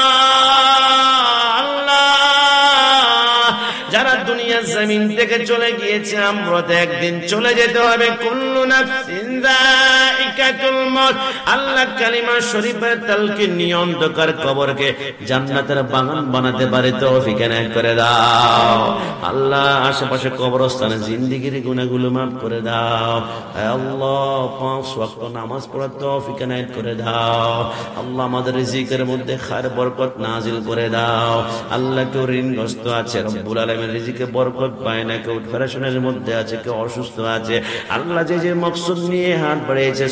আল্লাহ। যারা দুনিয়ার জমিন থেকে চলে গিয়েছে, আমরা তো একদিন চলে যেতে হবে, কুল্লু নাফসিন যায়িকাতুল মউত। আল্লাহ কালিমা শরীফের তালকিন নিয়ে অন্ধকার কবরকে জান্নাতের বাগান বানাতে পারে তৌফিক এনায়েত করে দাও আল্লাহ। আশেপাশে কবরস্থানে জিন্দেগির গুনাহগুলো মাফ করে দাও আল্লাহ। 5 ওয়াক্ত নামাজ পড়ার তৌফিক এনায়েত করে দাও আল্লাহ। আমাদের রিজিকের মধ্যে খায়ের বরকত নাজিল করে দাও আল্লাহ। কেউ ঋণগ্রস্ত আছে, রব্বুল আলামিন রিজিকে বরকত পায় না, কেউ ফেরেশনের মধ্যে আছে, কেউ অসুস্থ আছে, আল্লাহ যে যে মকসদ নিয়ে হাত বাড়িয়েছে,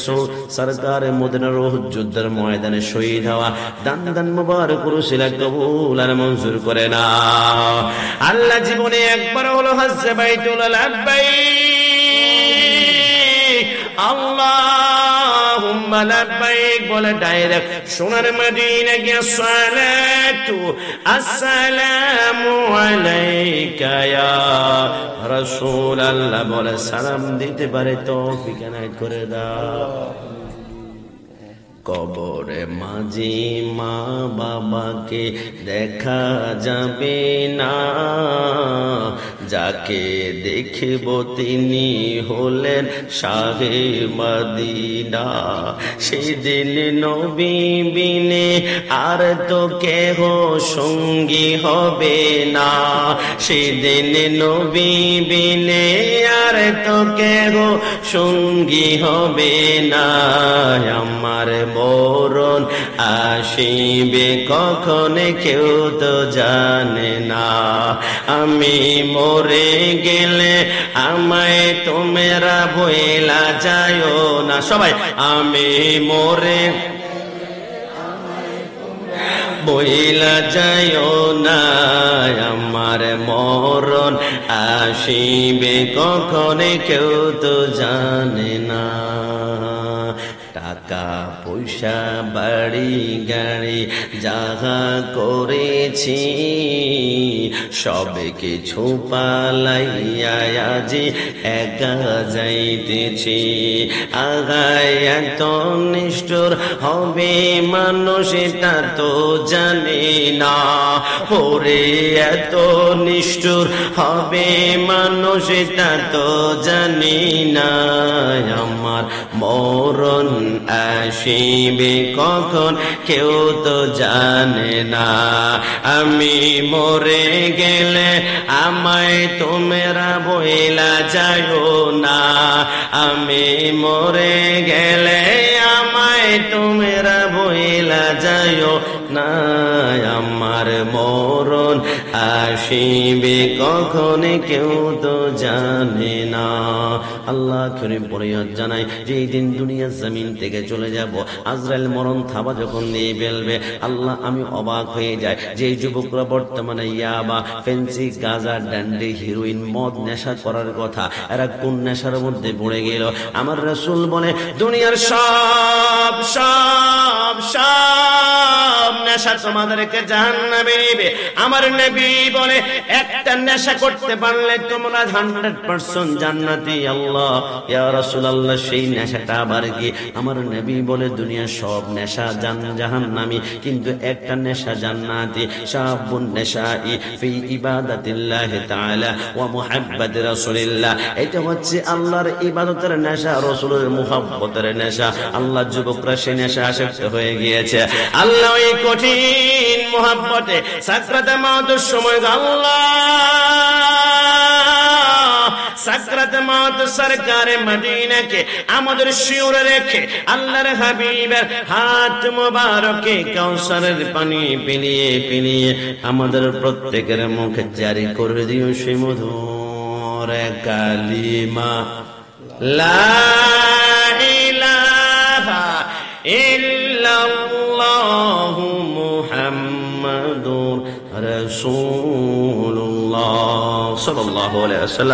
সরকারে মদিনার উহুদ যুদ্ধের ময়দানে শহীদ হওয়া দান মুবারক রুসিলা কবুল আর মঞ্জুর করে নাও আল্লাহ। জীবনে একবার হলো হজ্জে বাইতুল লাব্বাইক আল্লাহুম্মা লাব্বাইক বলে ডাইরেক্ট সোনার মদিনা গিয়া সালাতু আসসালামু আলাইকা ইয়া রাসূলুল্লাহ বলে সালাম দিতে পারে তৌফিক এনায়েত করে দাও। কবরে মাঝি মা বাবাকে দেখা যাবে না, যাকে দেখব তিনি হলেন শাহে মদিনা। সেদিন নবী বিনে আর তো কেহ সঙ্গী হবে না, সেদিন নবী বিনে আর তো কেহ সঙ্গী হবে না। আমার মরণ আসিবে কখন কেউ তো জানে না, আমি মরে গেলে আমায় তোমরা ভুলা যায়ও না। সবাই আমি মরে বইলা যায়ও না, আমার মরণ আসিবে কখন কেউ তো জানে না। টাকা পয়সা বাড়ি গাড়ি যাহা করেছি সব কিছু পালাইয়া আজি একা যাইতেছি। আগায় এত নিষ্ঠুর হবে মানুষ তা তো জানি না, ওরে এত নিষ্ঠুর হবে মানুষ তা তো জানি না। আমার মরণ আসিবে কখন কেউ তো জানে না, আমি মরে গেলে আমায় তোমরা বইলা যায়ও না, আমি মরে গেলে আমায় তোমরা বইলা যায়ও না। আমার তোমার মরণ আসিবে কখন কেউ তো জানে না। আল্লাহ করে পরিহার জানাই যে এই দিন দুনিয়ার জমিন থেকে চলে যাব, আজরাইল মরণ থাবা যখন নিয়ে ফেলবে, আল্লাহ আমি অবাক হয়ে যায় যে যুবকরা বর্তমানে ইয়াবা, ফেন্সি, গাঁজা, ড্যান্ডি, হিরোইন, মদ নেশা করার কথা, এরা কোন নেশার মধ্যে পড়ে গেল। আমার রাসূল বলে দুনিয়ার সব সব সব নেশা তোমাদেরকে জাহান্নামে নেবে। আমার নবী বলে একটা নেশা করতে পারলে তোমরা 100% জান্নাতি। আল্লাহ ইয়া রাসূলুল্লাহ সেই নেশাটা আবার কি? আমার নবী বলে দুনিয়ার সব নেশা জাহান্নামী, কিন্তু একটা নেশা জান্নাতি। শাবুন নেশাই ফি ইবাদাতিল্লাহি তাআলা ওয়া মুহাব্বাতি রাসূলিল্লাহ। এটা হচ্ছে আল্লাহর ইবাদতের নেশা, রাসূলের মুহাব্বতের নেশা। আল্লাহ যুবকরা সেই নেশা আসক্ত হয়ে গিয়েছে। আল্লাহ ওই কঠিন মুহাব্বতে সাকরাতে মওতের সময় আল্লাহ সাকরাতে মওত সরকারে মদিনাকে আমাদের শিওরে রেখে আল্লাহর হাবিবের হাত মোবারকে কাউসারের পানি পিলিয়ে পিলিয়ে আমাদের প্রত্যেকের মুখে জারি করে দিও সে মধুর কালিমা লা ইলাহা ইল্লাল্লাহু মুহাম্মাদুর রাসূলুল্লাহ সাল্লাল্লাহু আলাইহি ওয়াসাল্লাম।